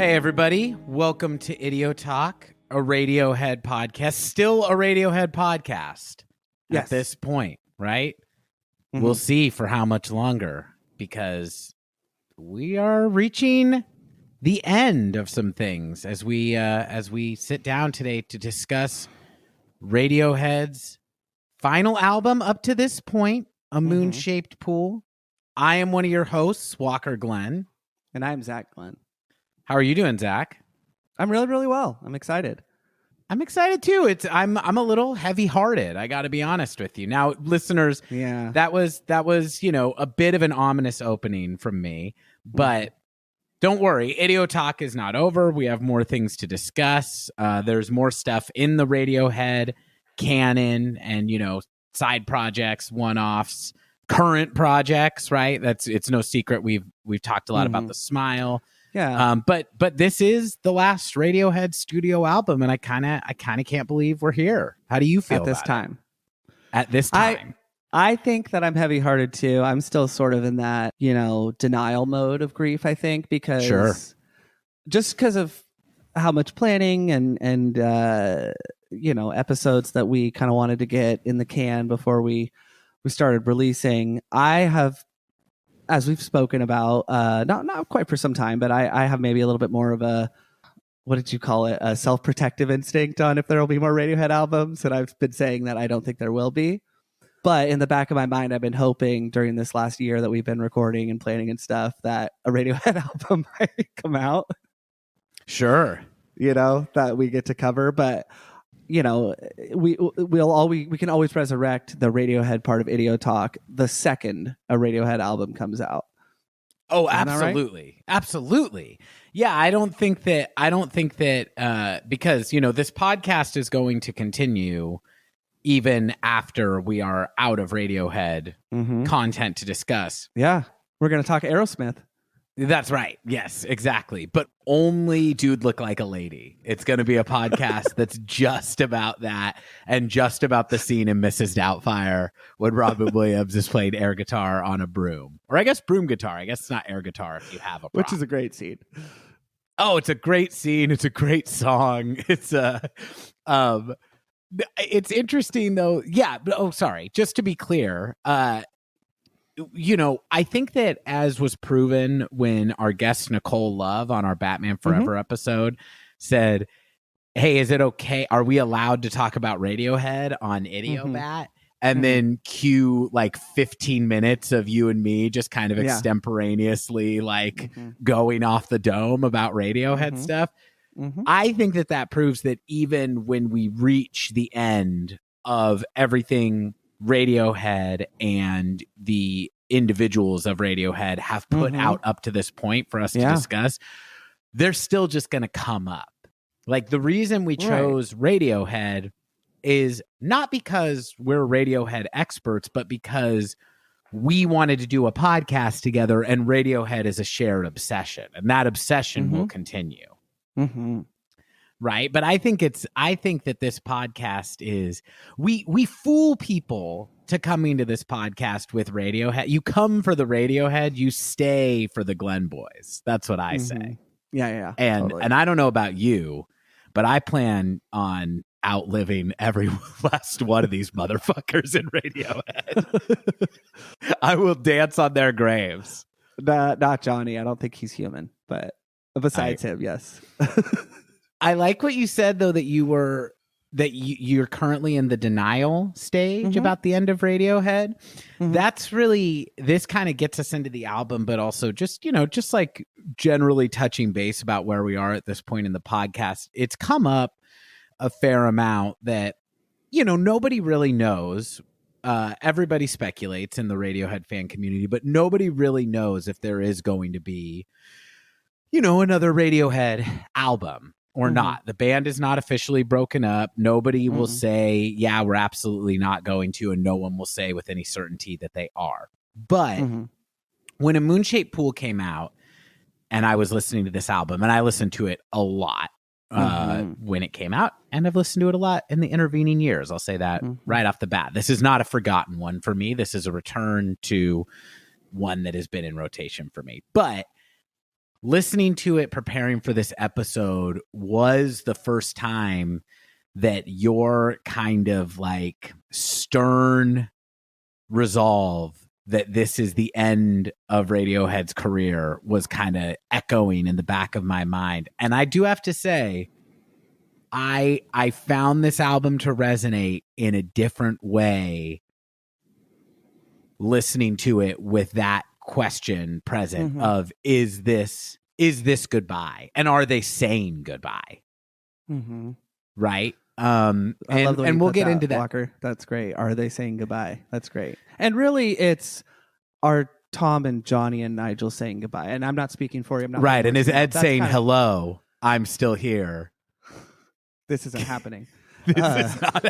Hey, everybody. Welcome to Idio Talk, a Radiohead podcast. Still a Radiohead podcast at this point, right? Mm-hmm. We'll see for how much longer, because we are reaching the end of some things as we sit down today to discuss Radiohead's final album up to this point, A Moon-Shaped Pool. I am one of your hosts, Walker Glenn. And I'm Zach Glenn. How are you doing, Zach? I'm really, really well. I'm excited. I'm excited too. I'm a little heavy-hearted. I got to be honest with you. Now, listeners, that was a bit of an ominous opening from me, but don't worry, Idio Talk is not over. We have more things to discuss. There's more stuff in the Radiohead canon, and side projects, one-offs, current projects. Right? It's no secret. We've talked a lot about The Smile. Yeah. But this is the last Radiohead studio album, and I kind of can't believe we're here. How do you feel at this time? At this time, I think that I'm heavy-hearted too. I'm still sort of in that denial mode of grief. I think because just because of how much planning and episodes that we kind of wanted to get in the can before we started releasing. I have, as we've spoken about, not quite for some time, but I have maybe a little bit more of a, what did you call it, a self-protective instinct on if there will be more Radiohead albums. And I've been saying that I don't think there will be. But in the back of my mind, I've been hoping during this last year that we've been recording and planning and stuff that a Radiohead album might come out. Sure. That we get to cover. But we can always resurrect the Radiohead part of Idio Talk the second a Radiohead album comes out. Oh, absolutely. Right? Absolutely. Yeah, I don't think that because this podcast is going to continue even after we are out of Radiohead content to discuss. Yeah. We're going to talk Aerosmith. That's right. Yes, exactly. But only Dude Look Like a Lady. It's going to be a podcast that's just about that and just about the scene in Mrs. Doubtfire when Robin Williams is playing air guitar on a broom. Or I guess broom guitar. I guess it's not air guitar if you have a prop. Which is a great scene. Oh, it's a great scene. It's a great song. It's interesting though. Yeah. Sorry. Just to be clear, I think that, as was proven when our guest Nicole Love on our Batman Forever episode said, hey, is it okay? Are we allowed to talk about Radiohead on Idiobat? And then cue like 15 minutes of you and me just kind of extemporaneously going off the dome about Radiohead stuff. I think that proves that even when we reach the end of everything Radiohead and the individuals of Radiohead have put out up to this point for us to discuss, they're still just going to come up. Like, the reason we chose Radiohead is not because we're Radiohead experts, but because we wanted to do a podcast together, and Radiohead is a shared obsession, and that obsession will continue. Right. But I think that this podcast is, we fool people to coming to this podcast with Radiohead. You come for the Radiohead, you stay for the Glen Boys. That's what I say. Yeah. And totally. And I don't know about you, but I plan on outliving every last one of these motherfuckers in Radiohead. I will dance on their graves. Not Johnny. I don't think he's human, but besides him, yes. I like what you said, though, that you're currently in the denial stage about the end of Radiohead. That's really, this kind of gets us into the album, but also just like generally touching base about where we are at this point in the podcast. It's come up a fair amount that, nobody really knows. Everybody speculates in the Radiohead fan community, but nobody really knows if there is going to be, another Radiohead album or not. The band is not officially broken up. Nobody will say, yeah, we're absolutely not going to, and no one will say with any certainty that they are. But when A Moon-Shaped Pool came out, and I was listening to this album, and I listened to it a lot when it came out, and I've listened to it a lot in the intervening years. I'll say that right off the bat. This is not a forgotten one for me. This is a return to one that has been in rotation for me. But listening to it, preparing for this episode was the first time that your kind of like stern resolve that this is the end of Radiohead's career was kind of echoing in the back of my mind. And I do have to say, I found this album to resonate in a different way listening to it with that question present of is this goodbye, and are they saying goodbye? Right. I love the way and you we'll put get that, into that. Walker. That's great. Are they saying goodbye? That's great. And really, it's are Tom and Johnny and Nigel saying goodbye? And I'm not speaking for you. I'm not Right. And is Ed saying kinda, hello? I'm still here. This isn't happening. This is not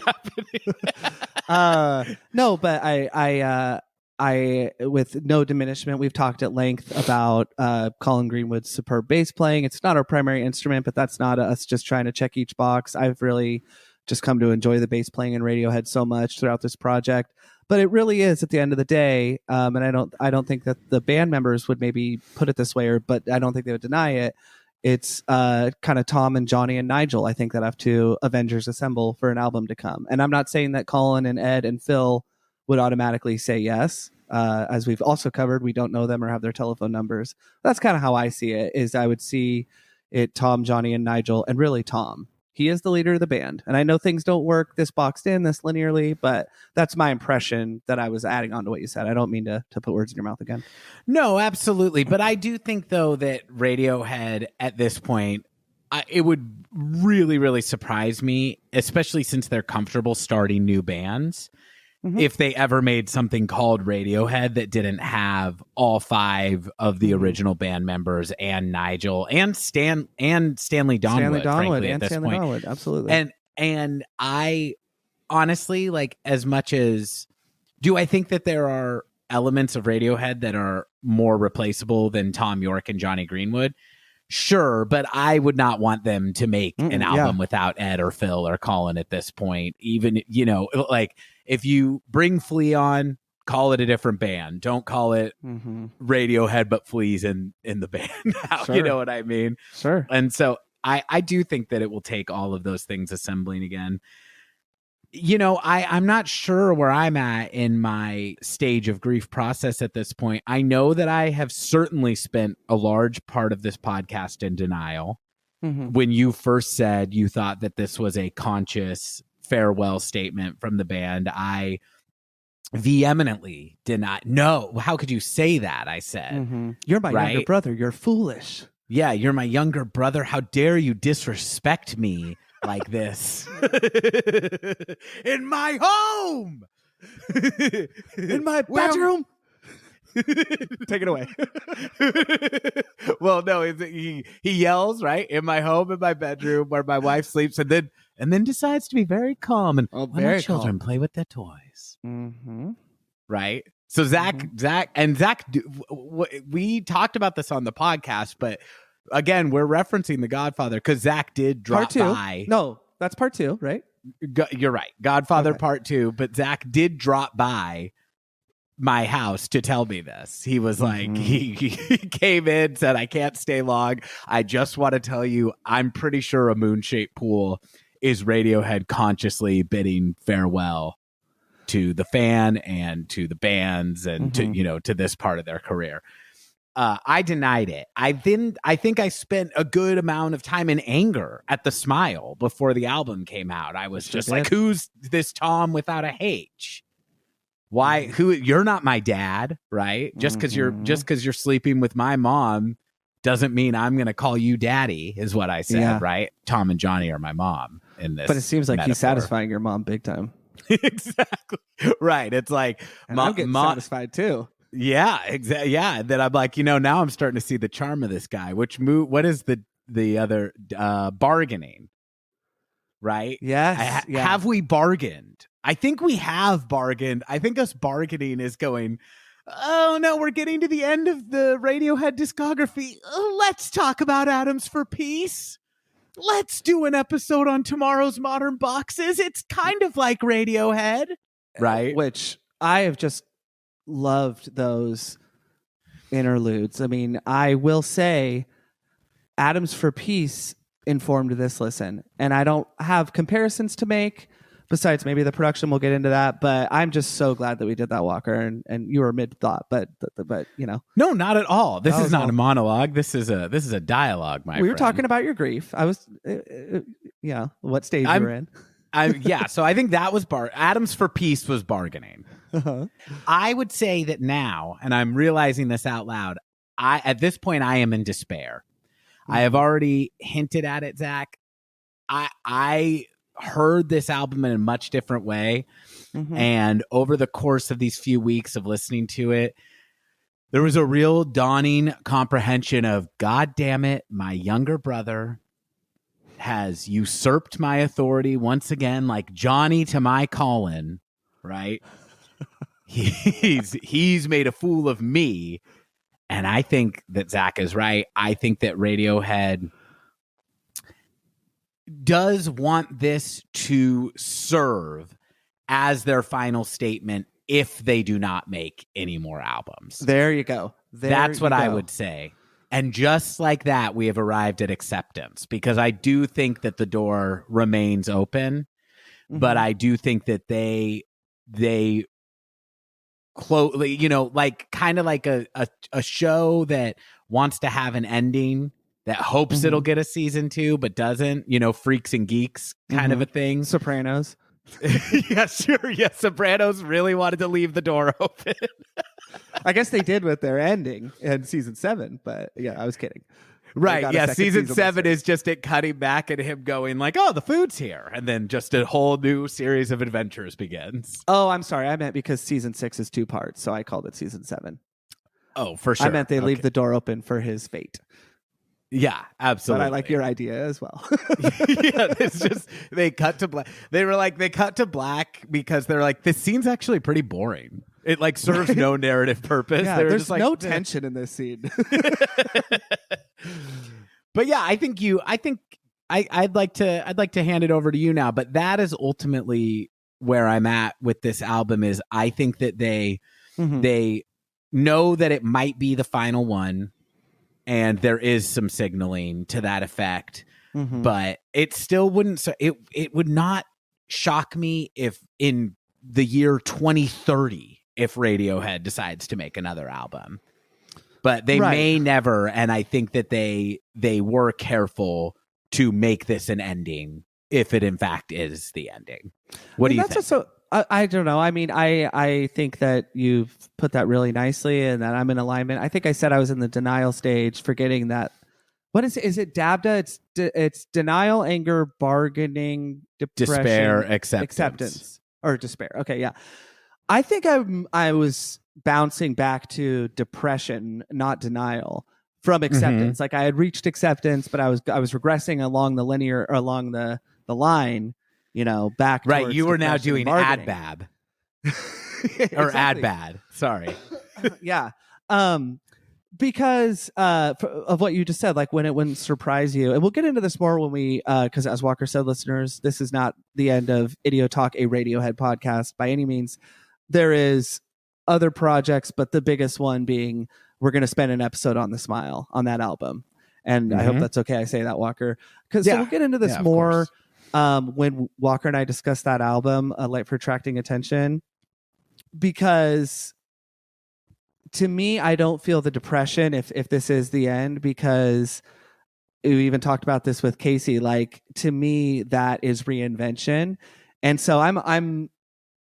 happening. No, but I, with no diminishment, we've talked at length about Colin Greenwood's superb bass playing. It's not our primary instrument, but that's not us just trying to check each box. I've really just come to enjoy the bass playing in Radiohead so much throughout this project. But it really is at the end of the day, and I don't think that the band members would maybe put it this way, but I don't think they would deny it. It's kind of Tom and Johnny and Nigel, I think, that have to Avengers assemble for an album to come. And I'm not saying that Colin and Ed and Phil would automatically say yes. As we've also covered, we don't know them or have their telephone numbers. That's kind of how I see it, is I would see it Tom, Johnny, and Nigel, and really Tom. He is the leader of the band. And I know things don't work this boxed in, this linearly, but that's my impression that I was adding on to what you said. I don't mean to put words in your mouth again. No, absolutely. But I do think, though, that Radiohead at this point, it would really, really surprise me, especially since they're comfortable starting new bands, if they ever made something called Radiohead that didn't have all 5 of the original band members and Nigel and Stanley Donwood, frankly, at this point. Donwood, absolutely. And I honestly, like, as much as, do I think that there are elements of Radiohead that are more replaceable than Tom York and Johnny Greenwood? Sure, but I would not want them to make an album without Ed or Phil or Colin at this point. Even, like, if you bring Flea on, call it a different band. Don't call it Radiohead, but Flea's in the band now. Sure. You know what I mean? Sure. And so I do think that it will take all of those things assembling again. I'm not sure where I'm at in my stage of grief process at this point. I know that I have certainly spent a large part of this podcast in denial. When you first said you thought that this was a conscious farewell statement from the band, I vehemently did not. No, how could you say that? I said, You're my younger brother. You're foolish. Yeah, you're my younger brother. How dare you disrespect me like this in my home, in my bedroom. Take it away. Well, no, he yells, right, in my home, in my bedroom, where my wife sleeps, and then decides to be very calm and let my children play with their toys. Right. So Zach, we talked about this on the podcast, but again, we're referencing The Godfather because Zach did drop by. No, that's part 2, right? You're right. Godfather Part 2, but Zach did drop by my house to tell me this. He was like, he came in, said, I can't stay long. I just want to tell you, I'm pretty sure A Moon-Shaped Pool is Radiohead consciously bidding farewell to the fan and to the bands and to this part of their career. I denied it. I think I spent a good amount of time in anger at the Smile before the album came out. I was just like, who's this Tom without a H? Why? You're not my dad, right? Just because you're sleeping with my mom doesn't mean I'm going to call you daddy, is what I said, right? Tom and Johnny are my mom in this. But it seems like he's satisfying your mom big time. Exactly. Right. It's like, I'm getting satisfied too. Yeah, exactly. Yeah. Then I'm like, now I'm starting to see the charm of this guy. What is the other bargaining? Right? Yes. Have we bargained? I think we have bargained. I think us bargaining is going, oh no, we're getting to the end of the Radiohead discography. Let's talk about Atoms for Peace. Let's do an episode on Tomorrow's Modern Boxes. It's kind of like Radiohead. Right? Which I have just loved those interludes. I mean, I will say Atoms for Peace informed this listen, and I don't have comparisons to make. Besides, maybe the production, we'll get into that. But I'm just so glad that we did that, Walker. And you were mid thought, but you know, no, not at all. This is not a monologue. This is a dialogue. My we friend. were talking about your grief. I was, what stage you were in. So I think that was Atoms for Peace was bargaining. Uh-huh. I would say that now, and I'm realizing this out loud, at this point I am in despair. I have already hinted at it, Zach. I heard this album in a much different way. Mm-hmm. And over the course of these few weeks of listening to it, there was a real dawning comprehension of, God damn it, my younger brother has usurped my authority once again, like Johnny to my Colin, right? He's made a fool of me. And I think that Zach is right. I think that Radiohead does want this to serve as their final statement if they do not make any more albums. There you go. That's what I would say. And just like that, we have arrived at acceptance, because I do think that the door remains open, but I do think that they like kind of like a show that wants to have an ending, that hopes it'll get a season 2, but doesn't, Freaks and Geeks kind of a thing. Sopranos. Yeah, sure. Yeah, Sopranos really wanted to leave the door open. I guess they did with their ending in season 7, but yeah, I was kidding. Right. Yeah. Season 7 is just it cutting back and him going like, oh, the food's here. And then just a whole new series of adventures begins. Oh, I'm sorry. I meant because season 6 is 2 parts. So I called it season 7. Oh, for sure. I meant they leave the door open for his fate. Yeah, absolutely. But I like your idea as well. Yeah, it's just they cut to black. They cut to black because they're like, this scene's actually pretty boring. It like serves no narrative purpose. Yeah, there's just like, no tension in this scene. But yeah, I'd like to hand it over to you now. But that is ultimately where I'm at with this album. Is I think that they know that it might be the final one. And there is some signaling to that effect, but it still wouldn't. So it would not shock me if in the year 2030, if Radiohead decides to make another album, but they may never. And I think that they were careful to make this an ending, if it in fact is the ending. What do you think? I don't know. I mean, I think that you've put that really nicely, and that I'm in alignment. I think I said I was in the denial stage, forgetting that. What is it? Is it DABDA? It's denial, anger, bargaining, depression, despair, acceptance, or despair. Okay, yeah. I think I was bouncing back to depression, not denial, from acceptance. Like I had reached acceptance, but I was regressing along the line. Back right. You were now doing ADBAB or exactly. ADBAD. Sorry. Yeah. Because of what you just said, like when it wouldn't surprise you, and we'll get into this more when we, because as Walker said, listeners, this is not the end of Idio Talk, a Radiohead podcast by any means. There is other projects, but the biggest one being we're going to spend an episode on The Smile on that album, and I hope that's okay. I say that, Walker, because so we'll get into this more. When Walker and I discussed that album, Light for Attracting Attention, because to me, I don't feel the depression if this is the end, because we even talked about this with Casey. Like, to me, that is reinvention. And so I'm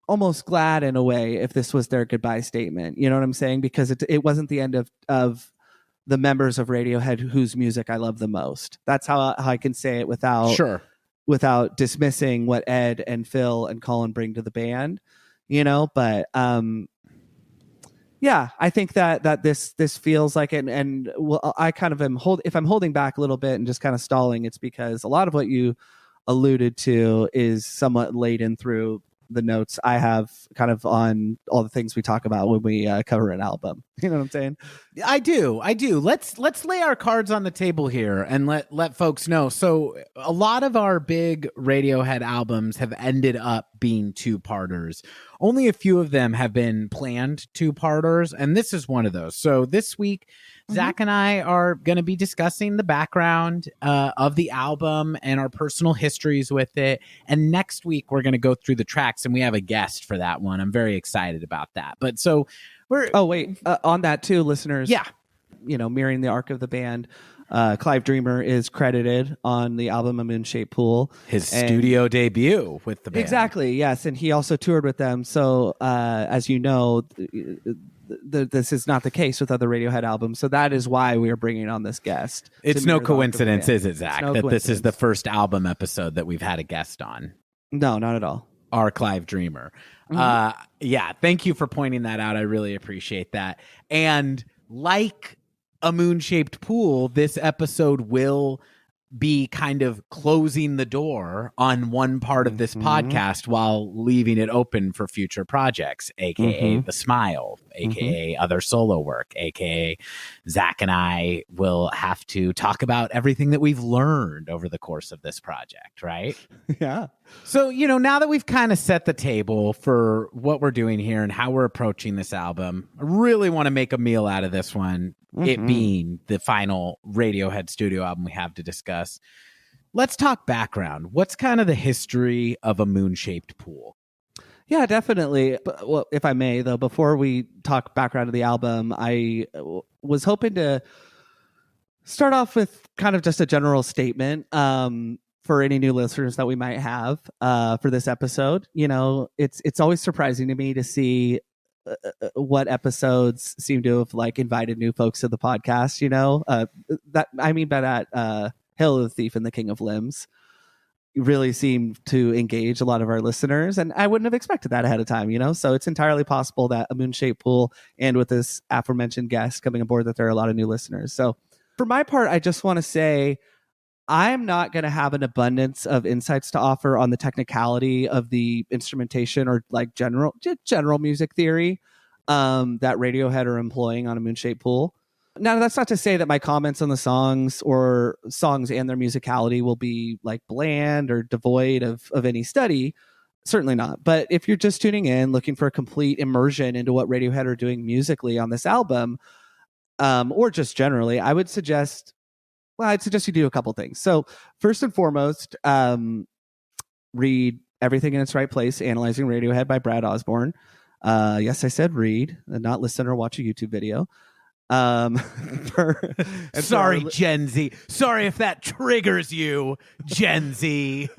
almost glad in a way if this was their goodbye statement. You know what I'm saying? Because it wasn't the end of the members of Radiohead whose music I love the most. That's how I can say it without dismissing what Ed and Phil and Colin bring to the band, but yeah, I think that this feels like it. And well, I kind of if I'm holding back a little bit and just kind of stalling, it's because a lot of what you alluded to is somewhat laden through the notes I have kind of on all the things we talk about when we cover an album. You know what I'm saying? I do. Let's lay our cards on the table here and let folks know. So a lot of our big Radiohead albums have ended up being two-parters. Only a few of them have been planned two-parters, and this is one of those. So this week, Zach and I are going to be discussing the background of the album and our personal histories with it. And next week, we're going to go through the tracks, and we have a guest for that one. I'm very excited about that. But so on that too, listeners. Yeah. Mirroring the arc of the band, Clive Dreamer is credited on the album A Moon-Shaped Pool. His studio debut with the band. Exactly, yes. And he also toured with them. So, as you know, this is not the case with other Radiohead albums. So that is why we are bringing on this guest. It's no coincidence, is it, Zach, that this is the first album episode that we've had a guest on? No, not at all. Our Clive Dreamer. Yeah, thank you for pointing that out. I really appreciate that. And like A Moon-Shaped Pool, this episode will be kind of closing the door on one part of this podcast while leaving it open for future projects, aka The Smile, aka other solo work, aka Zach and I will have to talk about everything that we've learned over the course of this project, right? Yeah. So, now that we've kind of set the table for what we're doing here and how we're approaching this album, I really want to make a meal out of this one, it being the final Radiohead studio album we have to discuss. Let's talk background. What's kind of the history of A Moon-Shaped Pool? Yeah, definitely. Well, if I may, though, before we talk background of the album, I was hoping to start off with kind of just a general statement for any new listeners that we might have for this episode. It's always surprising to me to see what episodes seem to have invited new folks to the podcast. That I mean by that, Hail of the Thief and the King of Limbs really seemed to engage a lot of our listeners, and I wouldn't have expected that ahead of time. So it's entirely possible that A Moon-Shaped Pool, and with this aforementioned guest coming aboard, that there are a lot of new listeners. So for my part, I just want to say I'm not going to have an abundance of insights to offer on the technicality of the instrumentation or general music theory that Radiohead are employing on A Moon-Shaped Pool. Now, that's not to say that my comments on the songs and their musicality will be bland or devoid of any study. Certainly not. But if you're just tuning in, looking for a complete immersion into what Radiohead are doing musically on this album, or just generally, I'd suggest you do a couple things. So first and foremost, read Everything in Its Right Place, Analyzing Radiohead by Brad Osborne. Yes, I said read, and not listen or watch a YouTube video. Sorry, Gen Z. Sorry if that triggers you, Gen Z.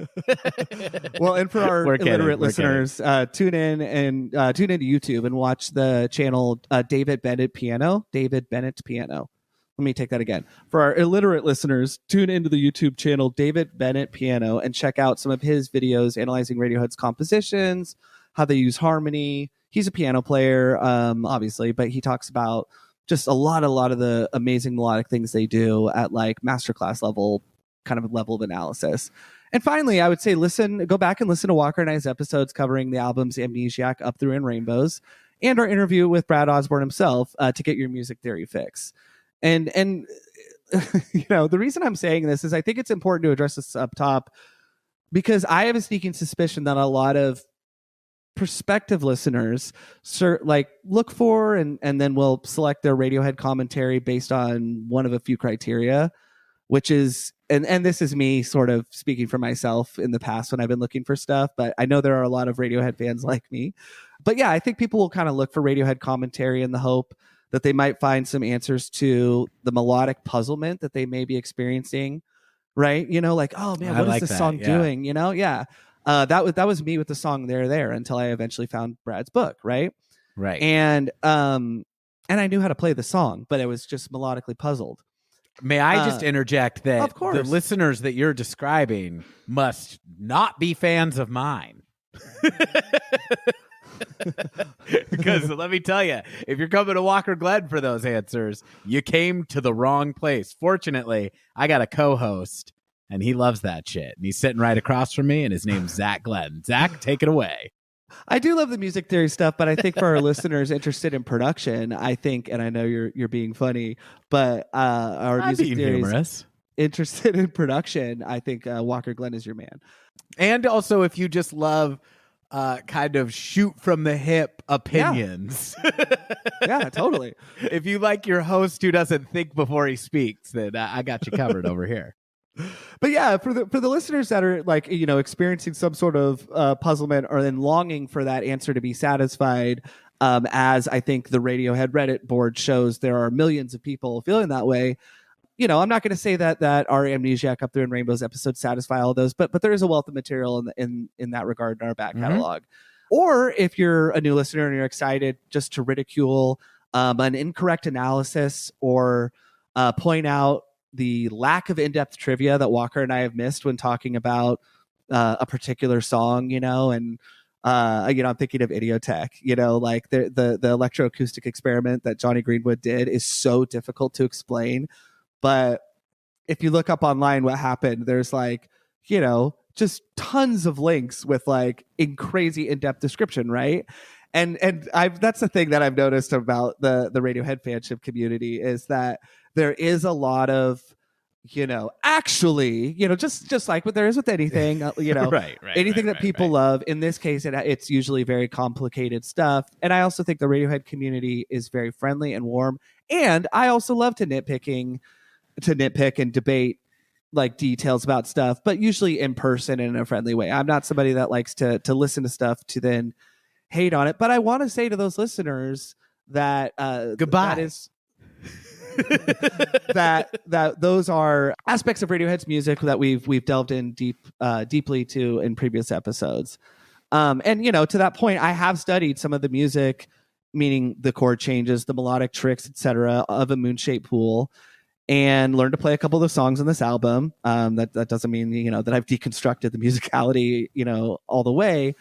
Well, and for our illiterate listeners, tune in to YouTube and watch the channel David Bennett Piano. Let me take that again. For our illiterate listeners, tune into the YouTube channel David Bennett Piano and check out some of his videos analyzing Radiohead's compositions, how they use harmony. He's a piano player, obviously, but he talks about just a lot of the amazing melodic things they do at masterclass level, kind of level of analysis. And finally, I would say go back and listen to Walker and I's episodes covering the albums Amnesiac, Up Through and Rainbows, and our interview with Brad Osborne himself to get your music theory fix. And the reason I'm saying this is I think it's important to address this up top because I have a sneaking suspicion that a lot of prospective listeners look for and then will select their Radiohead commentary based on one of a few criteria, which is and this is me sort of speaking for myself in the past when I've been looking for stuff, but I know there are a lot of Radiohead fans like me. But yeah, I think people will kind of look for Radiohead commentary in the hope that they might find some answers to the melodic puzzlement that they may be experiencing, right? Oh man, what is this song doing? Yeah. That was me with the song There until I eventually found Brad's book, right? Right. And I knew how to play the song, but I was just melodically puzzled. May I just interject that of course, the listeners that you're describing must not be fans of mine. Because let me tell you, if you're coming to Walker Glen for those answers, you came to the wrong place. Fortunately, I got a co-host, and he loves that shit. And he's sitting right across from me, and his name's Zach Glenn. Zach, take it away. I do love the music theory stuff, but I think for our listeners interested in production, I think, and I know you're being funny, but our music theories humorous. Interested in production, I think Walker Glenn is your man. And also, if you just love kind of shoot from the hip opinions. Yeah, totally. If you like your host who doesn't think before he speaks, then I got you covered over here. But yeah, for the listeners that are like, experiencing some sort of puzzlement or then longing for that answer to be satisfied, as I think the Radiohead Reddit board shows, there are millions of people feeling that way. I'm not going to say that our Amnesiac Up There in Rainbows episodes satisfy all of those, but there is a wealth of material in that regard in our back catalog. Or if you're a new listener and you're excited just to ridicule an incorrect analysis or point out the lack of in-depth trivia that Walker and I have missed when talking about a particular song, and I'm thinking of Idiotech, like the electroacoustic experiment that Johnny Greenwood did is so difficult to explain. But if you look up online what happened, there's just tons of links with crazy in-depth description, right? And that's the thing that I've noticed about the Radiohead fanship community is that there is a lot of, actually, just like what there is with anything, right, anything that people love. In this case, it's usually very complicated stuff. And I also think the Radiohead community is very friendly and warm. And I also love to nitpick and debate details about stuff, but usually in person and in a friendly way. I'm not somebody that likes to listen to stuff to then hate on it. But I want to say to those listeners that goodbye. That is that those are aspects of Radiohead's music that we've delved in deeply to in previous episodes. And to that point, I have studied some of the music, meaning the chord changes, the melodic tricks, etc., of A Moon-Shaped Pool, and learned to play a couple of the songs on this album. That doesn't mean that I've deconstructed the musicality all the way.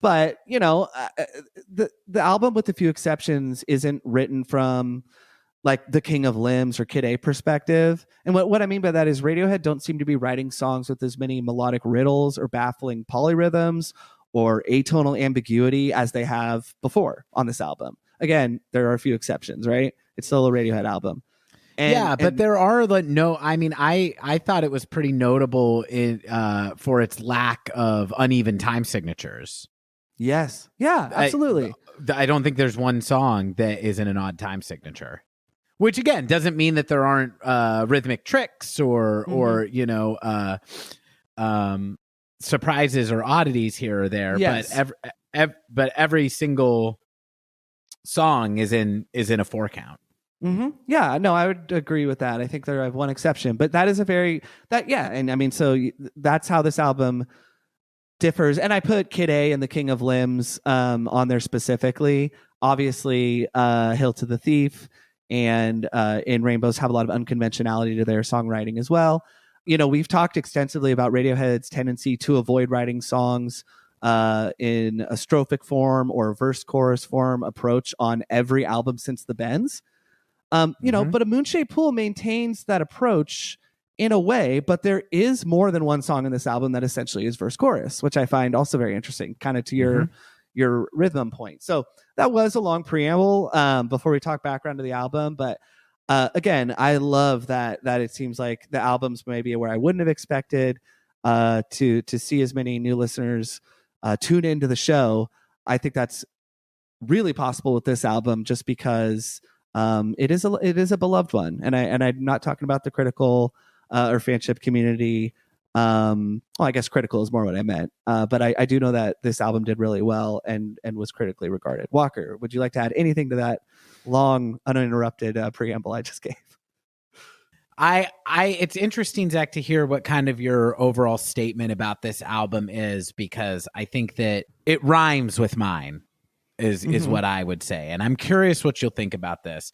But the album, with a few exceptions, isn't written from the King of Limbs or Kid A perspective. And what I mean by that is Radiohead don't seem to be writing songs with as many melodic riddles or baffling polyrhythms or atonal ambiguity as they have before on this album. Again, there are a few exceptions, right? It's still a Radiohead album. But there are I thought it was pretty notable for its lack of uneven time signatures. Yes. Yeah, absolutely. I don't think there's one song that isn't an odd time signature. Which again doesn't mean that there aren't rhythmic tricks or surprises or oddities here or there. Yes. But every single song is in a 4-count. Mm-hmm. Yeah, no, I would agree with that. I think there I have one exception, but that is so that's how this album differs. And I put Kid A and the King of Limbs on there specifically. Obviously, Hail to the Thief and In Rainbows have a lot of unconventionality to their songwriting as well. We've talked extensively about Radiohead's tendency to avoid writing songs in a strophic form or verse chorus form approach on every album since the Bends. But A Moon-Shaped Pool maintains that approach in a way, but there is more than one song in this album that essentially is verse chorus, which I find also very interesting, kind of to your rhythm point. So that was a long preamble before we talk background to the album. But again, I love that it seems like the album's maybe where I wouldn't have expected to see as many new listeners tune into the show. I think that's really possible with this album just because it is a beloved one. And I'm not talking about the critical or fanship community. I guess critical is more what I meant. But I do know that this album did really well and was critically regarded. Walker, would you like to add anything to that long, uninterrupted preamble I just gave? It's interesting, Zach, to hear what kind of your overall statement about this album is, because I think that it rhymes with mine is what I would say. And I'm curious what you'll think about this.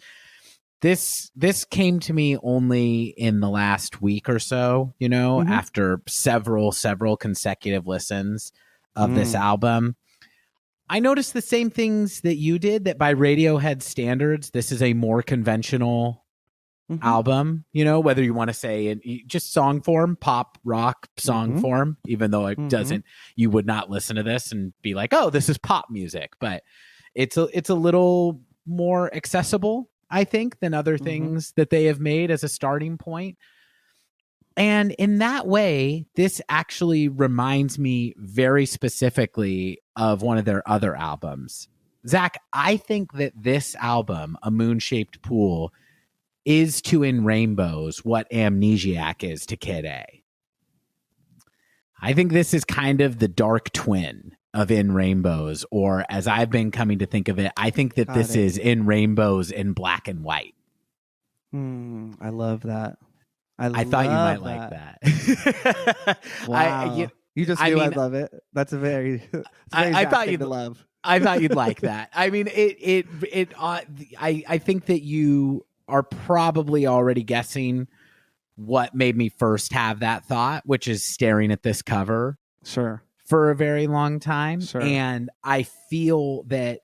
This came to me only in the last week or so, after several consecutive listens of this album. I noticed the same things that you did, that by Radiohead standards, this is a more conventional album, you know, whether you want to say in just song form, pop rock song form, even though it doesn't, you would not listen to this and be like, oh, this is pop music, but it's a little more accessible, I think, than other things that they have made as a starting point. And in that way, this actually reminds me very specifically of one of their other albums. Zach, I think that this album, A Moon-Shaped Pool, is to In Rainbows what Amnesiac is to Kid A. I think this is kind of the dark twin of In Rainbows, or as I've been coming to think of it, I think that this is In Rainbows in black and white. I love that. I thought you might like that. Wow. You just knew I love it. That's a very, I thought you'd love. I thought you'd like that. I mean, I think that you are probably already guessing what made me first have that thought, which is staring at this cover for a very long time. And I feel that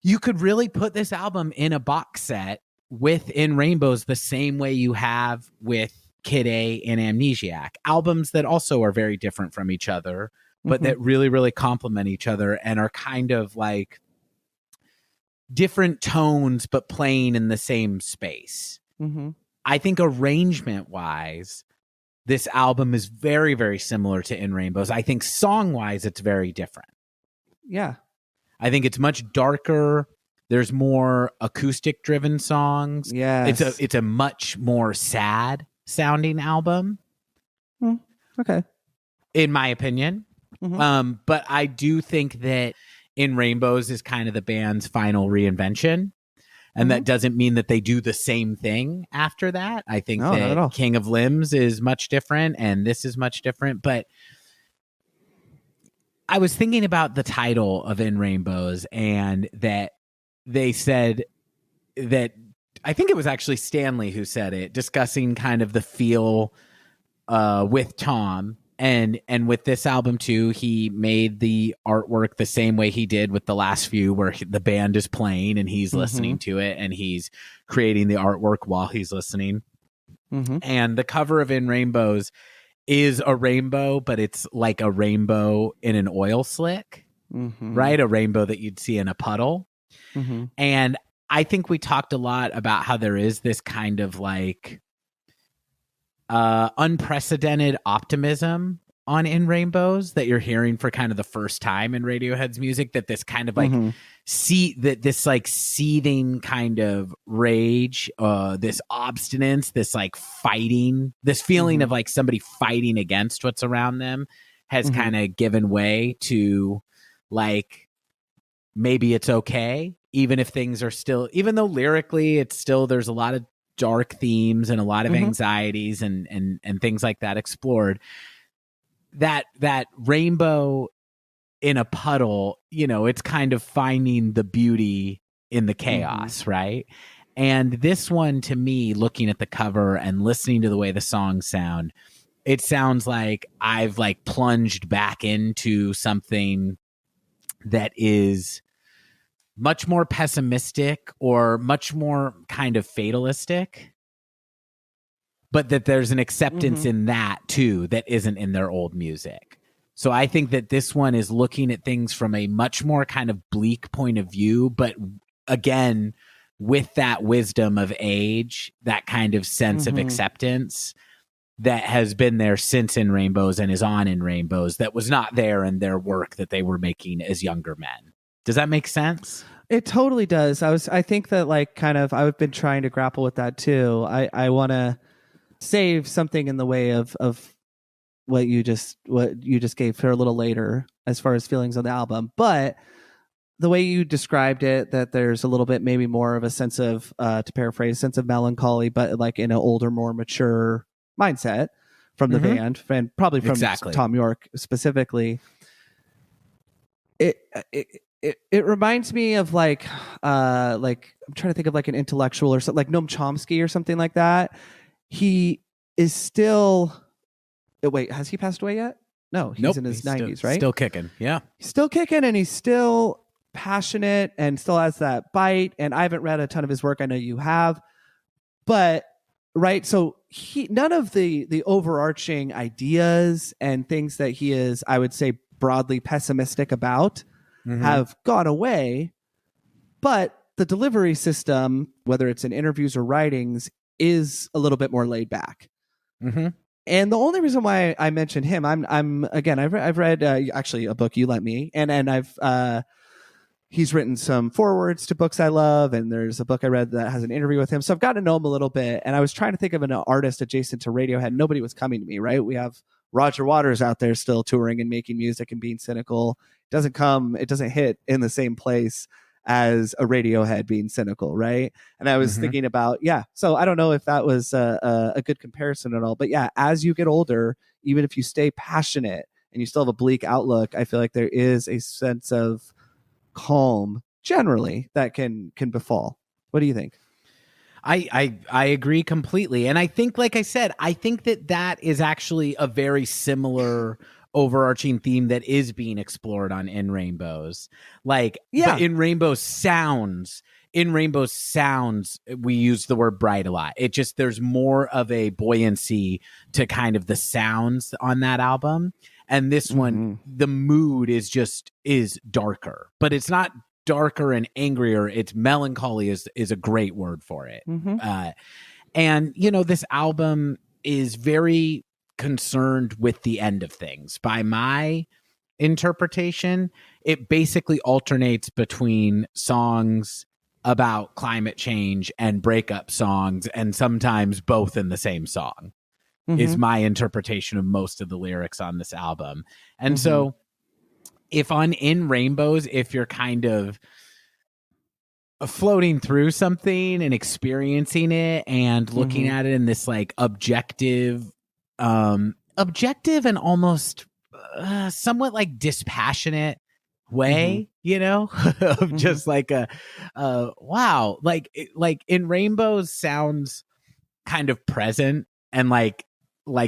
you could really put this album in a box set with In Rainbows the same way you have with Kid A and Amnesiac, albums that also are very different from each other, but that really, really complement each other and are kind of like different tones, but playing in the same space. I think arrangement wise, this album is very, very similar to In Rainbows. I think song wise, it's very different. Yeah. I think it's much darker. There's more acoustic driven songs. Yeah. It's a much more sad sounding album. Okay. In my opinion. But I do think that In Rainbows is kind of the band's final reinvention. And that doesn't mean that they do the same thing after that. I think that King of Limbs is much different and this is much different. But I was thinking about the title of In Rainbows and that they said that, I think it was actually Stanley who said it, discussing kind of the feel with Tom. And with this album too, he made the artwork the same way he did with the last few, where the band is playing and he's listening to it and he's creating the artwork while he's listening. And the cover of In Rainbows is a rainbow, but it's like a rainbow in an oil slick, right? A rainbow that you'd see in a puddle. And I think we talked a lot about how there is this kind of like unprecedented optimism on In Rainbows that you're hearing for kind of the first time in Radiohead's music, that this kind of like this like seething kind of rage, this obstinance, this like fighting, this feeling of like somebody fighting against what's around them has kind of given way to like, maybe it's okay, even if things are still, even though lyrically it's still, there's a lot of dark themes and a lot of anxieties and things like that explored. That rainbow in a puddle, you know, it's kind of finding the beauty in the chaos, right? And this one, to me, looking at the cover and listening to the way the songs sound, it sounds like I've like plunged back into something that is much more pessimistic or much more kind of fatalistic, but that there's an acceptance in that too that isn't in their old music. So I think that this one is looking at things from a much more kind of bleak point of view, but again, with that wisdom of age, that kind of sense of acceptance that has been there since In Rainbows and is on In Rainbows, that was not there in their work that they were making as younger men. Does that make sense? It totally does. I think that like kind of, I've been trying to grapple with that too. I want to save something in the way of what you just gave for a little later as far as feelings on the album. But the way you described it, that there's a little bit maybe more of a sense of, to paraphrase, sense of melancholy, but like in an older, more mature mindset from the band, and probably from Tom York specifically. It reminds me of like I'm trying to think of like an intellectual or something like Noam Chomsky or something like that. He is still, wait, has he passed away yet? No, he's in his 90s, right? Still kicking. Yeah. He's still kicking and he's still passionate and still has that bite. And I haven't read a ton of his work. I know you have, But right, so none of the overarching ideas and things that he is, I would say, broadly pessimistic about have gone away, but the delivery system, whether it's in interviews or writings, is a little bit more laid back. And the only reason why I mentioned him, I've read actually a book you lent me, and I've he's written some forewords to books I love, and there's a book I read that has an interview with him. So I've gotten to know him a little bit, and I was trying to think of an artist adjacent to Radiohead. Nobody was coming to me, right? We have Roger Waters out there still touring and making music and being cynical. It doesn't hit in the same place as a Radiohead being cynical, right? And I was thinking about, so I don't know if that was a good comparison at all, but as you get older, even if you stay passionate and you still have a bleak outlook, I feel like there is a sense of calm generally that can befall. What do you think? I agree completely. And I think, like I said, I think that is actually a very similar overarching theme that is being explored on In Rainbows. But in Rainbows sounds, we use the word bright a lot. It just, there's more of a buoyancy to kind of the sounds on that album. And this one, the mood is darker, but it's not darker and angrier. It's melancholy is a great word for it. And, this album is very concerned with the end of things. By my interpretation, it basically alternates between songs about climate change and breakup songs, and sometimes both in the same song. Is my interpretation of most of the lyrics on this album. And so if on In Rainbows, if you're kind of floating through something and experiencing it and looking at it in this like objective and almost somewhat like dispassionate way, of just like wow, like In Rainbows sounds kind of present and like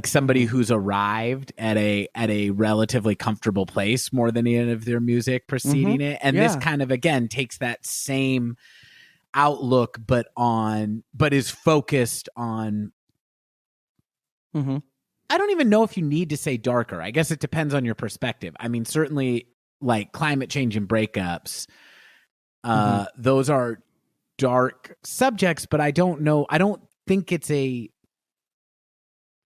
somebody who's arrived at a relatively comfortable place more than any of their music preceding it. And this kind of, again, takes that same outlook, but is focused on, I don't even know if you need to say darker. I guess it depends on your perspective. I mean, certainly like climate change and breakups, those are dark subjects, but I don't think it's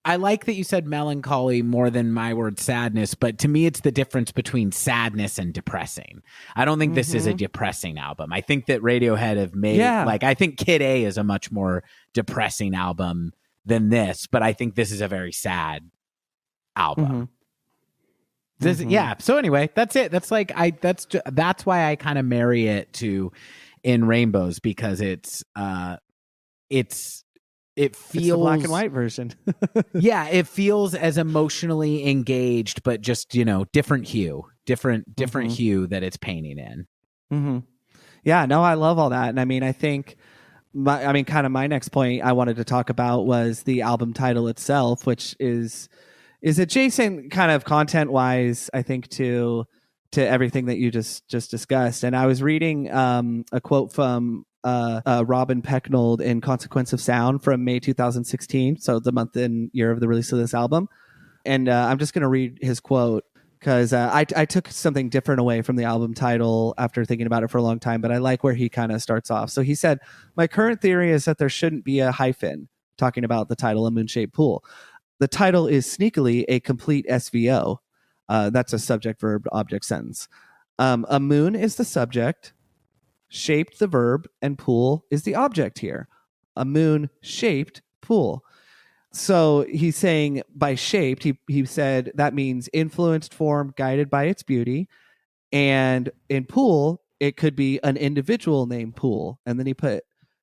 I like that you said melancholy more than my word sadness, but to me, it's the difference between sadness and depressing. I don't think this is a depressing album. I think that Radiohead have made, I think Kid A is a much more depressing album than this, but I think this is a very sad album. So anyway, that's it. That's that's why I kind of marry it to In Rainbows, because it feels, it's the black and white version. It feels as emotionally engaged, but just, different hue that it's painting in. Yeah, no, I love all that. And I mean, I think kind of my next point I wanted to talk about was the album title itself, which is adjacent kind of content wise, I think, to everything that you just discussed. And I was reading a quote from Robin Pecknold in Consequence of Sound from May 2016, so the month and year of the release of this album. And I'm just going to read his quote because I took something different away from the album title after thinking about it for a long time, but I like where he kind of starts off. So he said, "My current theory is that there shouldn't be a hyphen," talking about the title, A Moon-Shaped Pool. "The title is sneakily a complete SVO." That's a subject, verb, object sentence. A moon is the subject, shaped the verb, and pool is the object here. A moon-shaped pool. So he's saying by shaped, he said that means influenced form guided by its beauty. And in pool, it could be an individual named Pool. And then he put,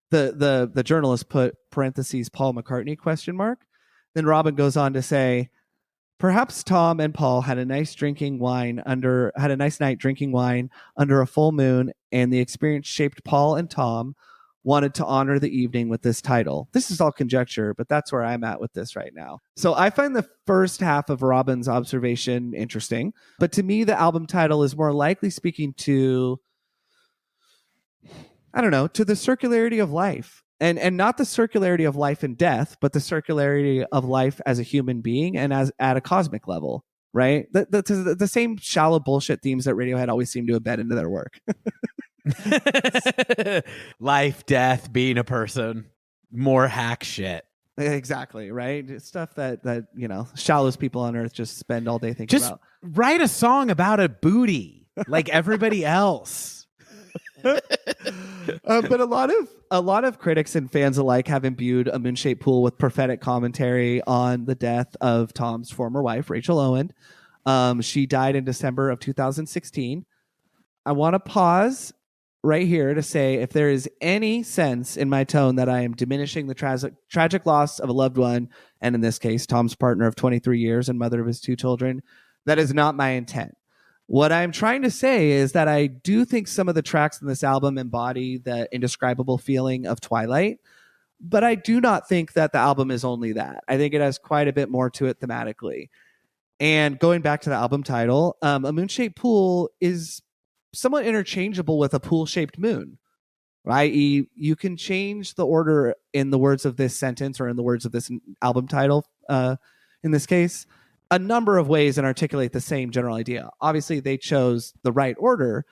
the journalist put parentheses, Paul McCartney, question mark. Then Robin goes on to say, "Perhaps Tom and Paul had a nice night drinking wine under a full moon, and the experience shaped Paul and Tom wanted to honor the evening with this title." This is all conjecture, but that's where I'm at with this right now. So I find the first half of Robin's observation interesting, but to me, the album title is more likely speaking to I don't know, to the circularity of life. And not the circularity of life and death, but the circularity of life as a human being and as at a cosmic level, right? The same shallow bullshit themes that Radiohead always seem to embed into their work. Life, death, being a person, more hack shit. Exactly, right? It's stuff that you know, shallowest people on earth just spend all day thinking about. Write a song about a booty like everybody else. But a lot of critics and fans alike have imbued A Moon-Shaped Pool with prophetic commentary on the death of Tom's former wife, Rachel Owen. She died in December of 2016. I want to pause right here to say, if there is any sense in my tone that I am diminishing the tragic loss of a loved one, and in this case, Tom's partner of 23 years and mother of his 2 children, that is not my intent. What I'm trying to say is that I do think some of the tracks in this album embody the indescribable feeling of Twilight, but I do not think that the album is only that. I think it has quite a bit more to it thematically. And going back to the album title, A Moon-Shaped Pool is somewhat interchangeable with a pool-shaped moon, i.e., you can change the order in the words of this sentence or in the words of this album title, in this case, a number of ways and articulate the same general idea. Obviously, they chose the right order,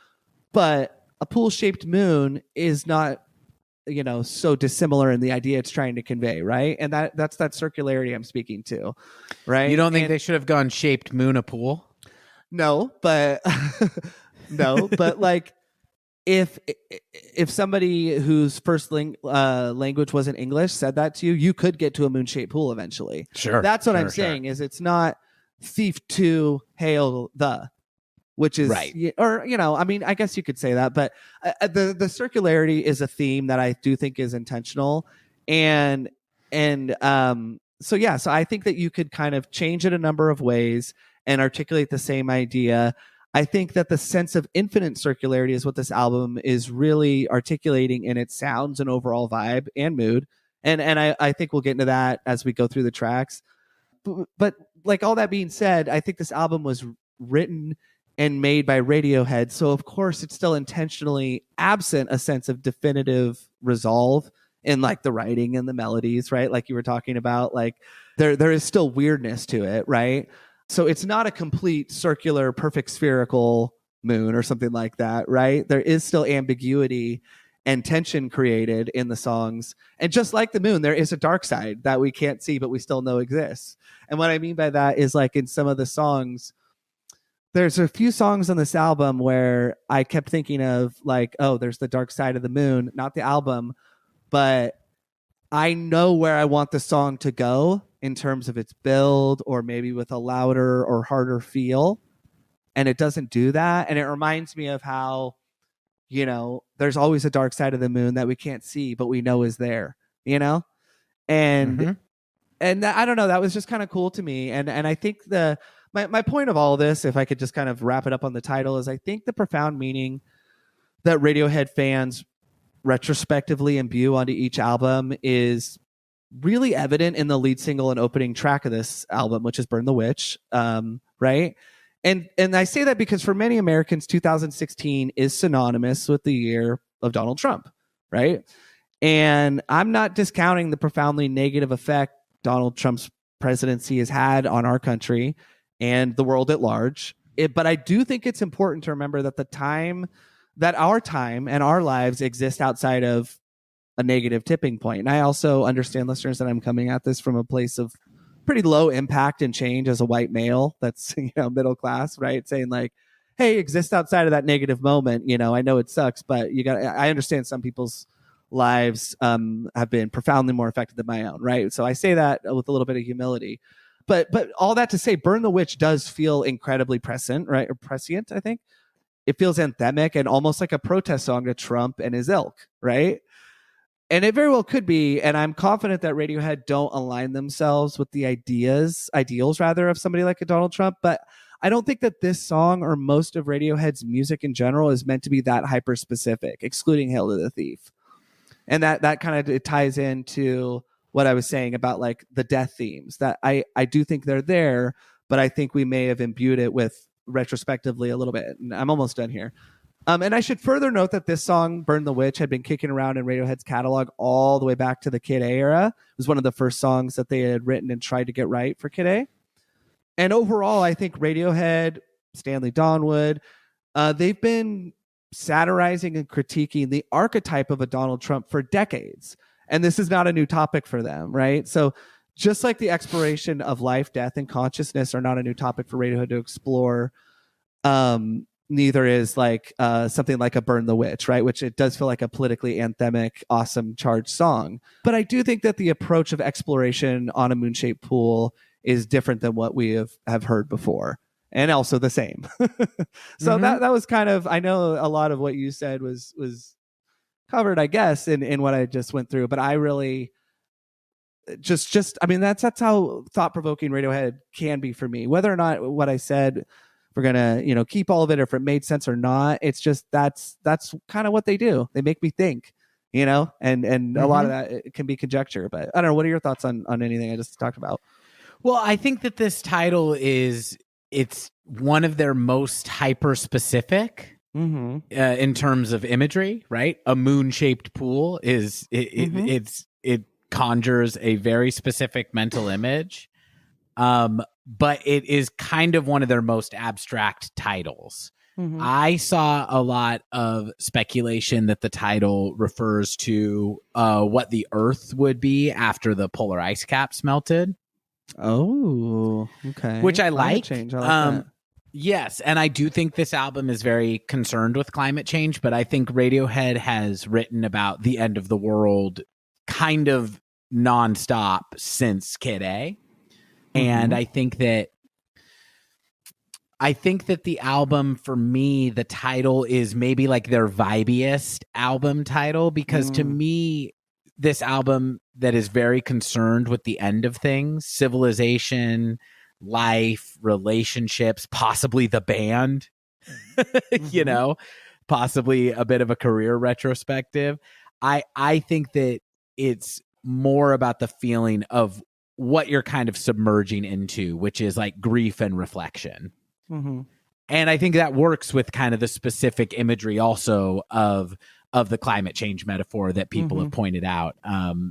but a pool-shaped moon is not, you know, so dissimilar in the idea it's trying to convey, right? And that's that circularity I'm speaking to, right? You don't think they should have gone shaped moon a pool? No, but no, but like if somebody whose first language wasn't English said that to you, you could get to a moon-shaped pool eventually. Sure. That's what I'm saying is it's not Thief 2 Hail the, which is right. Or, you know, I mean, I guess you could say that, but the circularity is a theme that I do think is intentional. So I think that you could kind of change it a number of ways and articulate the same idea. I think that the sense of infinite circularity is what this album is really articulating in its sounds and overall vibe and mood. And I think we'll get into that as we go through the tracks. But like all that being said, I think this album was written and made by Radiohead. So of course it's still intentionally absent a sense of definitive resolve in like the writing and the melodies, right? Like you were talking about, like there is still weirdness to it, right? So it's not a complete circular, perfect spherical moon or something like that, right? There is still ambiguity and tension created in the songs. And just like the moon, there is a dark side that we can't see, but we still know exists. And what I mean by that is, like, in some of the songs, there's a few songs on this album where I kept thinking of, like, oh, there's the dark side of the moon, not the album, but I know where I want the song to go in terms of its build, or maybe with a louder or harder feel. And it doesn't do that. And it reminds me of how, you know, there's always a dark side of the moon that we can't see, but we know is there, you know? And I don't know, that was just kind of cool to me. And I think my point of all of this, if I could just kind of wrap it up on the title, is I think the profound meaning that Radiohead fans retrospectively imbue onto each album is really evident in the lead single and opening track of this album, which is Burn the Witch, right? And I say that because for many Americans, 2016 is synonymous with the year of Donald Trump, right? And I'm not discounting the profoundly negative effect Donald Trump's presidency has had on our country and the world at large. But I do think it's important to remember that our time and our lives exist outside of a negative tipping point. And I also understand, listeners, that I'm coming at this from a place of pretty low impact and change as a white male that's, you know, middle class, right? Saying like, hey, exist outside of that negative moment. You know, I know it sucks, but I understand some people's lives have been profoundly more affected than my own, right? So I say that with a little bit of humility. But all that to say, Burn the Witch does feel incredibly prescient, right? Or prescient, I think. It feels anthemic and almost like a protest song to Trump and his ilk, right? And it very well could be. And I'm confident that Radiohead don't align themselves with the ideals of somebody like a Donald Trump. But I don't think that this song or most of Radiohead's music in general is meant to be that hyper specific, excluding Hail to the Thief. And that kind of ties into what I was saying about like the death themes, that I do think they're there, but I think we may have imbued it with retrospectively a little bit. And I'm almost done here. And I should further note that this song, Burn the Witch, had been kicking around in Radiohead's catalog all the way back to the Kid A era. It was one of the first songs that they had written and tried to get right for Kid A. And overall, I think Radiohead, Stanley Donwood, they've been satirizing and critiquing the archetype of a Donald Trump for decades. And this is not a new topic for them, right? So just like the exploration of life, death, and consciousness are not a new topic for Radiohead to explore, neither is like something like a Burn the Witch, right? Which it does feel like a politically anthemic, awesome, charged song. But I do think that the approach of exploration on a moon-shaped pool is different than what we have heard before, and also the same. So that was kind of, I know a lot of what you said was covered, I guess, in what I just went through, but I really just I mean, that's how thought-provoking Radiohead can be for me. Whether or not what I said, we're gonna keep all of it, or if it made sense or not, it's just that's kind of what they do. They make me think, and a lot of that it can be conjecture. But I don't know. What are your thoughts on anything I just talked about? Well, I think that this title it's one of their most hyper specific in terms of imagery, right? A moon-shaped pool it conjures a very specific mental image, but it is kind of one of their most abstract titles. I saw a lot of speculation that the title refers to what the Earth would be after the polar ice caps melted. Oh, okay. Which I like. Change. I like that. Yes, and I do think this album is very concerned with climate change, but I think Radiohead has written about the end of the world kind of nonstop since Kid A. And I think that the album, for me, the title is maybe like their vibiest album title, because to me, this album that is very concerned with the end of things, civilization, life, relationships, possibly the band, possibly a bit of a career retrospective. I think that it's more about the feeling of what you're kind of submerging into, which is like grief and reflection. And I think that works with kind of the specific imagery also of the climate change metaphor that people have pointed out.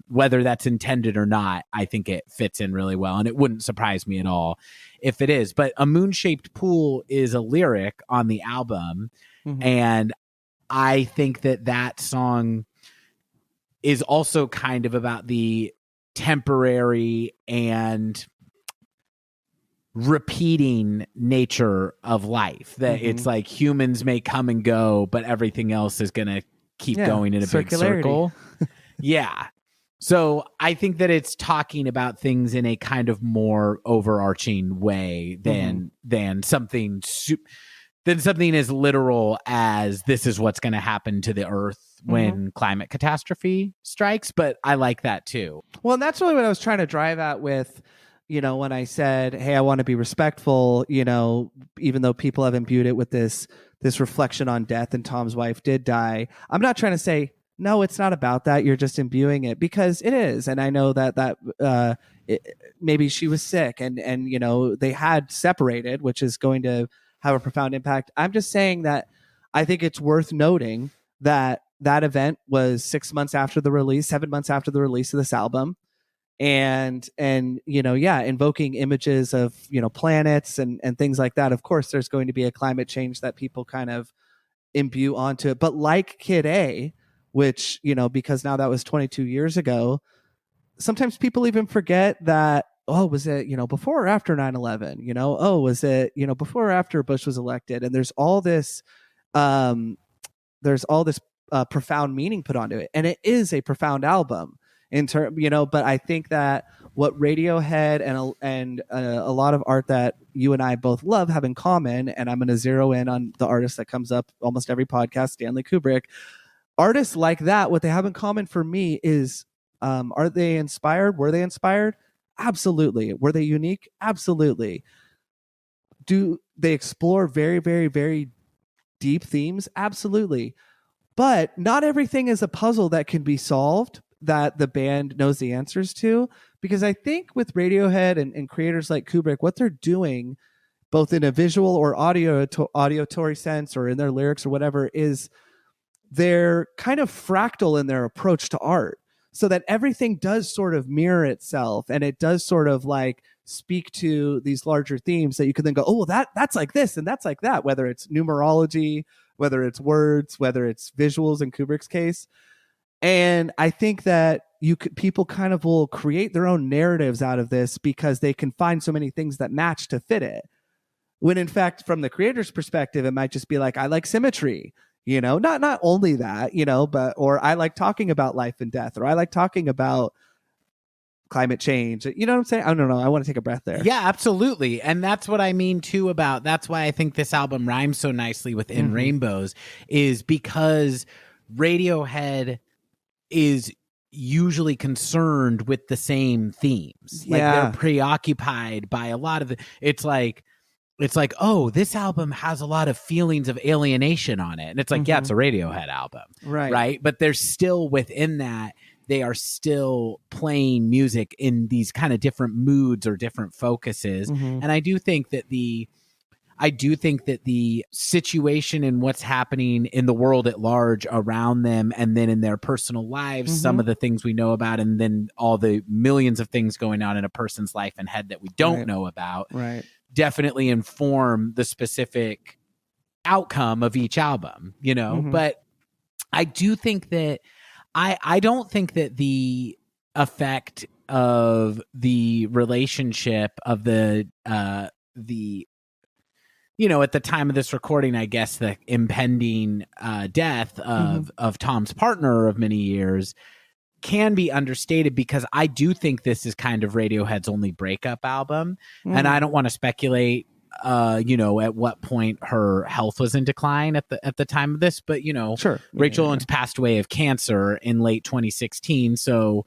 Whether that's intended or not, I think it fits in really well. And it wouldn't surprise me at all if it is. But A Moon-Shaped Pool is a lyric on the album. And I think that song is also kind of about the temporary and repeating nature of life, that it's like humans may come and go, but everything else is going to keep going in a big circle. So I think that it's talking about things in a kind of more overarching way than something as literal as this is what's going to happen to the earth when climate catastrophe strikes. But I like that too. Well, and that's really what I was trying to drive at with, when I said, hey, I want to be respectful, even though people have imbued it with this reflection on death, and Tom's wife did die. I'm not trying to say, no, it's not about that. You're just imbuing it, because it is. And I know that maybe she was sick and they had separated, which is going to have a profound impact. I'm just saying that I think it's worth noting that event was 7 months after the release of this album. And invoking images of planets and things like that. Of course, there's going to be a climate change that people kind of imbue onto it. But like Kid A, which because now that was 22 years ago, sometimes people even forget that. Oh, was it before or after 9/11? Oh, was it before or after Bush was elected? And there's all this profound meaning put onto it, and it is a profound album. But I think that what Radiohead and a lot of art that you and I both love have in common, and I'm going to zero in on the artist that comes up almost every podcast, Stanley Kubrick. Artists like that, what they have in common for me is, are they inspired? Were they inspired? Absolutely. Were they unique? Absolutely. Do they explore very, very, very deep themes? Absolutely. But not everything is a puzzle that can be solved, that the band knows the answers to, because I think with Radiohead and creators like Kubrick, what they're doing both in a visual or auditory sense or in their lyrics or whatever, is they're kind of fractal in their approach to art, so that everything does sort of mirror itself, and it does sort of like speak to these larger themes that you could then go, oh, well, that's like this and that's like that, whether it's numerology, whether it's words, whether it's visuals in Kubrick's case. And I think that people kind of will create their own narratives out of this because they can find so many things that match to fit it. When in fact, from the creator's perspective, it might just be like, I like symmetry, not only that, but, or I like talking about life and death, or I like talking about climate change. You know what I'm saying? I don't know. I want to take a breath there. Yeah, absolutely. And that's what I mean too that's why I think this album rhymes so nicely with In Rainbows, is because Radiohead is usually concerned with the same themes. Like they're preoccupied by a lot of it's like, oh, this album has a lot of feelings of alienation on it. And it's like, yeah, it's a Radiohead album. Right. But there's still within that, they are still playing music in these kind of different moods or different focuses. And I do think that the situation and what's happening in the world at large around them, and then in their personal lives, some of the things we know about, and then all the millions of things going on in a person's life and head that we don't know about, definitely inform the specific outcome of each album, But I do think that I don't think that the effect of the relationship of the at the time of this recording, I guess the impending death of Tom's partner of many years can be understated, because I do think this is kind of Radiohead's only breakup album. And I don't want to speculate, at what point her health was in decline at the time of this, but sure. Rachel Owens passed away of cancer in late 2016. So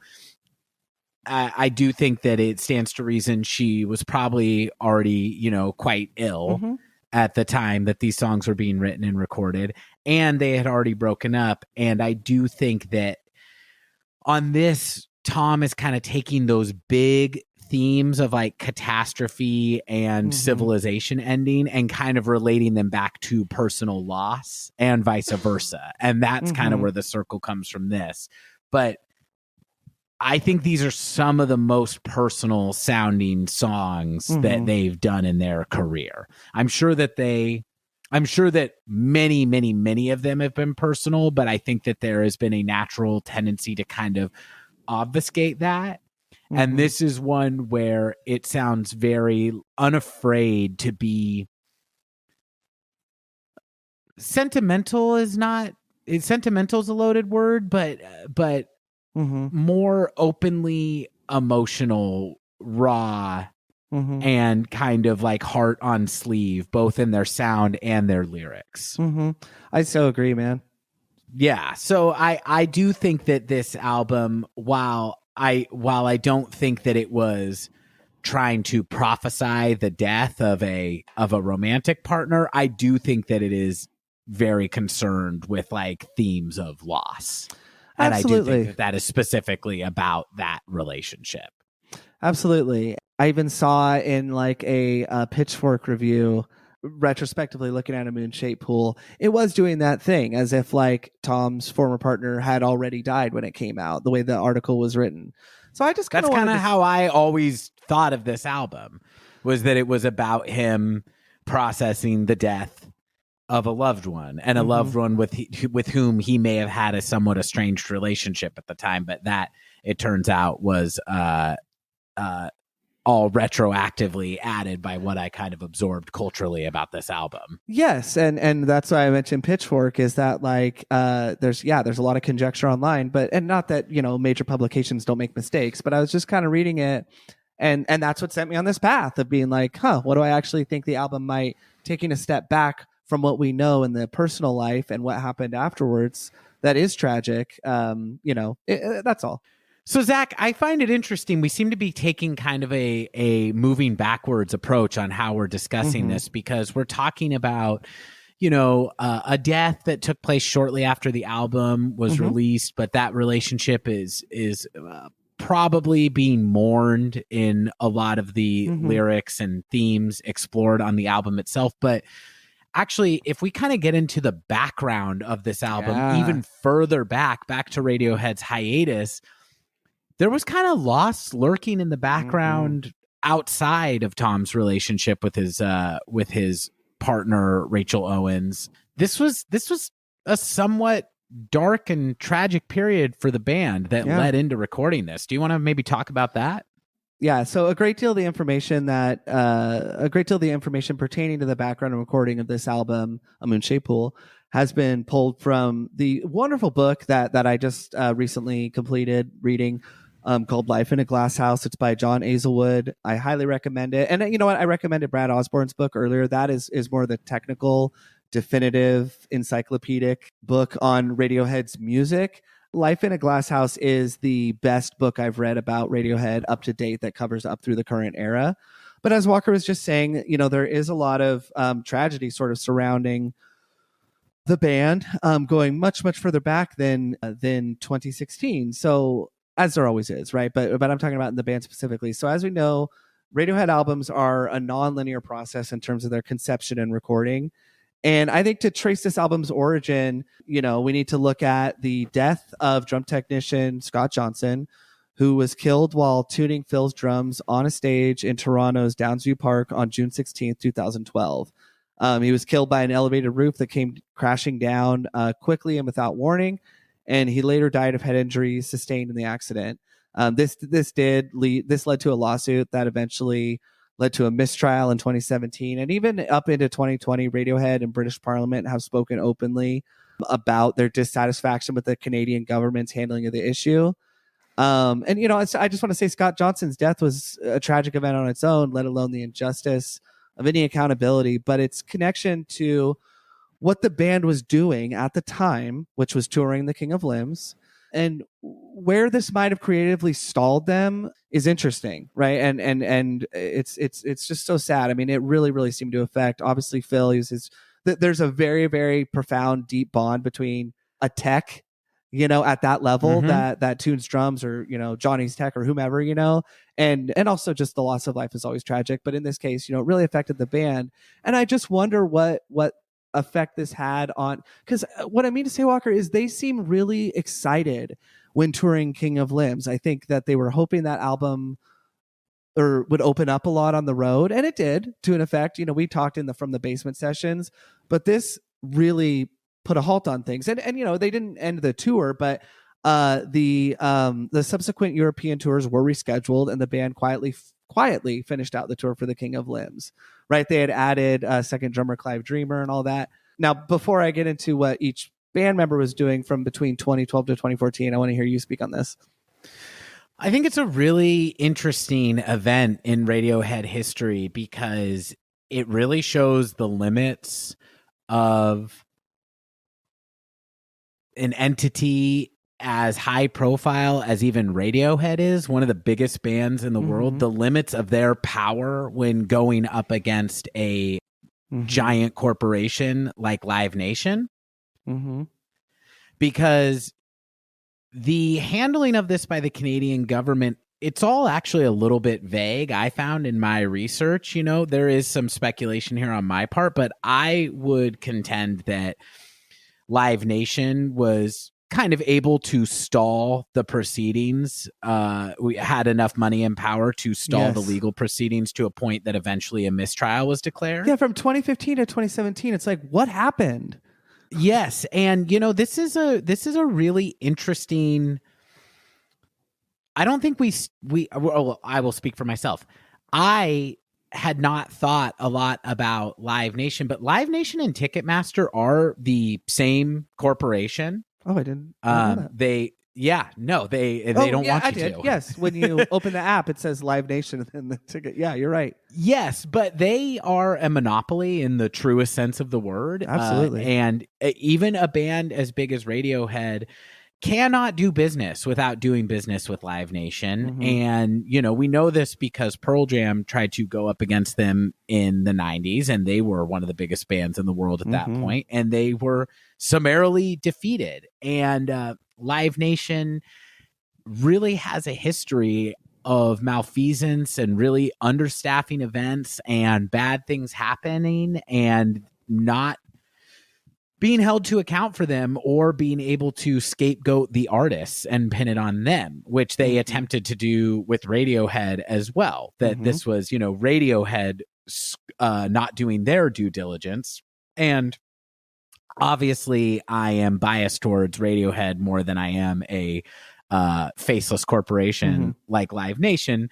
I do think that it stands to reason she was probably already, quite ill at the time that these songs were being written and recorded, and they had already broken up. And I do think that on this, Tom is kind of taking those big themes of like catastrophe and civilization ending and kind of relating them back to personal loss and vice versa. And that's kind of where the circle comes from this. But I think these are some of the most personal sounding songs that they've done in their career. I'm sure that many, many, many of them have been personal, but I think that there has been a natural tendency to kind of obfuscate that. And this is one where it sounds very unafraid to be sentimental. Sentimental is a loaded word, but more openly emotional, raw, and kind of like heart on sleeve, both in their sound and their lyrics. I so agree, man. Yeah. So I do think that this album, while I don't think that it was trying to prophesy the death of a romantic partner, I do think that it is very concerned with like themes of loss. And Absolutely. I do think that is specifically about that relationship. Absolutely. I even saw in like a Pitchfork review, retrospectively looking at a moon-shaped pool, it was doing that thing as if like Tom's former partner had already died when it came out, the way the article was written. So I just that's kind of how I always thought of this album, was that it was about him processing the death of a loved one, and a loved one with whom he may have had a somewhat estranged relationship at the time, but that, it turns out, was all retroactively added by what I kind of absorbed culturally about this album. Yes, and that's why I mentioned Pitchfork, is that like there's a lot of conjecture online, but and not that major publications don't make mistakes, but I was just kind of reading it, and that's what sent me on this path of being like, what do I actually think the album might, taking a step back from what we know in the personal life and what happened afterwards that is tragic. That's all. So, Zach, I find it interesting. We seem to be taking kind of a moving backwards approach on how we're discussing this, because we're talking about, a death that took place shortly after the album was released, but that relationship is probably being mourned in a lot of the lyrics and themes explored on the album itself. But actually, if we kind of get into the background of this album, even further back to Radiohead's hiatus, there was kind of loss lurking in the background outside of Tom's relationship with his partner Rachel Owens. This was a somewhat dark and tragic period for the band that led into recording this. Do you want to maybe talk about that? Yeah, so a great deal of the information pertaining to the background and recording of this album, A Moonshaped Pool, has been pulled from the wonderful book that I just recently completed reading, called Life in a Glass House. It's by John Azelwood. I highly recommend it. And you know what? I recommended Brad Osborne's book earlier. That is more the technical, definitive, encyclopedic book on Radiohead's music. Life in a Glass House is the best book I've read about Radiohead up to date that covers up through the current era. But as Walker was just saying, you know, there is a lot of tragedy sort of surrounding the band, going much further back than 2016. So, as there always is, right? But I'm talking about in the band specifically. So as we know, Radiohead albums are a non-linear process in terms of their conception and recording. And I think to trace this album's origin, you know, we need to look at the death of drum technician Scott Johnson, who was killed while tuning Phil's drums on a stage in Toronto's Downsview Park on June 16th, 2012. He was killed by an elevated roof that came crashing down quickly and without warning. And he later died of head injuries sustained in the accident. This led to a lawsuit that eventually led to a mistrial in 2017. And even up into 2020, Radiohead and British Parliament have spoken openly about their dissatisfaction with the Canadian government's handling of the issue. And, you know, I just want to say Scott Johnson's death was a tragic event on its own, let alone the injustice of any accountability, but its connection to what the band was doing at the time, which was touring The King of Limbs, and where this might have creatively stalled them is interesting, right? And it's just so sad. I mean, it really seemed to affect. Obviously, Phil uses. There's a very, very profound, deep bond between a tech, you know, at that level that tunes drums, or, you know, Johnny's tech or whomever, you know, and also just the loss of life is always tragic. But in this case, you know, it really affected the band, and I just wonder what effect this had on, because what I mean to say, Walker, is they seem really excited when touring King of Limbs. I think that they were hoping that album would open up a lot on the road, and it did to an effect. You know, we talked from the basement sessions, but this really put a halt on things, and you know, they didn't end the tour, but the subsequent European tours were rescheduled, and the band quietly finished out the tour for the King of Limbs. Right, they had added second drummer Clive Dreamer and all that. Now, before I get into what each band member was doing from between 2012 to 2014, I want to hear you speak on this. I think it's a really interesting event in Radiohead history because it really shows the limits of an entity as high profile as even Radiohead is, one of the biggest bands in the world, the limits of their power when going up against a giant corporation like Live Nation. Because the handling of this by the Canadian government, it's all actually a little bit vague, I found in my research. You know, there is some speculation here on my part, but I would contend that Live Nation was kind of able to stall the proceedings. We had enough money and power to stall the legal proceedings to a point that eventually a mistrial was declared. Yeah, from 2015 to 2017, it's like, what happened? Yes, and you know, this is a really interesting. I don't think I will speak for myself. I had not thought a lot about Live Nation, but Live Nation and Ticketmaster are the same corporation. Oh, I didn't know that. They don't want you to. Yes, when you open the app, it says Live Nation and the ticket. Yeah, you're right. Yes, but they are a monopoly in the truest sense of the word. Absolutely. And even a band as big as Radiohead cannot do business without doing business with Live Nation. And, you know, we know this because Pearl Jam tried to go up against them in the 90s, and they were one of the biggest bands in the world at that point, and they were summarily defeated. And Live Nation really has a history of malfeasance and really understaffing events and bad things happening and not being held to account for them or being able to scapegoat the artists and pin it on them, which they attempted to do with Radiohead as well. That this was, Radiohead not doing their due diligence. And obviously I am biased towards Radiohead more than I am a faceless corporation like Live Nation,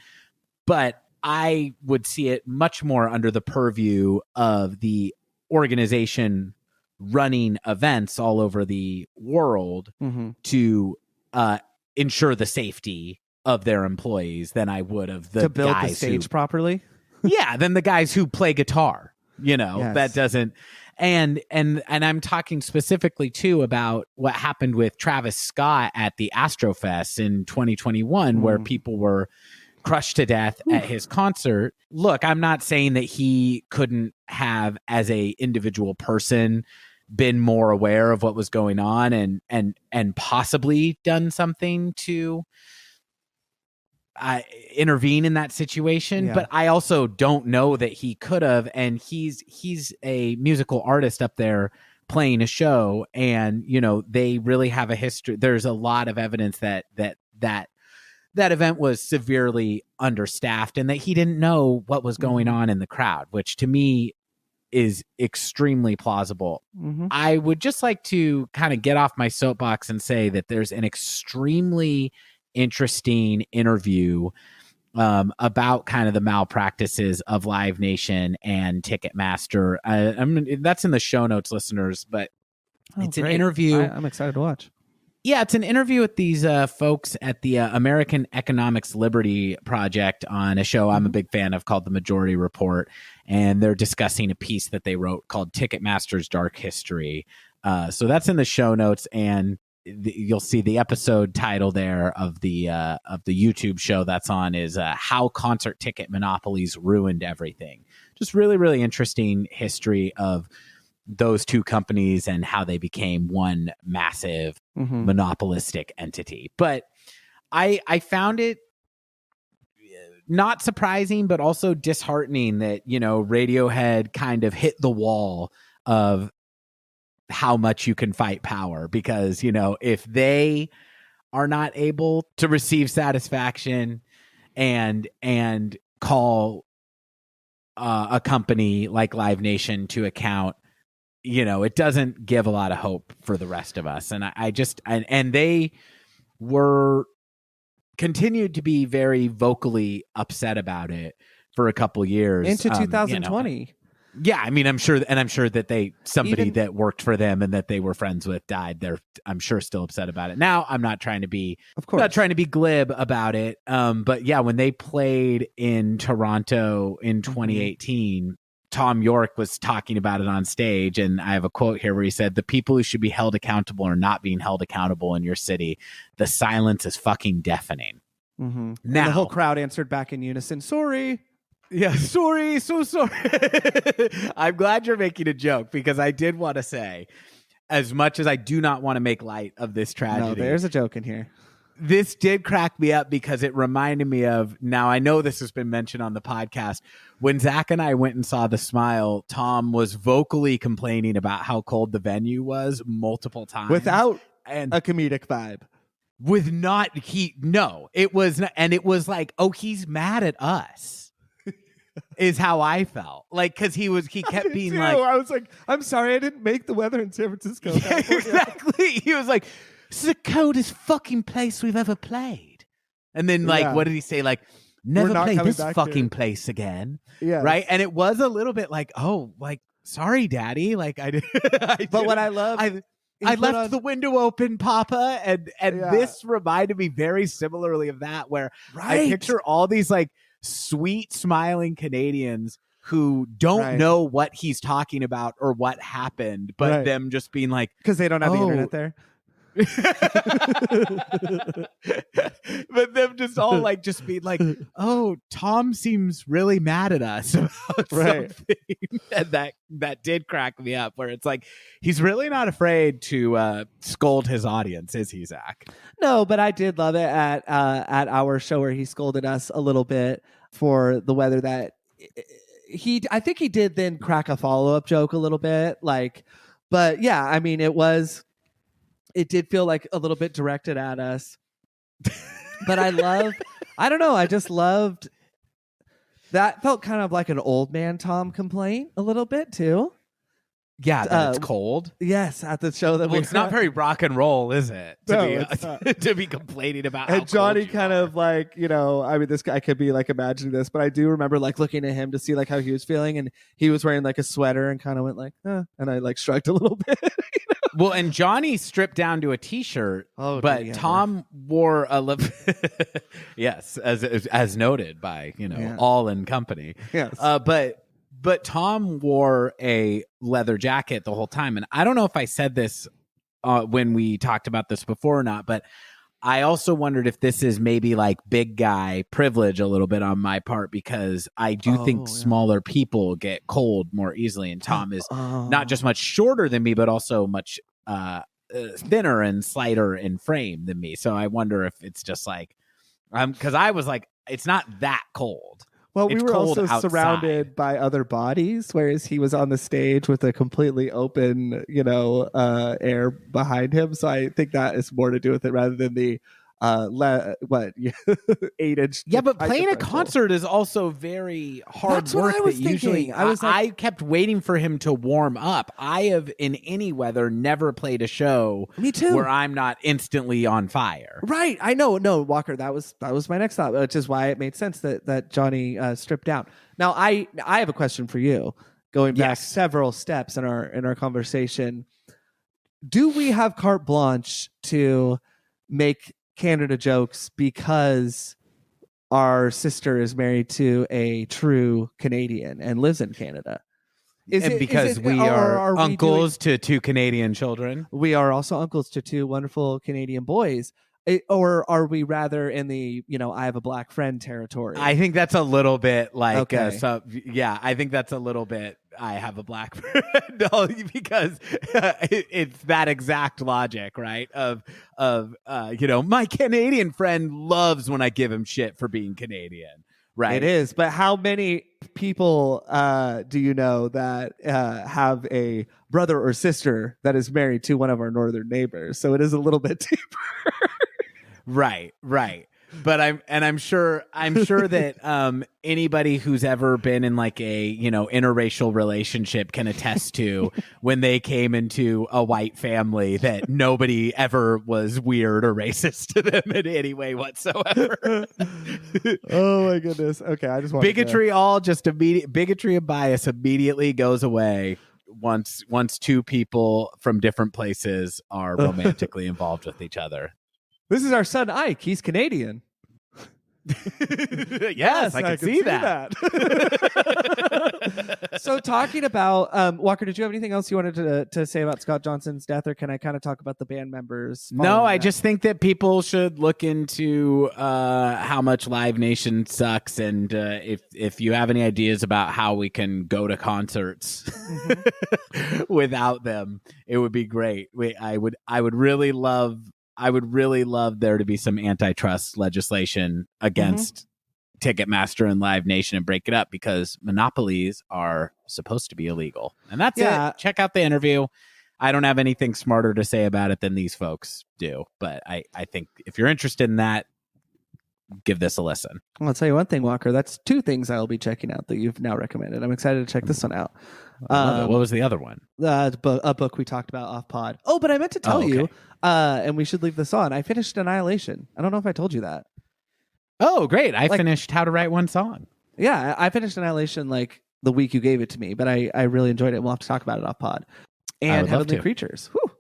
but I would see it much more under the purview of the organization running events all over the world to ensure the safety of their employees than I would of the to build guys the stage properly. Yeah, than the guys who play guitar. That doesn't. And I'm talking specifically too about what happened with Travis Scott at the Astrofest in 2021, where people were crushed to death at his concert. Look, I'm not saying that he couldn't have, as a individual person, been more aware of what was going on and possibly done something to intervene in that situation, but I also don't know that he could have. And he's a musical artist up there playing a show, and they really have a history. There's a lot of evidence that event was severely understaffed and that he didn't know what was going on in the crowd, which to me is extremely plausible. I would just like to kind of get off my soapbox and say that there's an extremely interesting interview about kind of the malpractices of Live Nation and Ticketmaster. That's in the show notes, listeners, but it's great. An interview. I'm excited to watch. Yeah, it's an interview with these folks at the American Economics Liberty Project on a show I'm a big fan of called The Majority Report, and they're discussing a piece that they wrote called Ticketmaster's Dark History. So that's in the show notes, and you'll see the episode title there of the YouTube show that's on is How Concert Ticket Monopolies Ruined Everything. Just really, really interesting history of those two companies and how they became one massive monopolistic entity. But I found it not surprising, but also disheartening that, Radiohead kind of hit the wall of how much you can fight power, because, if they are not able to receive satisfaction and call a company like Live Nation to account, it doesn't give a lot of hope for the rest of us. And and they were continued to be very vocally upset about it for a couple years into 2020. Yeah, I mean, I'm sure that somebody that worked for them and that they were friends with died. They're, I'm sure, still upset about it. Now, I'm not trying to be, glib about it. But yeah, when they played in Toronto in 2018, Tom York was talking about it on stage, and I have a quote here where he said, "The people who should be held accountable are not being held accountable in your city. The silence is fucking deafening." Now, and the whole crowd answered back in unison, "Sorry." Yeah, sorry, so sorry. I'm glad you're making a joke, because I did want to say, as much as I do not want to make light of this tragedy. No, there's a joke in here. This did crack me up because it reminded me of, now I know this has been mentioned on the podcast, when Zach and I went and saw The Smile, Tom was vocally complaining about how cold the venue was multiple times. Without a comedic vibe. It was not, and it was like, oh, he's mad at us. Is how I felt. Like, because he kept being like, I was like, I'm sorry, I didn't make the weather in San Francisco. Yeah, exactly. He was like, "This is the coldest fucking place we've ever played." And then, what did he say? Like, "Never play this fucking place again." Yeah. Right. And it was a little bit like, oh, like, sorry, Daddy. Like, I did. But what I love, I left the window open, Papa. And this reminded me very similarly of that, where I picture all these like sweet smiling Canadians who don't know what he's talking about or what happened, but them just being like, because they don't have the internet there. But them just all like just being like, oh, Tom seems really mad at us about Right. something. And that did crack me up, where it's like he's really not afraid to scold his audience, is he, Zach? No, but I did love it at our show where he scolded us a little bit for the weather. That I think he did then crack a follow-up joke a little bit, like, but yeah, I mean, it did feel like a little bit directed at us. But I don't know, I just loved that. Felt kind of like an old man Tom complaint a little bit too. Yeah, that it's cold. Yes, at the show that it's not very rock and roll, is it? To be complaining about. And how Johnny cold kind of like, I mean, this guy could be like imagining this, but I do remember like looking at him to see like how he was feeling, and he was wearing like a sweater and kind of went like, and I like shrugged a little bit. Well, and Johnny stripped down to a t-shirt, but Tom wore a yes, as noted by all in company. Yes, but Tom wore a leather jacket the whole time, and I don't know if I said this when we talked about this before or not, but I also wondered if this is maybe like big guy privilege a little bit on my part, because I do think smaller people get cold more easily, and Tom is not just much shorter than me, but also much thinner and slighter in frame than me. So I wonder if it's just like, because I was like, it's not that cold. Well, we were also outside. Surrounded by other bodies, whereas he was on the stage with a completely open, air behind him. So I think that is more to do with it rather than the 8-inch. Yeah, but playing a concert is also very hard That's work. What I was thinking. Usually, I kept waiting for him to warm up. I have, in any weather, never played a show. Me too. Where I'm not instantly on fire. Right. I know. No, Walker. That was my next thought, which is why it made sense that Johnny stripped down. Now, I have a question for you. Going back several steps in our conversation, do we have carte blanche to make Canada jokes because our sister is married to a true Canadian and lives in Canada? Because we are uncles to 2 Canadian children. We are also uncles to 2 wonderful Canadian boys. Or are we rather in the, I have a black friend territory? I think that's a little bit like, okay. I think that's a little bit, I have a black friend, because it's that exact logic, right? Of my Canadian friend loves when I give him shit for being Canadian. Right. It is. But how many people do you know that have a brother or sister that is married to one of our northern neighbors? So it is a little bit deeper. Right. But I'm sure that anybody who's ever been in like a interracial relationship can attest to when they came into a white family that nobody ever was weird or racist to them in any way whatsoever. Oh my goodness. Okay, I just want bigotry bigotry and bias immediately goes away once 2 people from different places are romantically involved with each other. This is our son Ike. He's Canadian. Yes, I can see that. So talking about Walker, did you have anything else you wanted to say about Scott Johnson's death, or can I kind of talk about the band members? No, I just think that people should look into how much Live Nation sucks, and if you have any ideas about how we can go to concerts without them, it would be great. I would really love there to be some antitrust legislation against Ticketmaster and Live Nation and break it up, because monopolies are supposed to be illegal. And that's it. Check out the interview. I don't have anything smarter to say about it than these folks do. But I think if you're interested in that, give this a listen. Well, I'll tell you one thing, Walker. That's 2 things I'll be checking out that you've now recommended. I'm excited to check this one out. What was the other one? A book we talked about off pod. Oh, but I meant to tell you, and we should leave this on. I finished Annihilation. I don't know if I told you that. Oh, great. I finished How to Write One Song. Yeah, I finished Annihilation like the week you gave it to me, but I really enjoyed it. We'll have to talk about it off pod. And Heavenly Creatures. Whew.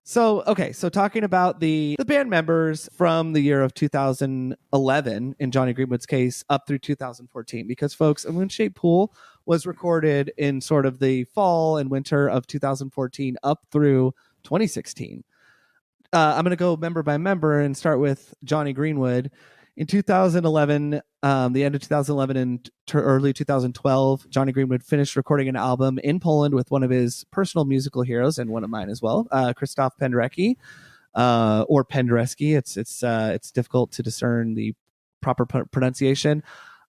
So talking about the band members from the year of 2011, in Johnny Greenwood's case, up through 2014, because folks, A Moon-Shaped Pool was recorded in sort of the fall and winter of 2014 up through 2016. I'm going to go member by member and start with Johnny Greenwood. In 2011, the end of 2011 and early 2012, Johnny Greenwood finished recording an album in Poland with one of his personal musical heroes and one of mine as well, Krzysztof Penderecki, or Penderecki. It's difficult to discern the proper pronunciation.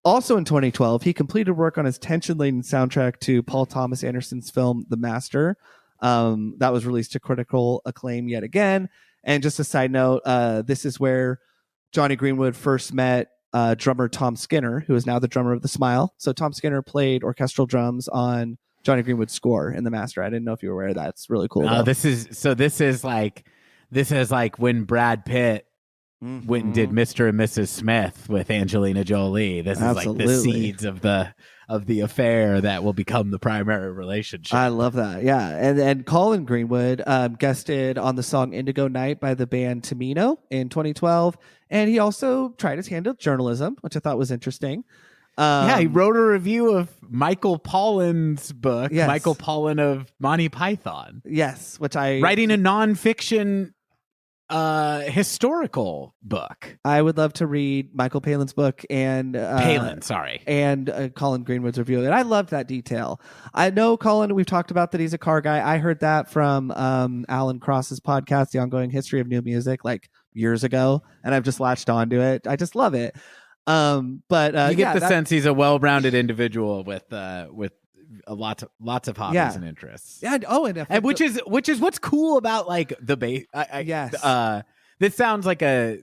Also in 2012, he completed work on his tension-laden soundtrack to Paul Thomas Anderson's film The Master. That was released to critical acclaim yet again. And just a side note, this is where Johnny Greenwood first met drummer Tom Skinner, who is now the drummer of The Smile. So Tom Skinner played orchestral drums on Johnny Greenwood's score in The Master. I didn't know if you were aware of that. It's really cool. This is like when Brad Pitt went and did Mr. and Mrs. Smith with Angelina Jolie. This is Absolutely. like the seeds of the affair that will become the primary relationship. I love that. Yeah. And Colin Greenwood guested on the song Indigo Night by the band Tamino in 2012. And he also tried his hand at journalism, which I thought was interesting. He wrote a review of Michael Pollan's book, yes. Michael Pollan of Monty Python. Yes, writing a nonfiction historical book. I would love to read Michael Palin's book and Colin Greenwood's review. And I loved that detail. I know Colin, we've talked about that he's a car guy. I heard that from Alan Cross's podcast, The Ongoing History of New Music, like years ago, and I've just latched onto it. I just love it. But you get the sense he's a well-rounded individual with lots of hobbies and interests. Yeah. And which is what's cool about like the bass. Yes. This sounds like a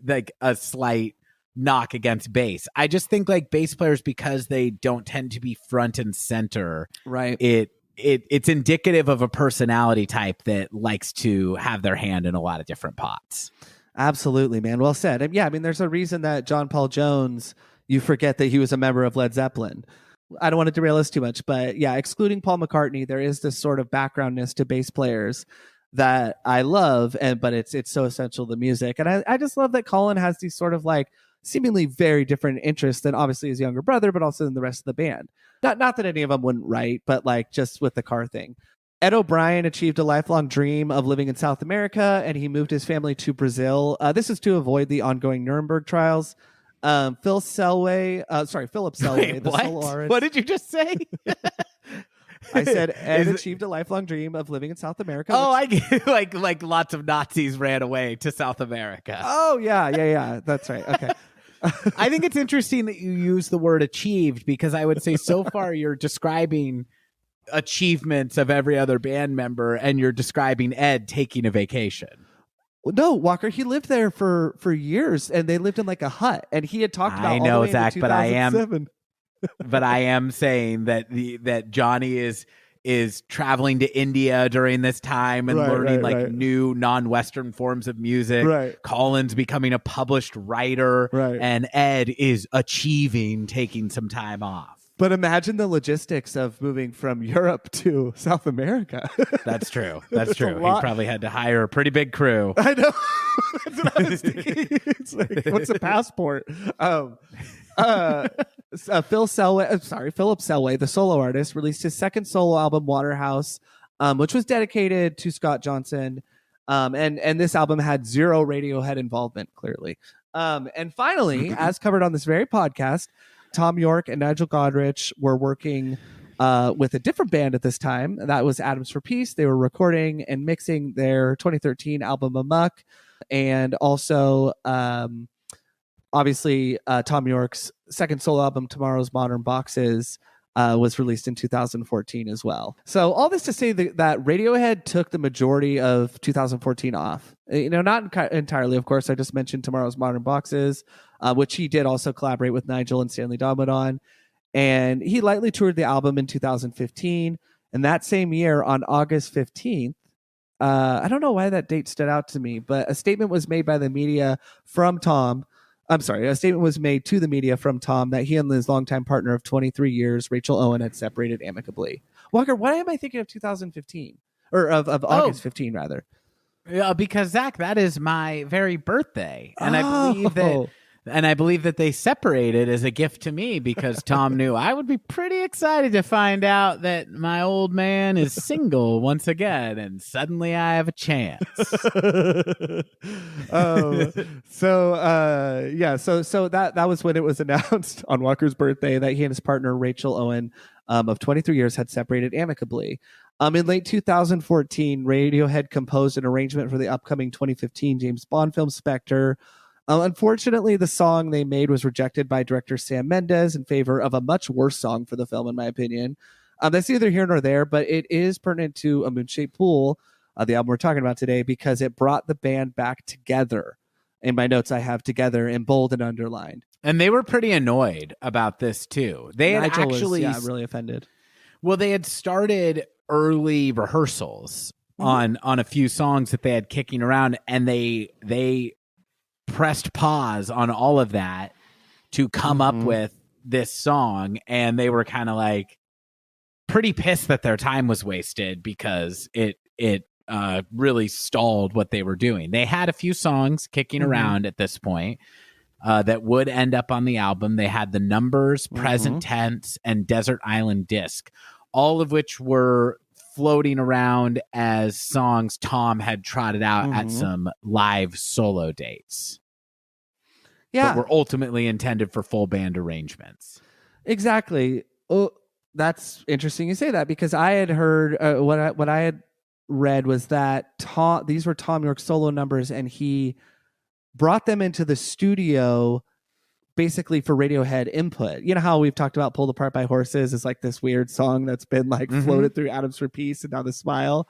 slight knock against bass. I just think like bass players, because they don't tend to be front and center. Right. It's indicative of a personality type that likes to have their hand in a lot of different pots. Absolutely, man. Well said. And yeah, I mean, there's a reason that John Paul Jones, you forget that he was a member of Led Zeppelin. I don't want to derail us too much, but yeah, excluding Paul McCartney, there is this sort of backgroundness to bass players that I love, but it's so essential to the music. And I just love that Colin has these sort of like seemingly very different interests than obviously his younger brother, but also in the rest of the band. Not that any of them wouldn't write, but like just with the car thing. Ed O'Brien achieved a lifelong dream of living in South America, and he moved his family to Brazil. This is to avoid the ongoing Nuremberg trials. Philip Selway, the solo artist. What did you just say? I said Ed achieved a lifelong dream of living in South America. I get like lots of Nazis ran away to South America. Oh yeah. That's right. Okay. I think it's interesting that you use the word achieved, because I would say so far you're describing achievements of every other band member, and you're describing Ed taking a vacation. No, Walker, he lived there for years, and they lived in like a hut, and he had talked about. I know, Zach, but I am saying that Johnny is traveling to India during this time and learning new non-Western forms of music. Right. Colin's becoming a published writer, and Ed is achieving taking some time off. But imagine the logistics of moving from Europe to South America. That's true. That's true. He probably had to hire a pretty big crew. I know. That's what I was thinking. It's like, what's a passport? Philip Selway, the solo artist, released his second solo album, Waterhouse, which was dedicated to Scott Johnson. And this album had zero Radiohead involvement, clearly. And finally, as covered on this very podcast, Tom York and Nigel Godrich were working with a different band at this time. That was Atoms for Peace. They were recording and mixing their 2013 album Amok. And also, obviously, Tom York's second solo album, Tomorrow's Modern Boxes, was released in 2014 as well. So all this to say that Radiohead took the majority of 2014 off. Not entirely, of course. I just mentioned Tomorrow's Modern Boxes, which he did also collaborate with Nigel and Stanley Domingue on. And he lightly toured the album in 2015. And that same year, on August 15th, I don't know why that date stood out to me, but a statement was made by the media from Tom. A statement was made to the media from Tom that he and his longtime partner of 23 years, Rachel Owen, had separated amicably. Walker, why am I thinking of 2015? Or of August 15, rather? Yeah, because, Zach, that is my very birthday. And I believe And I believe that they separated as a gift to me because Tom knew I would be pretty excited to find out that my old man is single once again, and suddenly I have a chance. So that was when it was announced on Walker's birthday that he and his partner Rachel Owen, of 23 years, had separated amicably. In late 2014, Radiohead composed an arrangement for the upcoming 2015 James Bond film Spectre. Unfortunately, the song they made was rejected by director Sam Mendes in favor of a much worse song for the film, in my opinion. That's neither here nor there, but it is pertinent to A Moon-Shaped Pool, the album we're talking about today, because it brought the band back together. In my notes, I have together in bold and underlined. And they were pretty annoyed about this, too. They had Nigel actually was, really offended. Well, they had started early rehearsals on a few songs that they had kicking around, and they pressed pause on all of that to come up with this song, and they were kind of like pretty pissed that their time was wasted because it really stalled what they were doing. They had a few songs kicking around at this point that would end up on the album. They had The Numbers, Present Tense, and Desert Island Disc, all of which were floating around as songs Tom had trotted out at some live solo dates. Yeah. But were ultimately intended for full band arrangements. Exactly. Oh, that's interesting you say that, because I had heard what I had read was that these were Tom York's solo numbers, and he brought them into the studio basically for Radiohead input. You know how we've talked about Pulled Apart by Horses is like this weird song that's been like floated through Atoms for Peace and now The Smile.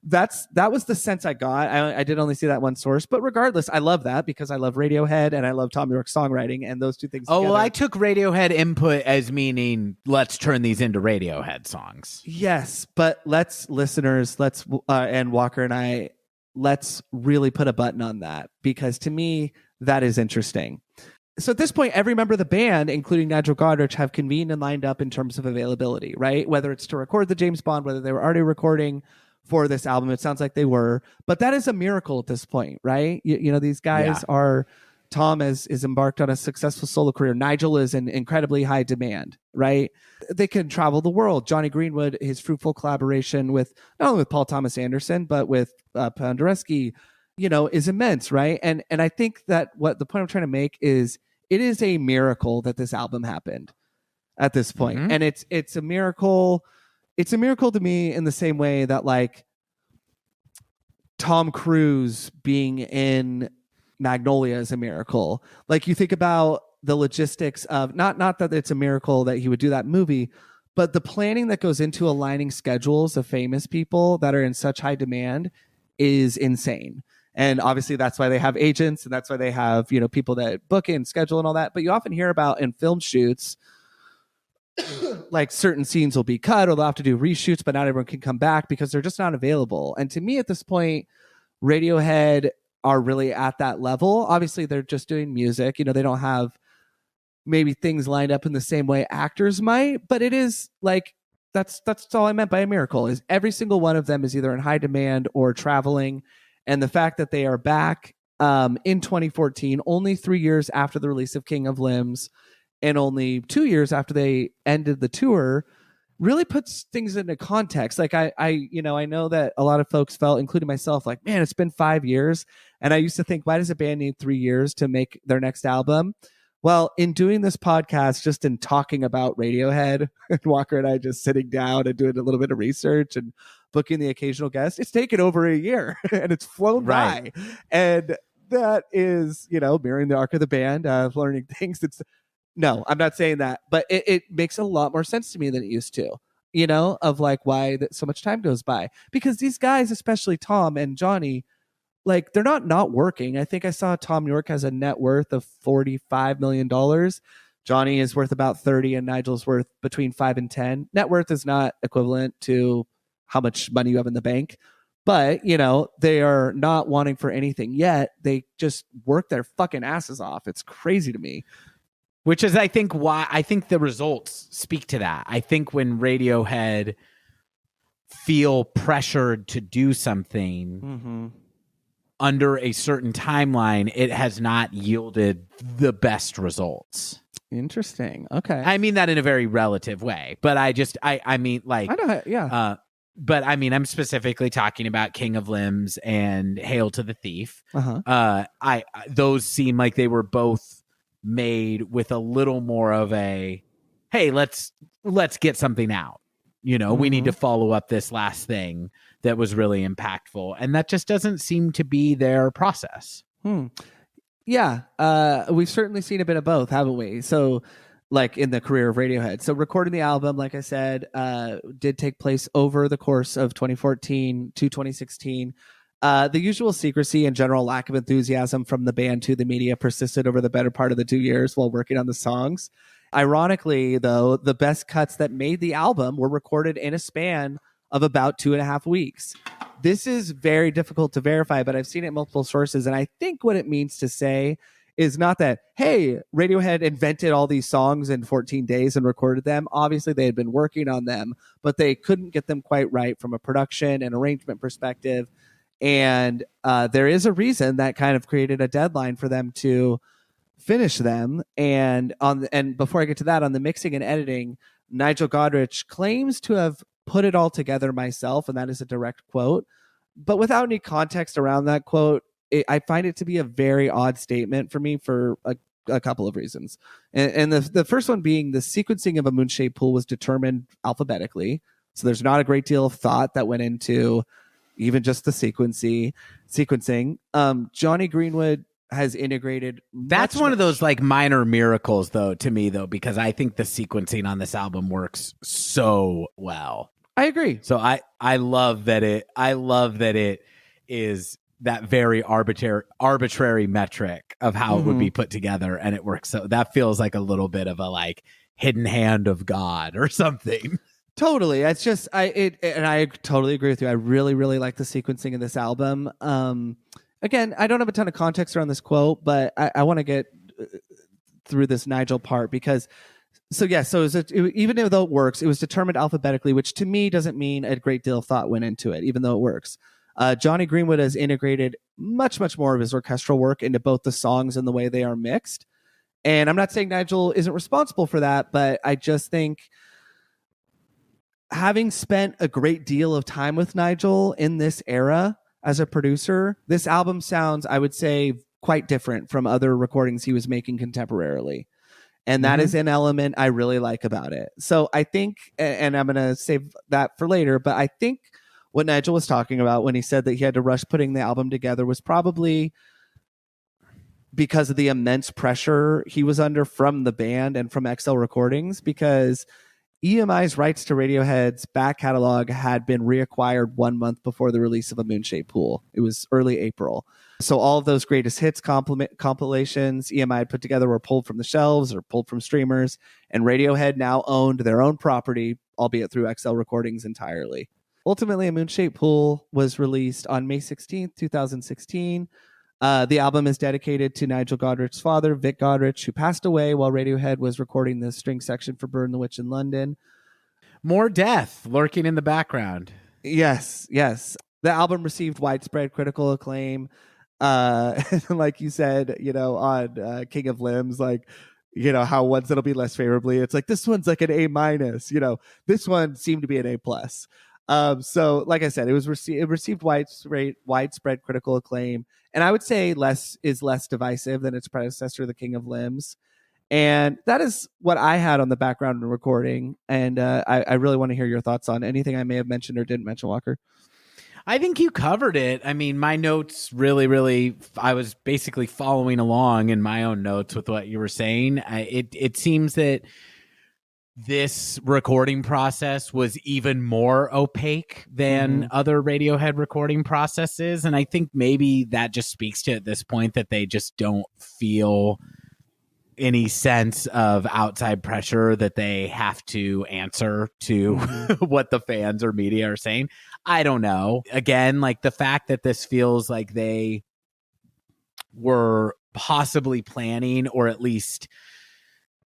That was the sense I got. I did only see that one source, but regardless, I love that because I love Radiohead and I love Tom York's songwriting, and those two things together. Well, I took Radiohead input as meaning let's turn these into Radiohead songs. Yes, but listeners, and Walker and I, let's really put a button on that, because to me, that is interesting. So at this point, every member of the band, including Nigel Godrich, have convened and lined up in terms of availability, right? Whether it's to record the James Bond, whether they were already recording for this album. It sounds like they were, but that is a miracle at this point, right? You know, these guys are, Tom is embarked on a successful solo career. Nigel is in incredibly high demand, right? They can travel the world. Johnny Greenwood, his fruitful collaboration with not only with Paul Thomas Anderson, but with Penderecki, is immense, right? And I think that what the point I'm trying to make is it is a miracle that this album happened at this point. And it's a miracle. It's a miracle to me in the same way that like Tom Cruise being in Magnolia is a miracle. Like you think about the logistics of not that it's a miracle that he would do that movie, but the planning that goes into aligning schedules of famous people that are in such high demand is insane. And obviously that's why they have agents, and that's why they have, people that book and schedule and all that. But you often hear about in film shoots, like certain scenes will be cut or they'll have to do reshoots, but not everyone can come back because they're just not available. And to me at this point, Radiohead are really at that level. Obviously they're just doing music. They don't have maybe things lined up in the same way actors might, but it is like, that's all I meant by a miracle, is every single one of them is either in high demand or traveling. And the fact that they are back in 2014, only 3 years after the release of King of Limbs, and only 2 years after they ended the tour, really puts things into context. Like I know that a lot of folks felt, including myself, like, man, it's been 5 years. And I used to think, why does a band need 3 years to make their next album? Well, in doing this podcast, just in talking about Radiohead, and Walker and I just sitting down and doing a little bit of research and booking the occasional guest, it's taken over a year and it's flown by. And that is, mirroring the arc of the band, learning things. No, I'm not saying that, but it makes a lot more sense to me than it used to, of like why so much time goes by. Because these guys, especially Tom and Johnny, like they're not working. I think I saw Tom York has a net worth of $45 million. Johnny is worth about 30 and Nigel's worth between 5 and 10. Net worth is not equivalent to how much money you have in the bank. But, they are not wanting for anything yet. They just work their fucking asses off. It's crazy to me. Which is, I think, why I think the results speak to that. I think when Radiohead feel pressured to do something, under a certain timeline, it has not yielded the best results. Interesting. Okay. I mean that in a very relative way, but I mean, like, I know. Yeah. But I mean, I'm specifically talking about King of Limbs and Hail to the Thief. Those seem like they were both made with a little more of a, hey, let's get something out. You know, we need to follow up this last thing that was really impactful, and that just doesn't seem to be their process. Yeah, we've certainly seen a bit of both, haven't we? So, like in the career of Radiohead. So recording the album, like I said, did take place over the course of 2014 to 2016. The usual secrecy and general lack of enthusiasm from the band to the media persisted over the better part of the 2 years while working on the songs. Ironically, though, the best cuts that made the album were recorded in a span of about 2.5 weeks. This is very difficult to verify, but I've seen it in multiple sources, and I think what it means to say is not that, hey, Radiohead invented all these songs in 14 days and recorded them. Obviously, they had been working on them, but they couldn't get them quite right from a production and arrangement perspective. And there is a reason that kind of created a deadline for them to finish them. And before I get to that, on the mixing and editing, Nigel Godrich claims to have put it all together myself, and that is a direct quote. But without any context around that quote, I find it to be a very odd statement for me for a couple of reasons. And the first one being the sequencing of a moon-shaped pool was determined alphabetically. So there's not a great deal of thought that went into even just the sequencing. Johnny Greenwood has integrated. That's one of those like minor miracles, though, to me, though, because I think the sequencing on this album works so well. I agree. So I love that it is that very arbitrary metric of how it would be put together, and it works. So that feels like a little bit of a like hidden hand of God or something. Totally. It's just and I totally agree with you. I really, really like the sequencing of this album. Again, I don't have a ton of context around this quote, but I want to get through this Nigel part because even though it works, it was determined alphabetically, which to me doesn't mean a great deal of thought went into it, even though it works. Johnny Greenwood has integrated much, much more of his orchestral work into both the songs and the way they are mixed. And I'm not saying Nigel isn't responsible for that, but I just think having spent a great deal of time with Nigel in this era as a producer, this album sounds, I would say, quite different from other recordings he was making contemporarily. And that is an element I really like about it. So I think, and I'm going to save that for later, but I think what Nigel was talking about when he said that he had to rush putting the album together was probably because of the immense pressure he was under from the band and from XL Recordings, because EMI's rights to Radiohead's back catalog had been reacquired 1 month before the release of A Moon-Shaped Pool. It was early April. So all of those greatest hits compilations EMI had put together were pulled from the shelves or pulled from streamers, and Radiohead now owned their own property, albeit through XL Recordings entirely. Ultimately, A Moon-Shaped Pool was released on May 16th, 2016. The album is dedicated to Nigel Godrich's father, Vic Godrich, who passed away while Radiohead was recording the string section for Burn the Witch in London. More death lurking in the background. Yes. The album received widespread critical acclaim. Like you said, on King of Limbs, like, how ones that'll be less favorably, it's like, this one's like an A-, this one seemed to be an A+. So like I said, it received widespread critical acclaim, and I would say less divisive than its predecessor, The King of Limbs. And that is what I had on the background and recording. And I really want to hear your thoughts on anything I may have mentioned or didn't mention, Walker. I think you covered it. I mean, my notes really, I was basically following along in my own notes with what you were saying. It seems that this recording process was even more opaque than other Radiohead recording processes. And I think maybe that just speaks to, at this point, that they just don't feel any sense of outside pressure that they have to answer to what the fans or media are saying. I don't know. Again, like the fact that this feels like they were possibly planning, or at least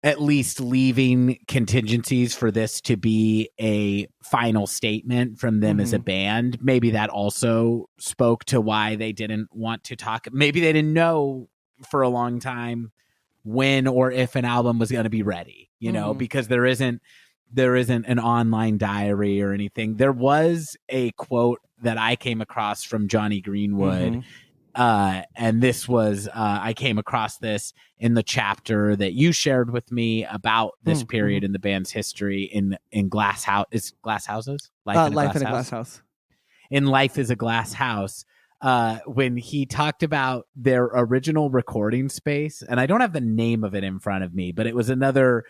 at least leaving contingencies for this to be a final statement from them as a band. Maybe that also spoke to why they didn't want to talk. Maybe they didn't know for a long time when or if an album was going to be ready, you know, because there isn't an online diary or anything. There was a quote that I came across from Johnny Greenwood. And this was, I came across this in the chapter that you shared with me about this period in the band's history in Glass House. Is Glass Houses? Life in a Glass House. In Life is a Glass House. When he talked about their original recording space, and I don't have the name of it in front of me, but it was another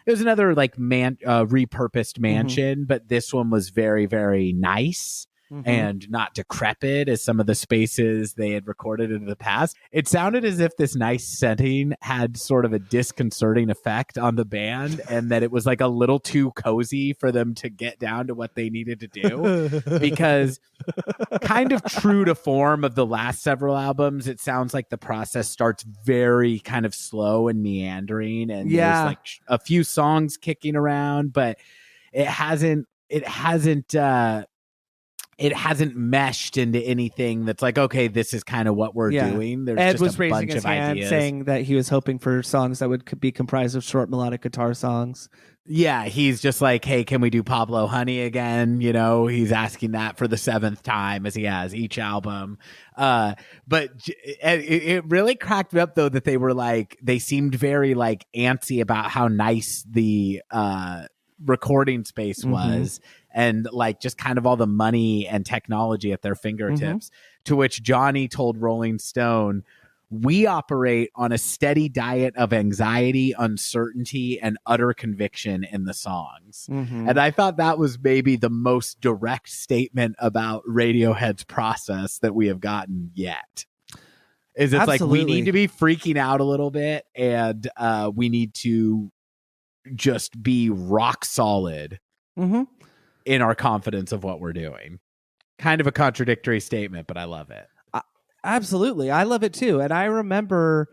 like repurposed mansion, but this one was very, very nice. And not decrepit as some of the spaces they had recorded in the past. It sounded as if this nice setting had sort of a disconcerting effect on the band, and that it was like a little too cozy for them to get down to what they needed to do. Because kind of true to form of the last several albums, it sounds like the process starts very kind of slow and meandering, and there's like a few songs kicking around, but it hasn't meshed into anything that's like, okay, this is kind of what we're doing. There's Ed just was a raising bunch his of hand ideas. saying that he was hoping for songs that would be comprised of short melodic guitar songs. Yeah, he's just like, hey, can we do Pablo Honey again? You know, he's asking that for the 7th time as he has each album. But it really cracked me up, though, that they seemed very like antsy about how nice the recording space was, and like just kind of all the money and technology at their fingertips. To which Johnny told Rolling Stone, "We operate on a steady diet of anxiety, uncertainty, and utter conviction in the songs." And I thought that was maybe the most direct statement about Radiohead's process that we have gotten yet. It's like, we need to be freaking out a little bit, and we need to just be rock solid in our confidence of what we're doing. Kind of a contradictory statement, but I love it. Absolutely. I love it too. And I remember,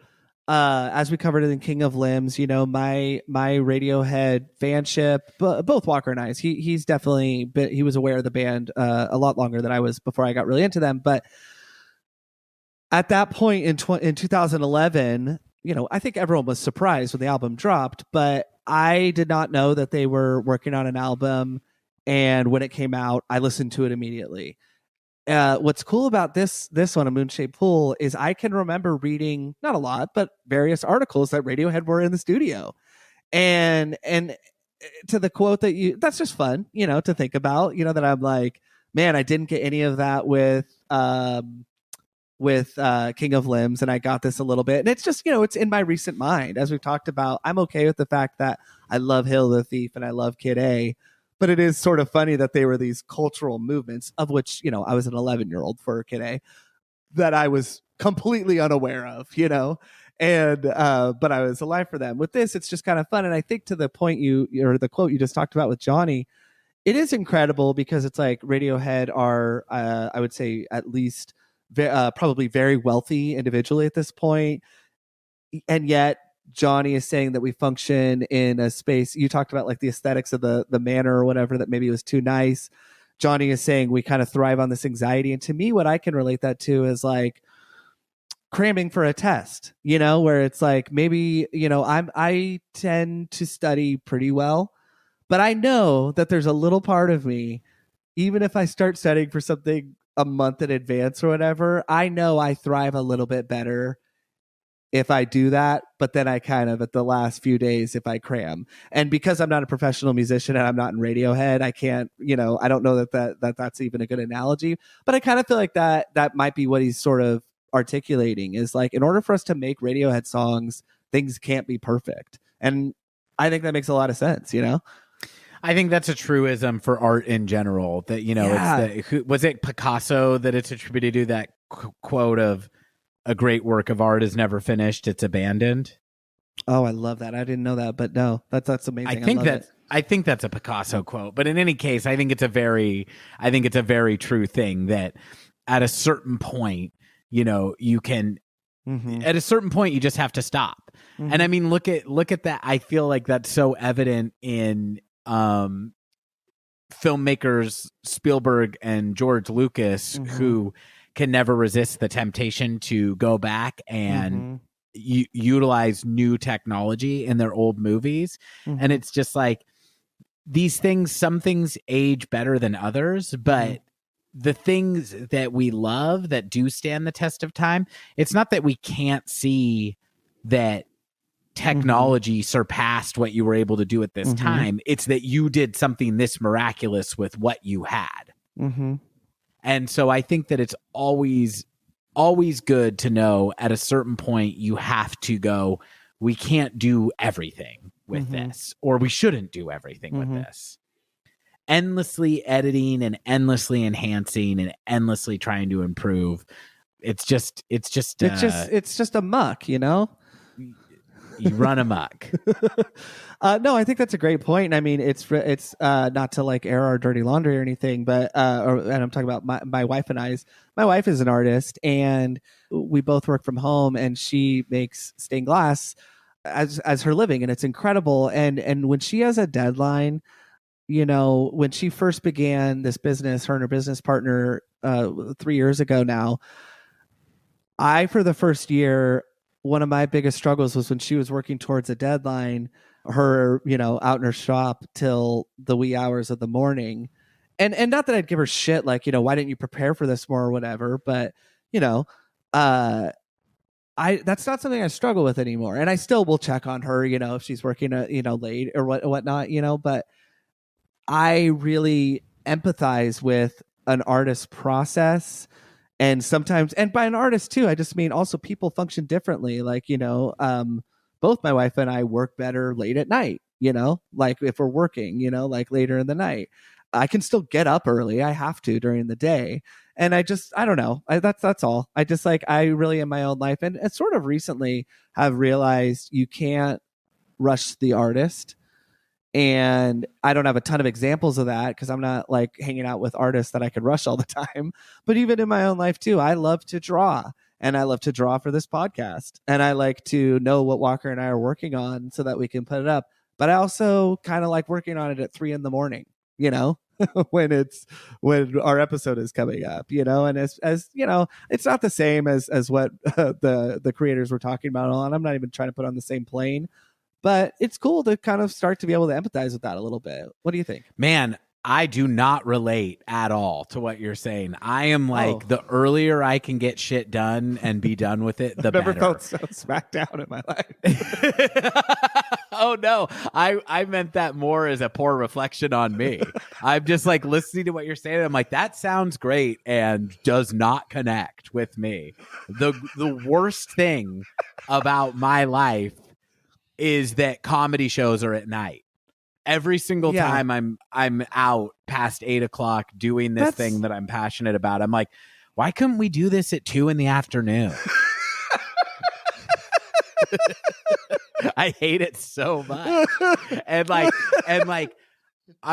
as we covered it in King of Limbs, you know, my Radiohead fanship, both Walker and I, he's definitely he was aware of the band a lot longer than I was before I got really into them. But at that point in 2011, you know, I think everyone was surprised when the album dropped, but I did not know that they were working on an album. And when it came out, I listened to it immediately. What's cool about this one, A Moon-Shaped Pool, is I can remember reading, not a lot, but various articles that Radiohead were in the studio. And to the quote that's just fun, you know, to think about, you know, that I'm like, man, I didn't get any of that with King of Limbs, and I got this a little bit. And it's just, you know, it's in my recent mind. As we've talked about, I'm okay with the fact that I love Hail the Thief and I love Kid A, but it is sort of funny that they were these cultural movements, of which, you know, I was an 11-year-old for Kid A, that I was completely unaware of, you know, and but I was alive for them. With this, it's just kind of fun. And I think to the point or the quote you just talked about with Johnny, it is incredible because it's like Radiohead are, I would say, at least probably very wealthy individually at this point, and yet Johnny is saying that we function in a space. You talked about like the aesthetics of the manor or whatever, that maybe it was too nice. Johnny is saying we kind of thrive on this anxiety. And to me, what I can relate that to is like cramming for a test, you know, where it's like, maybe, you know, I tend to study pretty well, but I know that there's a little part of me, even if I start studying for something a month in advance or whatever, I know I thrive a little bit better if I do that, but then I kind of at the last few days, if I cram. And because I'm not a professional musician and I'm not in Radiohead, I can't, you know, I don't know that's even a good analogy, but I kind of feel like that might be what he's sort of articulating, is like, in order for us to make Radiohead songs, things can't be perfect. And I think that makes a lot of sense, you know? I think that's a truism for art in general, that, you know, was it Picasso that it's attributed to, that quote of, "A great work of art is never finished, it's abandoned"? Oh, I love that. I didn't know that, but no, that's amazing. I think that's a Picasso quote, but in any case, I think it's a very true thing that at a certain point, you know, you can At a certain point, you just have to stop. And I mean, look at that. I feel like that's so evident in filmmakers Spielberg and George Lucas, who can never resist the temptation to go back and utilize new technology in their old movies. And it's just like these things, some things age better than others, but the things that we love that do stand the test of time, it's not that we can't see that technology surpassed what you were able to do at this time. It's that you did something this miraculous with what you had. And so I think that it's always good to know at a certain point you have to go, we can't do everything with this, or we shouldn't do everything with this. Endlessly editing and endlessly enhancing and endlessly trying to improve. It's just a muck, you know? You run amok. No, I think that's a great point. I mean, it's not to like air our dirty laundry or anything, but and I'm talking about my wife and I's. My wife is an artist, and we both work from home, and she makes stained glass as her living, and it's incredible. And when she has a deadline, you know, when she first began this business, her and her business partner 3 years ago now, for the first year, one of my biggest struggles was when she was working towards a deadline, her, you know, out in her shop till the wee hours of the morning. And not that I'd give her shit, like, you know, why didn't you prepare for this more or whatever? But, you know, that's not something I struggle with anymore. And I still will check on her, you know, if she's working, you know, late or whatnot, you know, but I really empathize with an artist's process. And sometimes, and by an artist too, I just mean also people function differently. Like, you know, both my wife and I work better late at night, you know, like if we're working, you know, like later in the night. I can still get up early. I have to during the day. And I don't know. That's all. I really in my own life. And sort of recently have realized you can't rush the artist. And I don't have a ton of examples of that because I'm not like hanging out with artists that I could rush all the time. But even in my own life too, I love to draw, and I love to draw for this podcast. And I like to know what Walker and I are working on so that we can put it up. But I also kind of like working on it at 3 a.m, you know, when our episode is coming up, you know, and as you know, it's not the same as what the creators were talking about. And I'm not even trying to put on the same plane. But it's cool to kind of start to be able to empathize with that a little bit. What do you think? Man, I do not relate at all to what you're saying. I am like, the earlier I can get shit done and be done with it, the better. I've never felt so smacked down in my life. Oh, no. I meant that more as a poor reflection on me. I'm just like listening to what you're saying. I'm like, that sounds great and does not connect with me. The worst thing about my life is that comedy shows are at night. Every single time I'm out past 8 o'clock doing this thing that I'm passionate about, I'm like, why couldn't we do this at 2 p.m? I hate it so much. And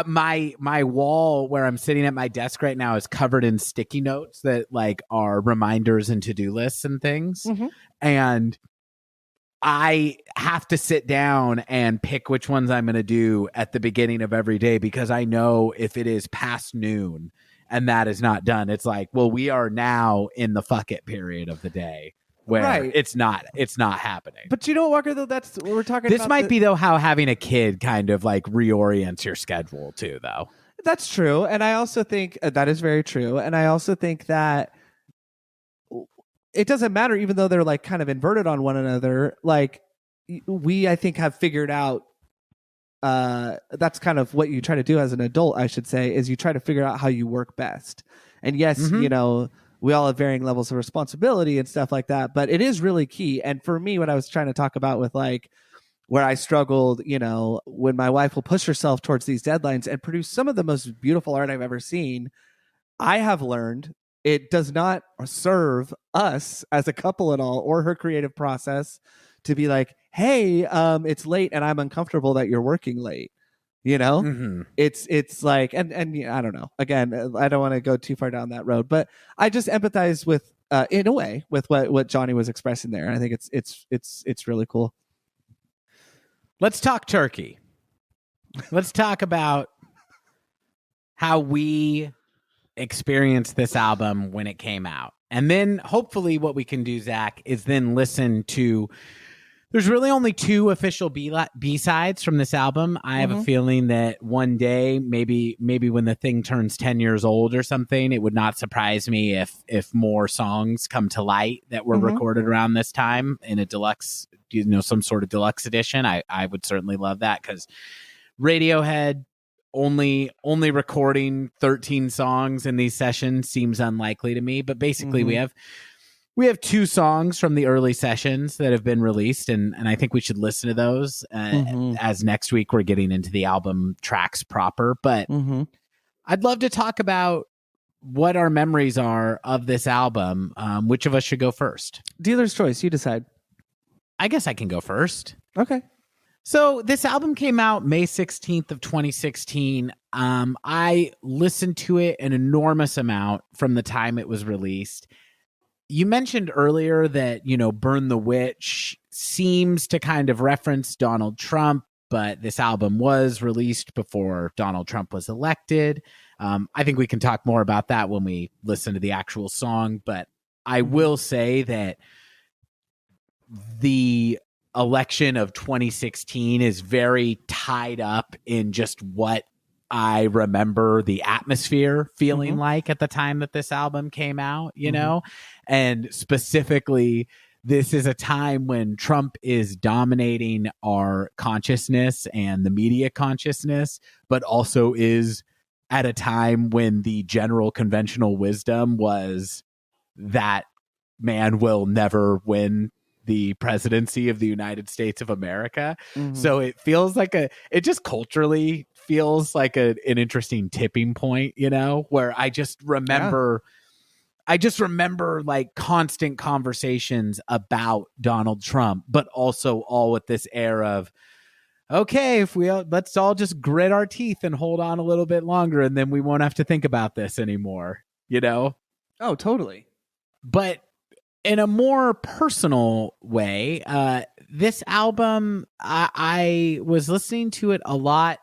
my wall where I'm sitting at my desk right now is covered in sticky notes that like are reminders and to-do lists and things. And I have to sit down and pick which ones I'm going to do at the beginning of every day, because I know if it is past noon and that is not done, it's like, well, we are now in the fuck it period of the day where it's not happening. But you know what, Walker, though, that's what we're talking this about. This might be though how having a kid kind of like reorients your schedule too, though. That's true. And I also think that is very true. And I also think that it doesn't matter, even though they're like kind of inverted on one another. Like I think have figured out that's kind of what you try to do as an adult, I should say, is you try to figure out how you work best. And yes, you know, we all have varying levels of responsibility and stuff like that, but it is really key. And for me, what I was trying to talk about with like where I struggled, you know, when my wife will push herself towards these deadlines and produce some of the most beautiful art I've ever seen, I have learned it does not serve us as a couple at all, or her creative process, to be like, hey, it's late and I'm uncomfortable that you're working late. You know, it's like, and I don't know. Again, I don't want to go too far down that road, but I just empathize with in a way with what Johnny was expressing there. And I think it's really cool. Let's talk Turkey. Let's talk about how we experienced this album when it came out. And then hopefully what we can do, Zach, is then listen to... There's really only 2 official B-sides from this album. I have a feeling that one day, maybe when the thing turns 10 years old or something, it would not surprise me if more songs come to light that were recorded around this time in a deluxe, some sort of deluxe edition. I would certainly love that, because Radiohead only recording 13 songs in these sessions seems unlikely to me. But basically we have 2 songs from the early sessions that have been released, and I think we should listen to those as next week we're getting into the album tracks proper. But I'd love to talk about what our memories are of this album. Which of us should go first? Dealer's choice. You decide. I guess I can go first. Okay. So this album came out May 16th of 2016. I listened to it an enormous amount from the time it was released. You mentioned earlier that, Burn the Witch seems to kind of reference Donald Trump, but this album was released before Donald Trump was elected. I think we can talk more about that when we listen to the actual song, but I will say that the election of 2016 is very tied up in just what I remember the atmosphere feeling like at the time that this album came out, and specifically, this is a time when Trump is dominating our consciousness and the media consciousness, but also is at a time when the general conventional wisdom was that man will never win the presidency of the United States of America. So it feels like it just culturally feels like an interesting tipping point, where I just remember like constant conversations about Donald Trump, but also all with this air of, okay, let's all just grit our teeth and hold on a little bit longer, and then we won't have to think about this anymore, Oh, totally. But in a more personal way, this album, I was listening to it a lot,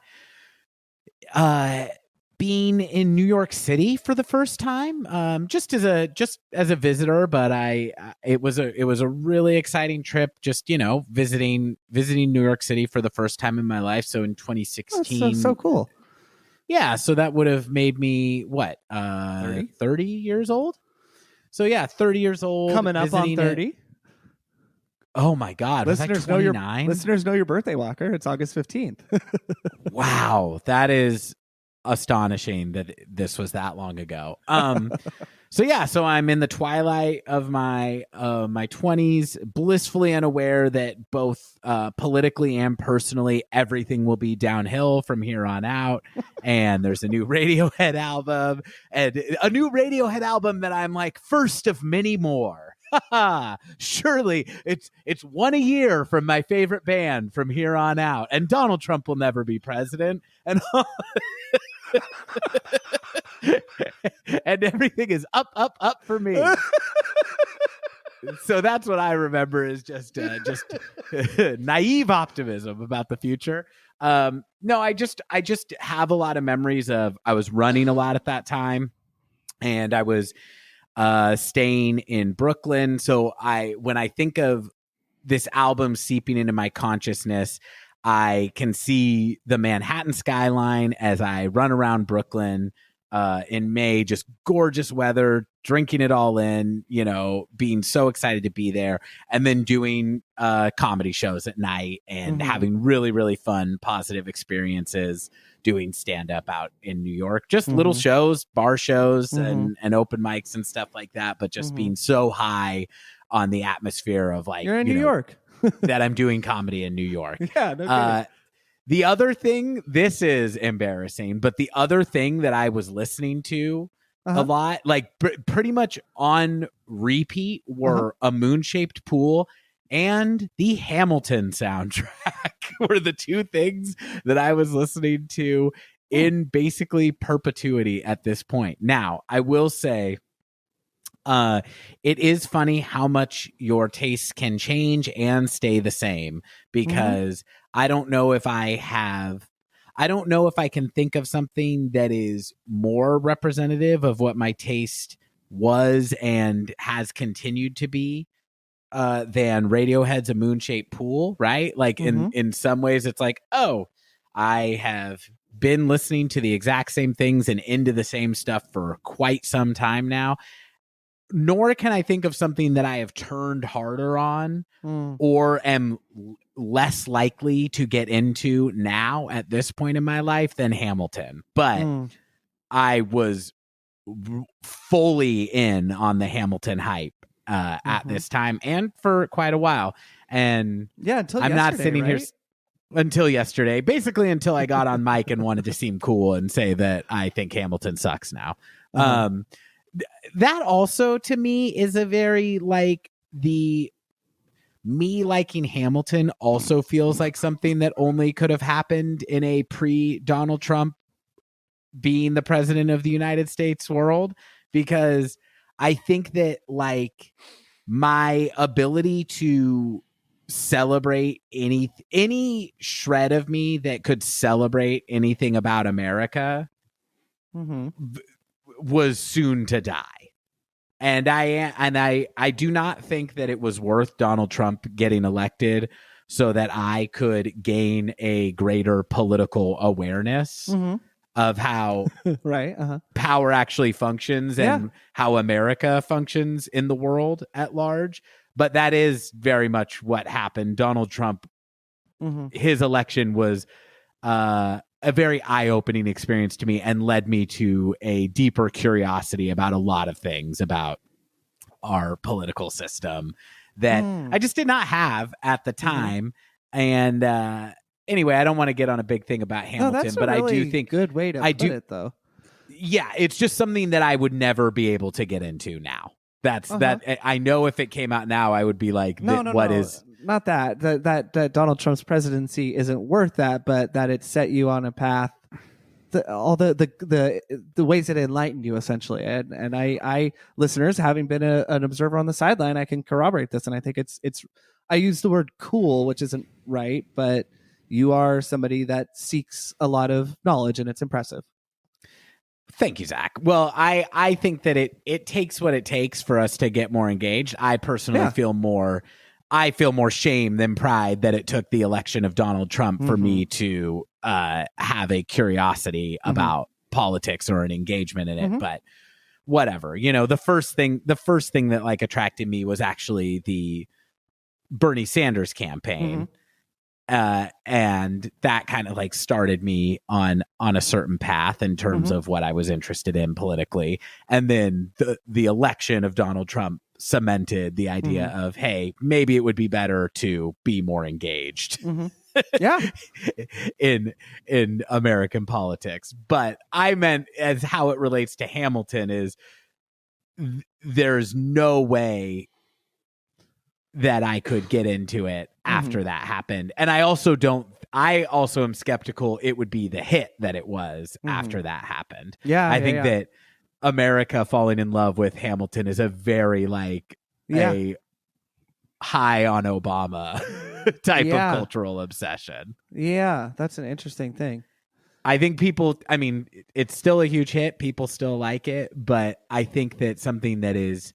being in New York City for the first time, just as a visitor. But it was a really exciting trip, just visiting New York City for the first time in my life. So in 2016, that's so cool. Yeah, so that would have made me what 30 years old. So yeah, 30 years old. Coming up on 30. Oh my God. Listeners know your birthday, Walker. It's August 15th. Wow. That is astonishing that this was that long ago. So I'm in the twilight of my 20s, blissfully unaware that both politically and personally everything will be downhill from here on out. And there's a new Radiohead album, and a new Radiohead album that I'm like, first of many more. Surely it's one a year from my favorite band from here on out, and Donald Trump will never be president, and and everything is up for me. So that's what I remember is just naive optimism about the future. No, I just have a lot of memories of, I was running a lot at that time, and I was staying in Brooklyn. So when I think of this album seeping into my consciousness, I can see the Manhattan skyline as I run around Brooklyn in May, just gorgeous weather, drinking it all in, being so excited to be there, and then doing comedy shows at night and having really, really fun, positive experiences doing stand-up out in New York. Just little shows, bar shows, and open mics and stuff like that, but just being so high on the atmosphere of like... You're in New York. that I'm doing comedy in New York. Yeah, no kidding. The other thing, this is embarrassing, but the other thing that I was listening to a lot, like pretty much on repeat, were A Moon-Shaped Pool and the Hamilton soundtrack were the two things that I was listening to in basically perpetuity at this point. Now, I will say, It is funny how much your tastes can change and stay the same, because I don't know if I can think of something that is more representative of what my taste was and has continued to be than Radiohead's A Moon-Shaped Pool, right? Like in some ways it's like, oh, I have been listening to the exact same things and into the same stuff for quite some time now. Nor can I think of something that I have turned harder on or am less likely to get into now at this point in my life than Hamilton. But I was fully in on the Hamilton hype at this time and for quite a while. And until I'm not sitting here until yesterday, basically until I got on mic and wanted to seem cool and say that I think Hamilton sucks now. That also to me is a very like me liking Hamilton also feels like something that only could have happened in a pre-Donald Trump being the president of the United States world, because I think that like my ability to celebrate any shred of me that could celebrate anything about America was soon to die. And I do not think that it was worth Donald Trump getting elected so that I could gain a greater political awareness of how power actually functions and how America functions in the world at large. But that is very much what happened. Donald Trump, his election was a very eye-opening experience to me and led me to a deeper curiosity about a lot of things about our political system that I just did not have at the time. And anyway, I don't want to get on a big thing about Hamilton, but I do think good way to put it though. Yeah, it's just something that I would never be able to get into now. That's that. I know if it came out now, I would be like, what is not that Donald Trump's presidency isn't worth that, but that it set you on a path. All the ways it enlightened you essentially, and I listeners, having been an observer on the sideline, I can corroborate this, and I think it's. I use the word cool, which isn't right, but you are somebody that seeks a lot of knowledge, and it's impressive. Thank you, Zach. Well, I think that it takes what it takes for us to get more engaged. I personally feel more shame than pride that it took the election of Donald Trump for me to have a curiosity about politics or an engagement in it. But whatever, the first thing that like attracted me was actually the Bernie Sanders campaign. And that kind of like started me on a certain path in terms of what I was interested in politically. And then the election of Donald Trump cemented the idea of, hey, maybe it would be better to be more engaged in American politics. But I meant as how it relates to Hamilton is there's no way that I could get into it after that happened. And I also am skeptical it would be the hit that it was after that happened. I think that America falling in love with Hamilton is a very like a high on Obama type of cultural obsession. Yeah, that's an interesting thing. I think it's still a huge hit. People still like it, but I think that something that is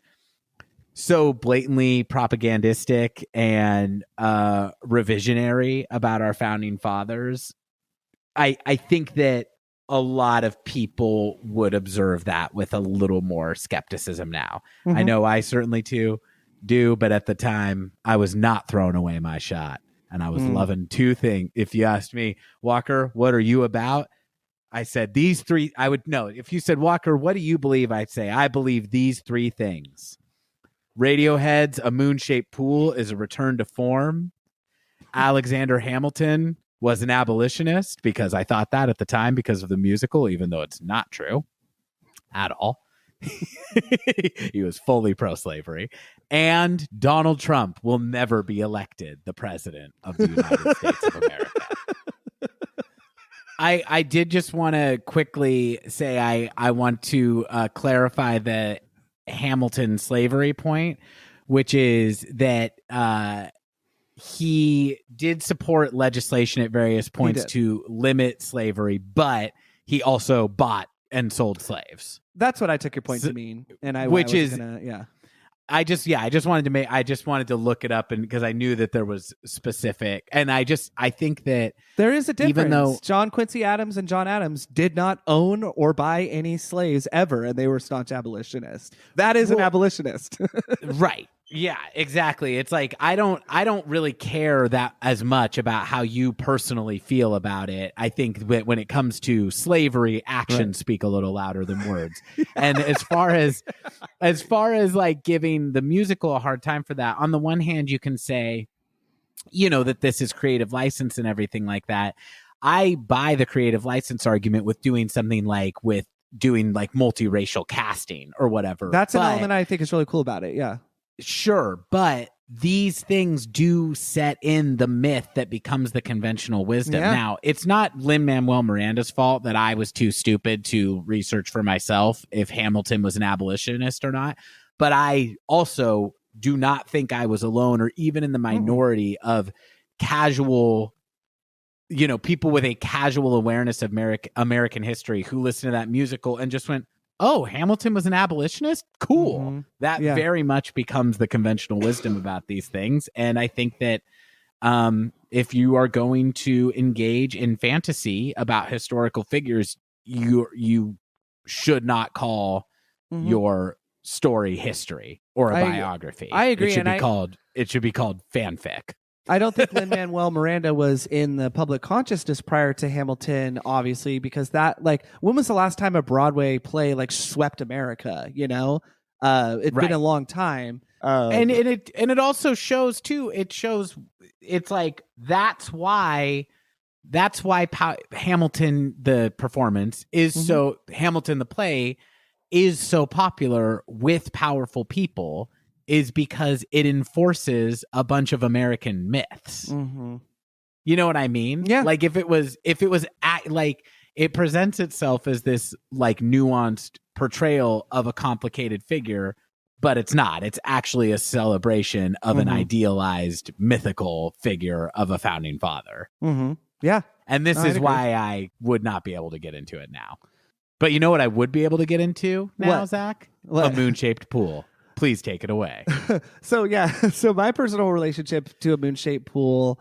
so blatantly propagandistic and revisionary about our founding fathers, I think that a lot of people would observe that with a little more skepticism now. I know I certainly do, but at the time I was not throwing away my shot, and I was loving two things. If you asked me, Walker, what are you about? I said these three. I would know. If you said, Walker, what do you believe? I'd say I believe these three things. Radiohead's A Moon-Shaped Pool is a return to form. Alexander Hamilton was an abolitionist, because I thought that at the time because of the musical, even though it's not true at all. He was fully pro-slavery. And Donald Trump will never be elected the president of the United States of America. I did just want to quickly say I want to clarify that Hamilton's slavery point, which is that he did support legislation at various points to limit slavery, but he also bought and sold slaves. That's what I took your point to mean, and I just wanted to look it up, and because I knew that there was specific, and I think that there is a difference. Even though John Quincy Adams and John Adams did not own or buy any slaves ever, and they were staunch abolitionists. That is an abolitionist, right? Yeah, exactly. It's like I don't really care that as much about how you personally feel about it. I think that when it comes to slavery, actions speak a little louder than words. And as far as like giving the musical a hard time for that, on the one hand, you can say, that this is creative license and everything like that. I buy the creative license argument with doing something like with doing like multiracial casting or whatever. That's an element I think is really cool about it. Yeah. Sure, but these things do set in the myth that becomes the conventional wisdom. Yeah. Now, it's not Lin-Manuel Miranda's fault that I was too stupid to research for myself if Hamilton was an abolitionist or not, but I also do not think I was alone or even in the minority of casual, people with a casual awareness of American history who listened to that musical and just went, oh, Hamilton was an abolitionist? Cool. Mm-hmm. That very much becomes the conventional wisdom about these things. And I think that if you are going to engage in fantasy about historical figures, you should not call your story history or a biography. I agree. It should be called fanfic. I don't think Lin-Manuel Miranda was in the public consciousness prior to Hamilton, obviously, because that, like, when was the last time a Broadway play like swept America? It's been a long time, and it also shows too. It shows it's like that's why Hamilton the performance is so Hamilton the play is so popular with powerful people. Is because it enforces a bunch of American myths. Mm-hmm. You know what I mean? Yeah. Like if it was like it presents itself as this like nuanced portrayal of a complicated figure, but it's not. It's actually a celebration of an idealized mythical figure of a founding father. Mm-hmm. Yeah. And this is why I would not be able to get into it now. But you know what I would be able to get into now, Zach? A moon-shaped pool. Please take it away. So my personal relationship to a moon-shaped pool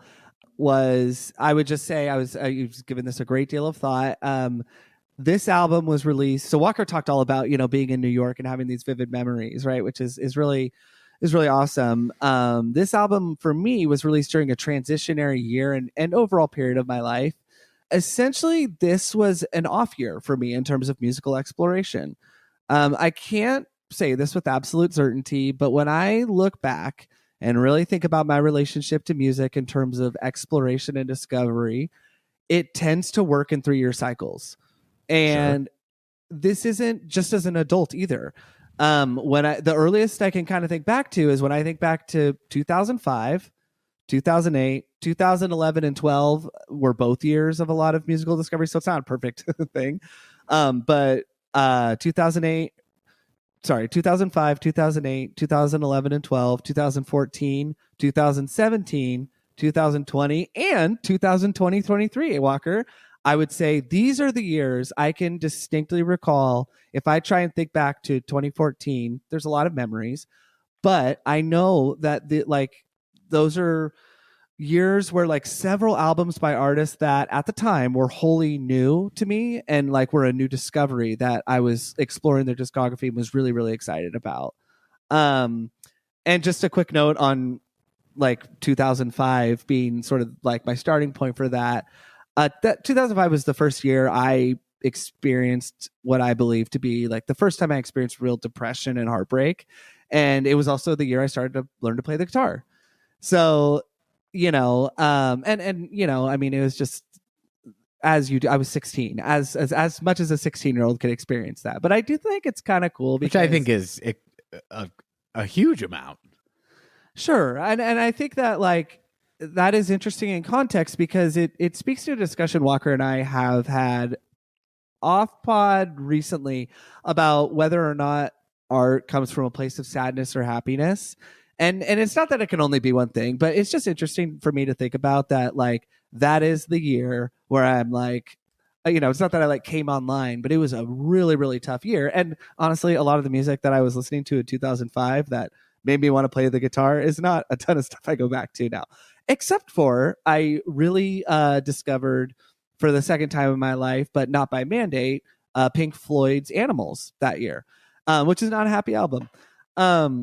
was, I would just say I was given this a great deal of thought. This album was released. So Walker talked all about, being in New York and having these vivid memories, right? Which is really awesome. This album for me was released during a transitionary year and overall period of my life. Essentially, this was an off year for me in terms of musical exploration. I can't say this with absolute certainty, but when I look back and really think about my relationship to music in terms of exploration and discovery, it tends to work in 3-year cycles. And this isn't just as an adult either. The earliest I can kind of think back to is when I think back to 2005, 2008, 2011 and 12 were both years of a lot of musical discovery. So it's not a perfect thing. But 2005, 2008, 2011 and 12, 2014, 2017, 2020, and 2023, Walker. I would say these are the years I can distinctly recall. If I try and think back to 2014, there's a lot of memories, but I know that those are years where like several albums by artists that at the time were wholly new to me and like were a new discovery that I was exploring their discography and was really, really excited about. And just a quick note on like 2005 being sort of like my starting point for that. That 2005 was the first year I experienced what I believe to be like the first time I experienced real depression and heartbreak. And it was also the year I started to learn to play the guitar. So, I mean, it was just I was 16, as much as a 16-year-old could experience that. But I do think it's kind of cool because which I think is a huge amount. Sure. And I think that like that is interesting in context because it speaks to a discussion Walker and I have had off pod recently about whether or not art comes from a place of sadness or happiness. And it's not that it can only be one thing, but it's just interesting for me to think about that. Like, that is the year where I'm like, it's not that I like came online, but it was a really, really tough year. And honestly, a lot of the music that I was listening to in 2005 that made me want to play the guitar is not a ton of stuff I go back to now, except for I really discovered for the second time in my life, but not by mandate, Pink Floyd's Animals that year, which is not a happy album.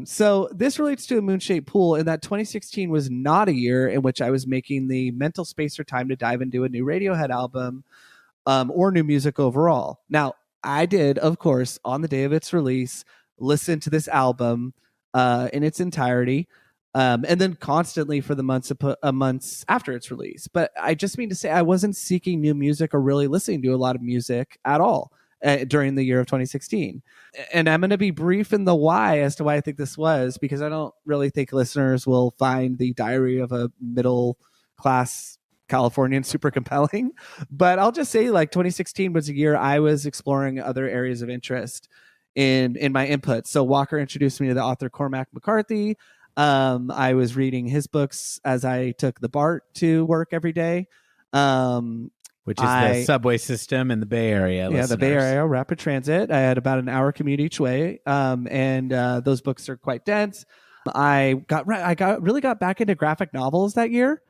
So this relates to a moon-shaped pool, in that 2016 was not a year in which I was making the mental space or time to dive into a new Radiohead album, or new music overall. Now, I did, of course, on the day of its release, listen to this album in its entirety, and then constantly for the months after its release. But I just mean to say I wasn't seeking new music or really listening to a lot of music at all during the year of 2016. And I'm going to be brief in the why as to why I think this was, because I don't really think listeners will find the Diary of a Middle Class Californian super compelling. But I'll just say, like, 2016 was a year I was exploring other areas of interest in my input. So Walker introduced me to the author Cormac McCarthy. I was reading his books as I took the BART to work every day. Which is the subway system in the Bay Area. Yeah, the Bay Area rapid transit. I had about an hour commute each way, and those books are quite dense. I really got back into graphic novels that year,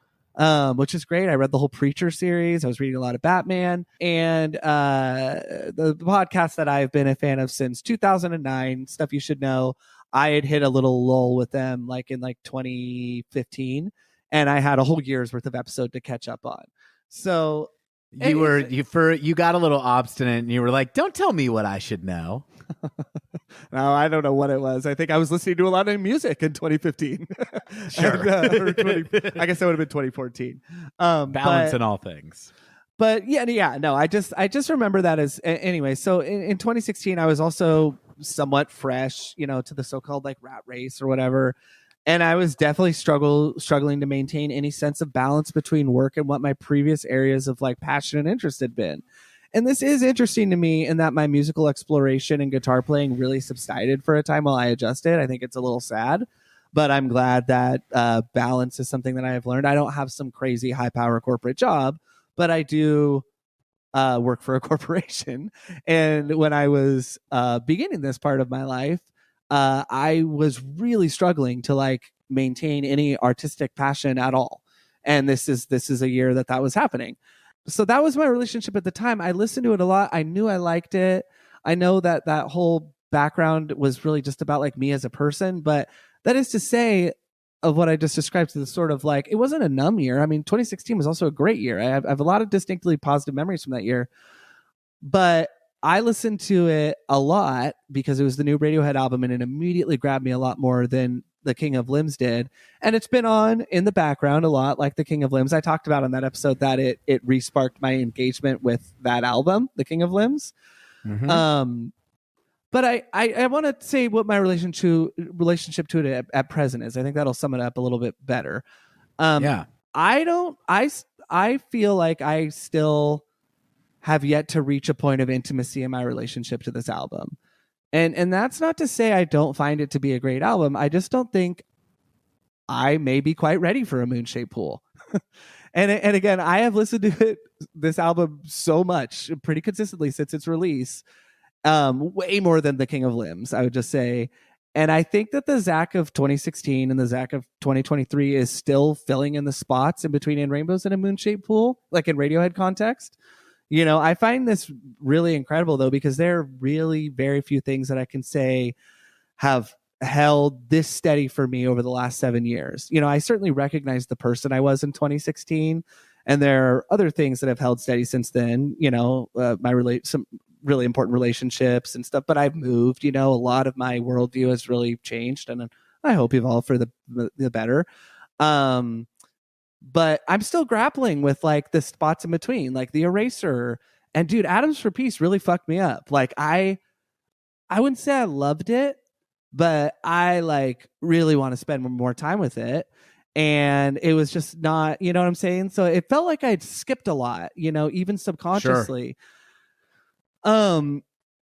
which is great. I read the whole Preacher series. I was reading a lot of Batman, and the podcast that I've been a fan of since 2009, Stuff You Should Know. I had hit a little lull with them in 2015, and I had a whole year's worth of episode to catch up on. So you got a little obstinate, and you were like, "Don't tell me what I should know." No, I don't know what it was. I think I was listening to a lot of music in 2015. Sure. I guess that would have been 2014. Balance in all things. But yeah. No, I just remember that as anyway. So in 2016, I was also somewhat fresh, to the so-called rat race or whatever. And I was definitely struggling to maintain any sense of balance between work and what my previous areas of passion and interest had been. And this is interesting to me in that my musical exploration and guitar playing really subsided for a time while I adjusted. I think it's a little sad, but I'm glad that balance is something that I have learned. I don't have some crazy high power corporate job, but I do work for a corporation. And when I was beginning this part of my life, I was really struggling to maintain any artistic passion at all. And this is a year that was happening. So that was my relationship at the time. I listened to it a lot. I knew I liked it. I know that whole background was really just about me as a person, but that is to say of what I just described to the sort of it wasn't a numb year. I mean, 2016 was also a great year. I have a lot of distinctly positive memories from that year, but I listened to it a lot because it was the new Radiohead album, and it immediately grabbed me a lot more than The King of Limbs did. And it's been on in the background a lot, like The King of Limbs. I talked about on that episode that it re-sparked my engagement with that album, The King of Limbs. Mm-hmm. But I want to say what my relationship to it at present is. I think that'll sum it up a little bit better. Yeah. I feel like I still have yet to reach a point of intimacy in my relationship to this album. And that's not to say I don't find it to be a great album. I just don't think I may be quite ready for a Moonshaped Pool. and again, I have listened to this album so much, pretty consistently since its release, way more than The King of Limbs, I would just say. And I think that the Zach of 2016 and the Zach of 2023 is still filling in the spots in between In Rainbows and A Moonshaped Pool, like in Radiohead context. I find this really incredible, though, because there are really very few things that I can say have held this steady for me over the last 7 years. I certainly recognize the person I was in 2016, and there are other things that have held steady since then. Some really important relationships and stuff, but I've moved. A lot of my worldview has really changed, and I hope evolved for the better. But I'm still grappling with the spots in between, like The Eraser. And dude, Atoms for Peace really fucked me up. I wouldn't say I loved it, but I really want to spend more time with it. And it was just not, you know what I'm saying? So it felt like I'd skipped a lot, even subconsciously. Sure.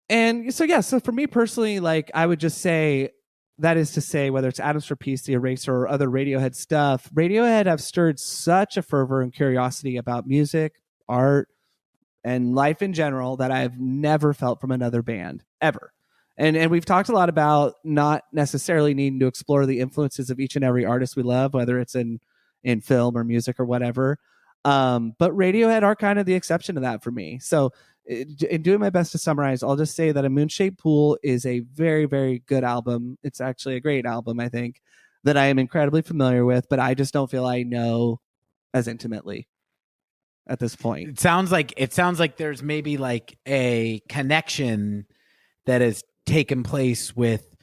And so for me personally, like I would just say, that is to say, whether it's Atoms for Peace, The Eraser, or other Radiohead stuff, Radiohead have stirred such a fervor and curiosity about music, art, and life in general that I've never felt from another band ever. And we've talked a lot about not necessarily needing to explore the influences of each and every artist we love, whether it's in film or music or whatever. But Radiohead are kind of the exception to that for me. So in doing my best to summarize, I'll just say that A Moonshaped Pool is a very, very good album. It's actually a great album, I think, that I am incredibly familiar with, but I just don't feel I know as intimately at this point. It sounds like there's maybe like a connection that has taken place with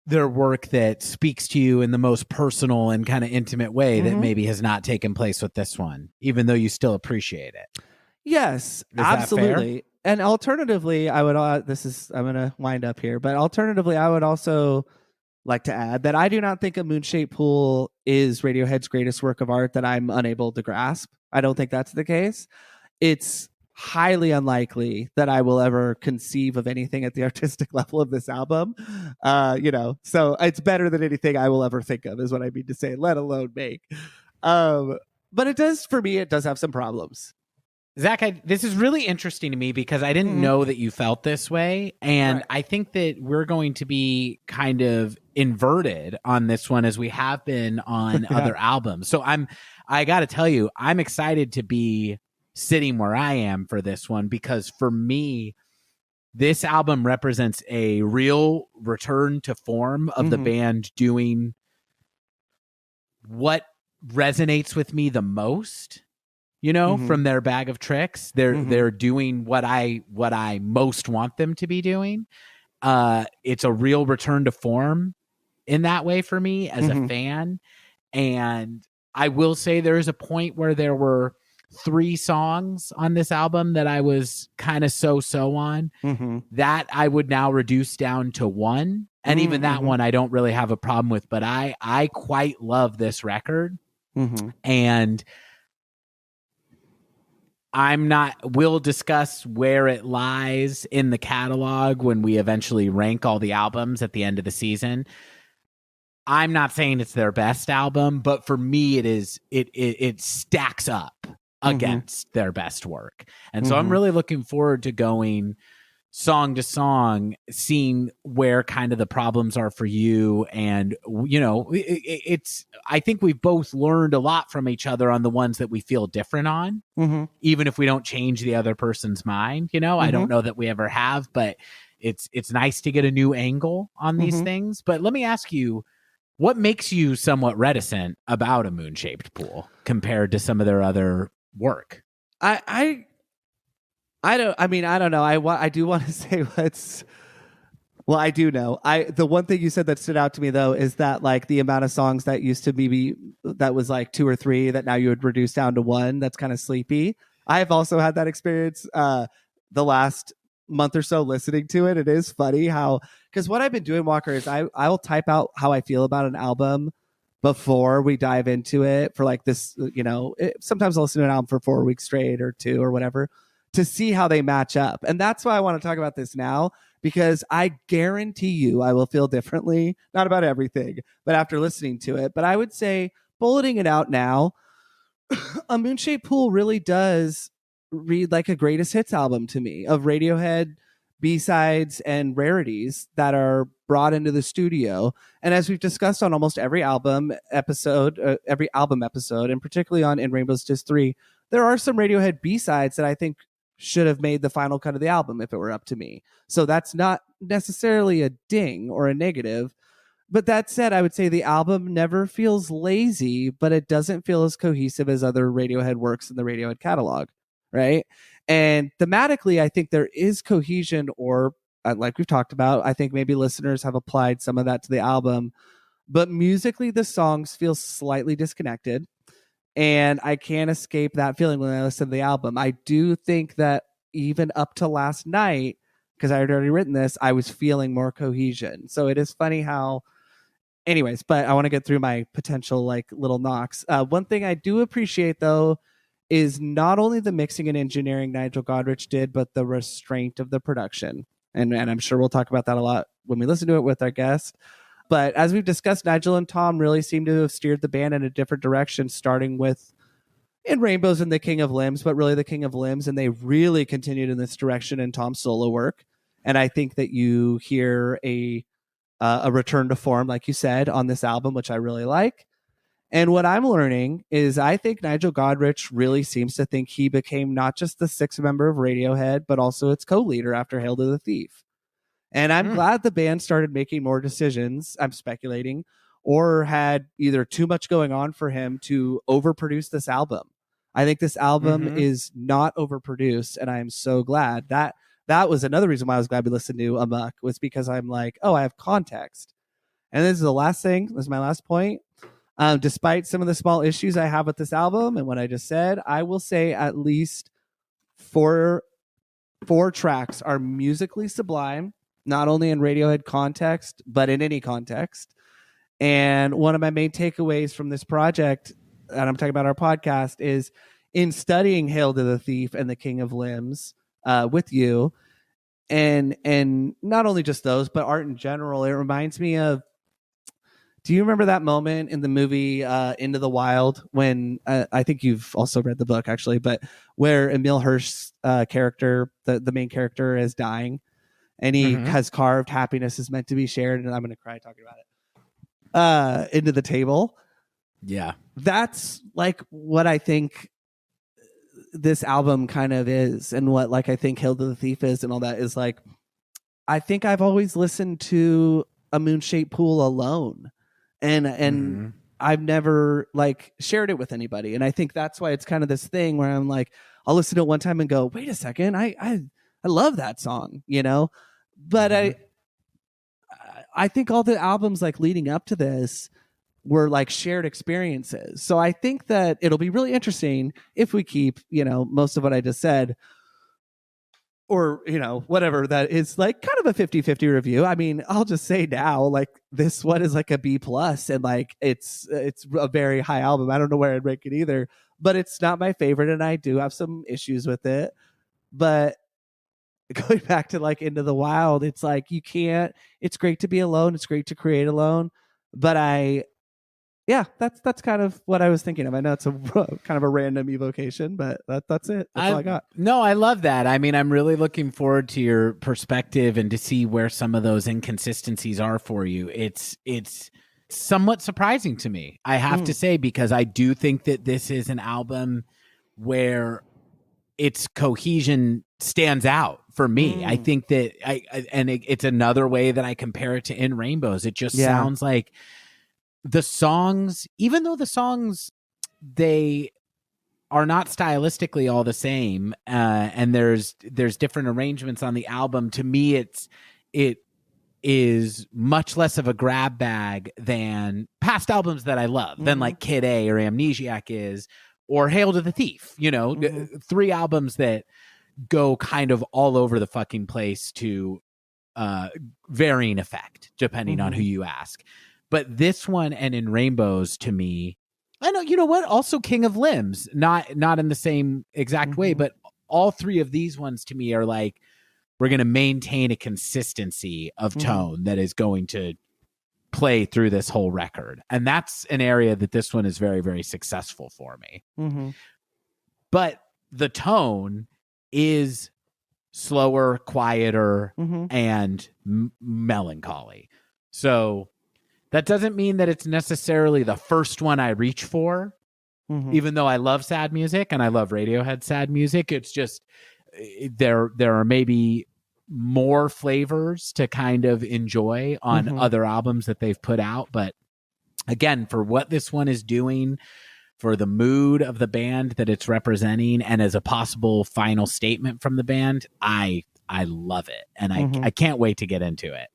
their work that speaks to you in the most personal and kind of intimate way that maybe has not taken place with this one, even though you still appreciate it. Yes, absolutely. And alternatively, I would I'm going to wind up here, but alternatively, I would also like to add that I do not think A Moonshaped Pool is Radiohead's greatest work of art that I'm unable to grasp. I don't think that's the case. It's highly unlikely that I will ever conceive of anything at the artistic level of this album. So it's better than anything I will ever think of, is what I mean to say, let alone make. But it does have some problems. Zach, this is really interesting to me because I didn't know that you felt this way. And right. I think that we're going to be kind of inverted on this one as we have been on other albums. So I got to tell you, I'm excited to be sitting where I am for this one, because for me, this album represents a real return to form of the band doing what resonates with me the most. From their bag of tricks, they're doing what I most want them to be doing. It's a real return to form in that way for me as a fan. And I will say there is a point where there were 3 songs on this album that I was kind of so on, that I would now reduce down to 1. And even that one I don't really have a problem with, but I quite love this record. And we'll discuss where it lies in the catalog when we eventually rank all the albums at the end of the season. I'm not saying it's their best album, but for me, it stacks up against their best work. And so I'm really looking forward to going song to song, seeing where kind of the problems are for you. And, I think we've both learned a lot from each other on the ones that we feel different on, even if we don't change the other person's mind. I don't know that we ever have, but it's nice to get a new angle on these things. But let me ask you, what makes you somewhat reticent about A Moonshaped Pool compared to some of their other work? I don't know. I do want to say I do know. The one thing you said that stood out to me though is that like the amount of songs that used to be that was like 2 or 3 that now you would reduce down to 1. That's kind of sleepy. I have also had that experience the last month or so listening to it. It is funny how, because what I've been doing, Walker, is I'll type out how I feel about an album before we dive into it for like this. Sometimes I'll listen to an album for 4 weeks straight or 2 or whatever, to see how they match up. And that's why I want to talk about this now, because I guarantee you I will feel differently, not about everything, but after listening to it. But I would say, bulleting it out now, A Moonshaped Pool really does read like a greatest hits album to me, of Radiohead B-sides and rarities that are brought into the studio. And as we've discussed on almost every album episode, and particularly on In Rainbows Tis 3, there are some Radiohead B-sides that I think should have made the final cut of the album if it were up to me. So that's not necessarily a ding or a negative. But that said, I would say the album never feels lazy, but it doesn't feel as cohesive as other Radiohead works in the Radiohead catalog, right? And thematically, I think there is cohesion, or like we've talked about, I think maybe listeners have applied some of that to the album. But musically, the songs feel slightly disconnected. And I can't escape that feeling when I listen to the album. I do think that even up to last night, because I had already written this, I was feeling more cohesion. So it is funny how, anyways, but I want to get through my potential like little knocks. One thing I do appreciate though is not only the mixing and engineering Nigel Godrich did, but the restraint of the production. And I'm sure we'll talk about that a lot when we listen to it with our guest. But as we've discussed, Nigel and Tom really seem to have steered the band in a different direction, starting with in Rainbows and the King of Limbs, but really the King of Limbs. And they really continued in this direction in Tom's solo work. And I think that you hear a return to form, like you said, on this album, which I really like. And what I'm learning is I think Nigel Godrich really seems to think he became not just the sixth member of Radiohead, but also its co-leader after Hail to the Thief. And I'm glad the band started making more decisions, I'm speculating, or had either too much going on for him to overproduce this album. I think this album is not overproduced, and I am so glad. That was another reason why I was glad we listened to Amok, was because I'm like, oh, I have context. And this is the last thing. This is my last point. Despite some of the small issues I have with this album and what I just said, I will say at least four tracks are musically sublime, not only in Radiohead context, but in any context. And one of my main takeaways from this project, and I'm talking about our podcast, is in studying Hail to the Thief and the King of Limbs with you, and not only just those, but art in general, it reminds me of, do you remember that moment in the movie Into the Wild when I think you've also read the book actually, but where Emil Hirsch's character, the main character, is dying, and he has carved "Happiness is meant to be shared," and I'm going to cry talking about it, into the table. Yeah, that's like what I think this album kind of is, and what like I think Hail to the Thief is, and all that is like. I think I've always listened to A Moon-Shaped Pool alone. And I've never like shared it with anybody. And I think that's why it's kind of this thing where I'm like, I'll listen to it one time and go, wait a second, I love that song, you know? But I think all the albums like leading up to this were like shared experiences. So I think that it'll be really interesting if we keep, you know, most of what I just said, or, you know, whatever that is, like kind of a 50-50 review. I mean, I'll just say now, like this one is like a B+, and like it's a very high album. I don't know where I'd rank it either, but it's not my favorite, and I do have some issues with it. But going back to like Into the Wild, it's like you can't, it's great to be alone, it's great to create alone, but that's kind of what I was thinking of. I know it's a kind of a random evocation, but that's it. That's all I got. No, I love that. I mean, I'm really looking forward to your perspective and to see where some of those inconsistencies are for you. It's somewhat surprising to me, I have to say, because I do think that this is an album where its cohesion stands out for me. I think that it's another way that I compare it to In Rainbows. It just sounds like the songs, even though the songs, they are not stylistically all the same, and there's different arrangements on the album. To me, it is much less of a grab bag than past albums that I love, than like Kid A or Amnesiac is, or Hail to the Thief. You know, three albums that go kind of all over the fucking place to varying effect, depending on who you ask. But this one and In Rainbows, to me, I know, you know what? Also King of Limbs, not in the same exact way, but all three of these ones to me are like, we're going to maintain a consistency of tone that is going to play through this whole record. And that's an area that this one is very, very successful for me. But the tone is slower, quieter, and melancholy. So that doesn't mean that it's necessarily the first one I reach for, even though I love sad music and I love Radiohead sad music. It's just there are maybe more flavors to kind of enjoy on other albums that they've put out. But again, for what this one is doing, for the mood of the band that it's representing, and as a possible final statement from the band, I love it. And I can't wait to get into it.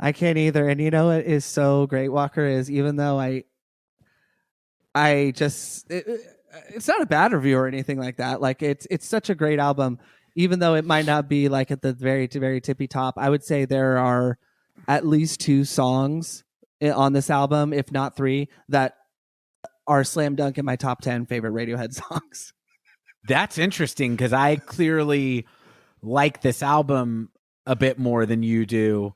I can't either. And you know what is so great, Walker, is even though it's not a bad review or anything like that. Like it's such a great album, even though it might not be like at the very tippy top. I would say there are at least two songs on this album, if not three, that are slam dunk in my top 10 favorite Radiohead songs. That's interesting, because I clearly like this album a bit more than you do.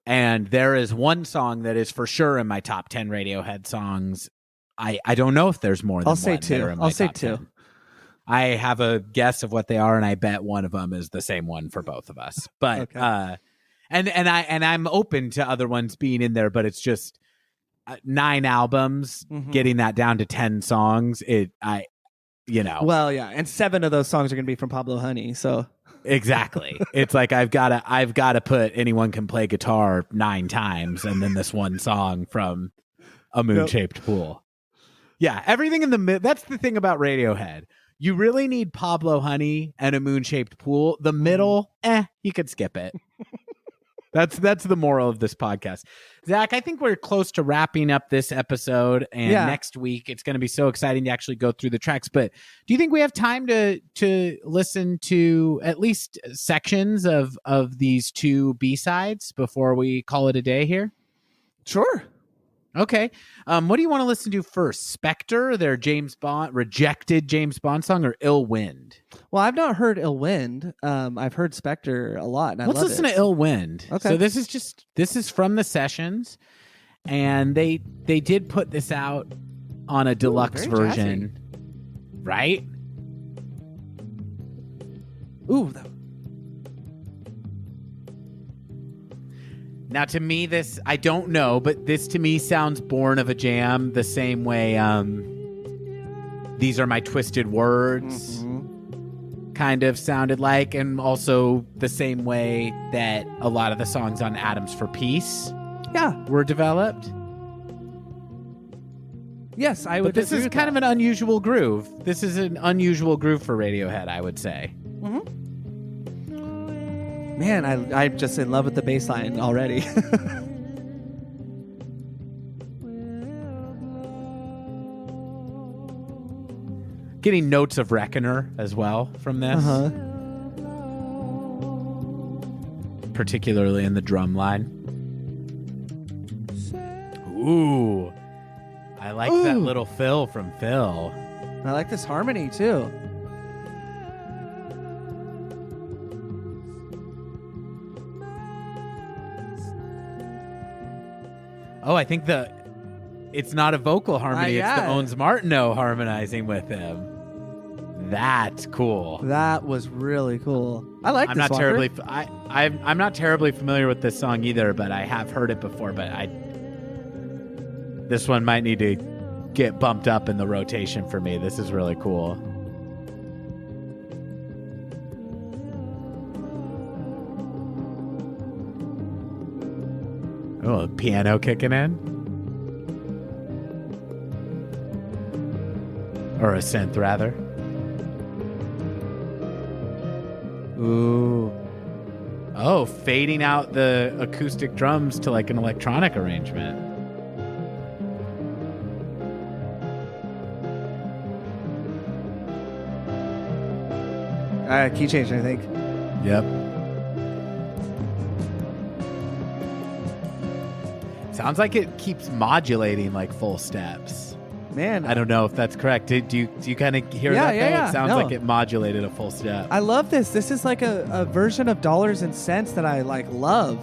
And there is one song that is for sure in my top 10 Radiohead songs. I don't know if there's more than I'll say one. two. I'll say two. 10. I have a guess of what they are, and I bet one of them is the same one for both of us. But Okay. and I'm open to other ones being in there, but it's just 9 albums, getting that down to 10 songs. Well, yeah, and 7 of those songs are going to be from Pablo Honey, so exactly. It's like I've got to put Anyone Can Play Guitar 9 times, and then this one song from A Moon-Shaped Pool. Yeah, everything in the middle. That's the thing about Radiohead. You really need Pablo Honey and A Moon-Shaped Pool. The middle, you could skip it. That's the moral of this podcast. Zach, I think we're close to wrapping up this episode, and next week it's going to be so exciting to actually go through the tracks. But do you think we have time to listen to at least sections of these 2 B-sides before we call it a day here? Sure. Okay. What do you want to listen to first? Spectre, their rejected James Bond song, or Ill Wind? Well, I've not heard Ill Wind. I've heard Spectre a lot, and Let's listen to Ill Wind. Okay. So this is from the sessions, and they did put this out on a deluxe version, jazzy. Right? Ooh. Now, to me, this, I don't know, but this to me sounds Born of a Jam the same way These Are My Twisted Words kind of sounded like, and also the same way that a lot of the songs on Atoms for Peace were developed. Yes, I would. But this is kind of an unusual groove. This is an unusual groove for Radiohead, I would say. Man, I'm just in love with the bass line already. Getting notes of Reckoner as well from this. Particularly in the drum line. Ooh. I like that little fill from Phil. I like this harmony too. Oh, I think it's not a vocal harmony. It's the Owens Martineau harmonizing with him. That's cool. That was really cool. I like this one. I'm not terribly familiar with this song either, but I have heard it before. But this one might need to get bumped up in the rotation for me. This is really cool. Oh, the piano kicking in? Or a synth, rather. Ooh. Oh, fading out the acoustic drums to like an electronic arrangement. Key change, I think. Yep. Sounds like it keeps modulating like full steps. Man, I don't know if that's correct. Do you kind of hear that? Yeah. It sounds like it modulated a full step. I love this. This is like a version of Dollars and Cents that I love.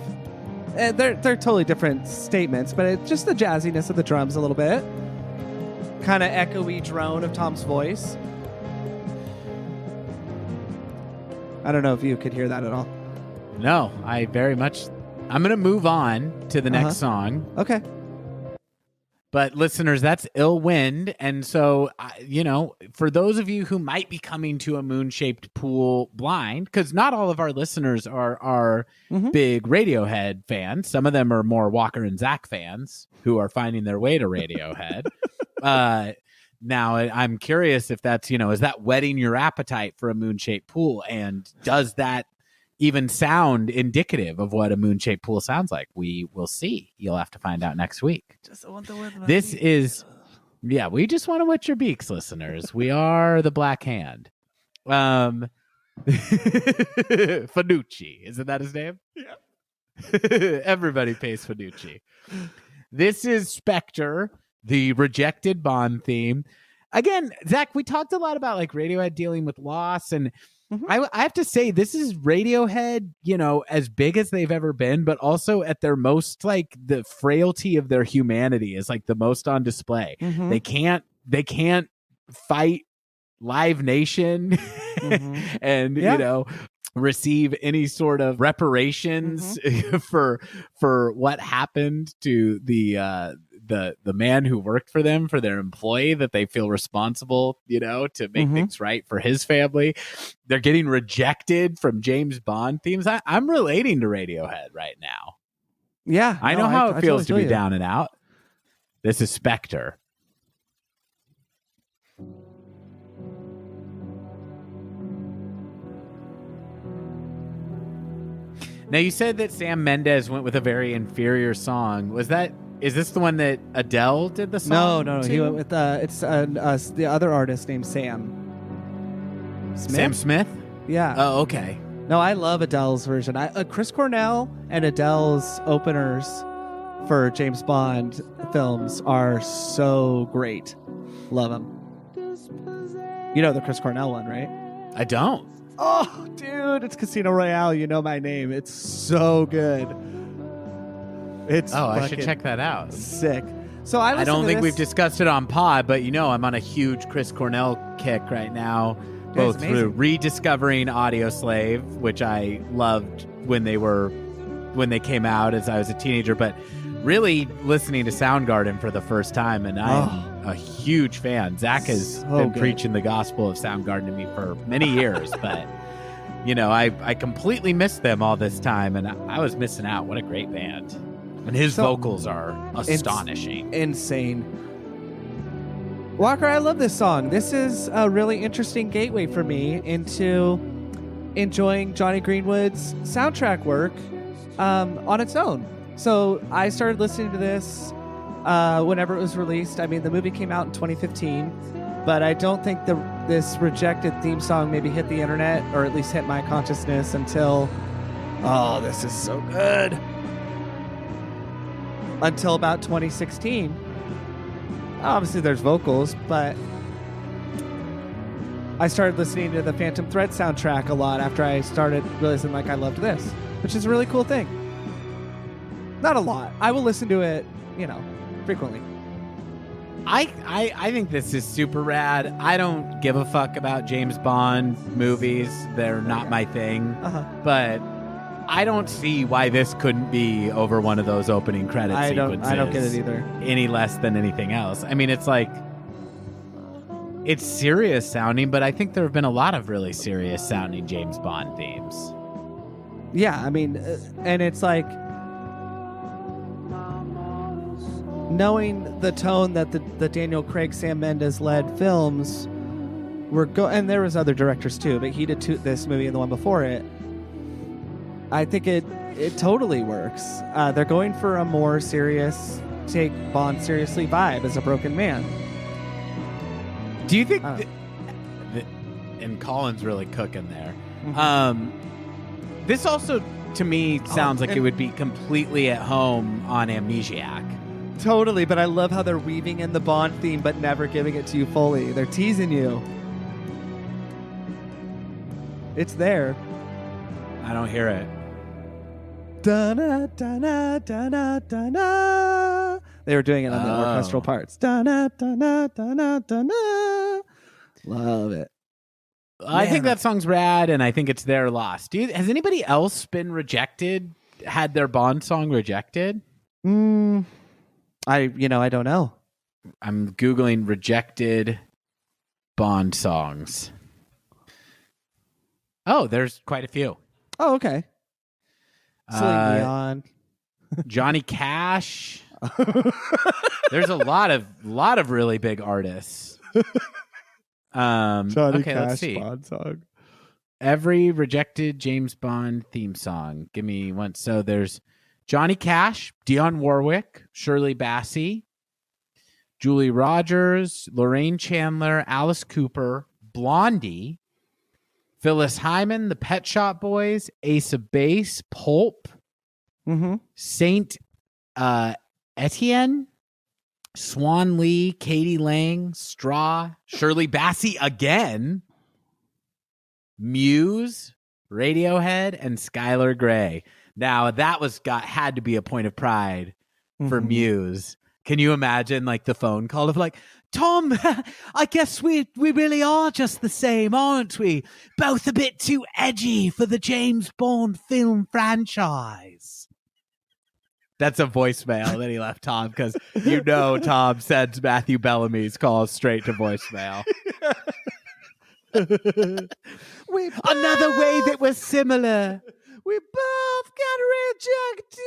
They're totally different statements, but it's just the jazziness of the drums a little bit. Kind of echoey drone of Tom's voice. I don't know if you could hear that at all. No, I very much. I'm going to move on to the next song. Okay. But listeners, that's Ill Wind. And so, for those of you who might be coming to A Moon-Shaped Pool blind, because not all of our listeners are big Radiohead fans. Some of them are more Walker and Zach fans who are finding their way to Radiohead. Now, I'm curious if that's, is that whetting your appetite for A Moon-Shaped Pool? And does that even sound indicative of what A Moon-Shaped Pool sounds like? We will see. You'll have to find out next week. Just want to this is, we just want to wet your beaks, listeners. We are the Black Hand. Fanucci, isn't that his name? Yeah. Everybody pays Fanucci. This is Spectre, the rejected Bond theme. Again, Zach, we talked a lot about Radiohead dealing with loss, and I have to say, this is Radiohead, as big as they've ever been, but also at their most, like, the frailty of their humanity is like the most on display. Mm-hmm. They can't fight Live Nation and receive any sort of reparations for what happened to the man who worked for them, for their employee that they feel responsible, to make things right for his family. They're getting rejected from James Bond themes. I'm relating to Radiohead right now. Yeah, I know how it feels totally to be down and out. This is Spectre. Now, you said that Sam Mendes went with a very inferior song. Is this the one that Adele did the song? No. To? He went with the other artist named Sam Smith. Sam Smith? Yeah. Oh, okay. No, I love Adele's version. Chris Cornell and Adele's openers for James Bond films are so great. Love them. You know the Chris Cornell one, right? I don't. Oh, dude, it's Casino Royale. You know my name. It's so good. I should check that out. Sick. So I don't think we've discussed it on pod, but I'm on a huge Chris Cornell kick right now, both through rediscovering Audioslave, which I loved when they came out as I was a teenager, but really listening to Soundgarden for the first time, and I'm a huge fan. Zach has been preaching the gospel of Soundgarden to me for many years, but I completely missed them all this time, and I was missing out. What a great band. And his vocals are astonishing. Insane. Walker, I love this song. This is a really interesting gateway for me into enjoying Johnny Greenwood's soundtrack work on its own. So I started listening to this whenever it was released. I mean, the movie came out in 2015, but I don't think this rejected theme song maybe hit the internet, or at least hit my consciousness until, this is so good. Until about 2016. Obviously there's vocals, but I started listening to the Phantom Thread soundtrack a lot after I started realizing like I loved this, which is a really cool thing. Not a lot. I will listen to it, frequently. I think this is super rad. I don't give a fuck about James Bond movies. They're not my thing. But I don't see why this couldn't be over one of those opening credit sequences. I don't get it either. Any less than anything else. I mean, it's like, it's serious sounding, but I think there have been a lot of really serious sounding James Bond themes. Yeah, I mean, and it's like, knowing the tone that the Daniel Craig, Sam Mendes led films were and there was other directors too, but he did this movie and the one before it. I think it totally works. They're going for a more serious, take Bond seriously vibe as a broken man. Do you think and Colin's really cooking there. This also to me sounds like it would be completely at home on Amnesiac. Totally, but I love how they're weaving in the Bond theme but never giving it to you fully. They're teasing you. It's there. I don't hear it. Da-na, da-na, da-na, da-na. They were doing it on the orchestral parts. Da-na, da-na, da-na, da-na. Love it. I think that song's rad, and I think it's their loss. Has anybody else been rejected, had their Bond song rejected? I don't know. I'm Googling rejected Bond songs. Oh, there's quite a few. Oh, okay. Celine Dion. Johnny Cash. There's a lot of really big artists. Johnny Cash let's see. Bond song. Every rejected James Bond theme song. Give me one. So there's Johnny Cash, Dionne Warwick, Shirley Bassey, Julie Rogers, Lorraine Chandler, Alice Cooper, Blondie, Phyllis Hyman, the Pet Shop Boys, Ace of Base, Pulp, Saint Etienne, Swan Lee, Katie Lang, Straw, Shirley Bassey again, Muse, Radiohead, and Skylar Grey. Now that had to be a point of pride for Muse. Can you imagine like the phone call of like, Tom, I guess we really are just the same, aren't we? Both a bit too edgy for the James Bond film franchise. That's a voicemail that he left Tom, because Tom sends Matthew Bellamy's calls straight to voicemail. Another way that was similar. We both got rejected.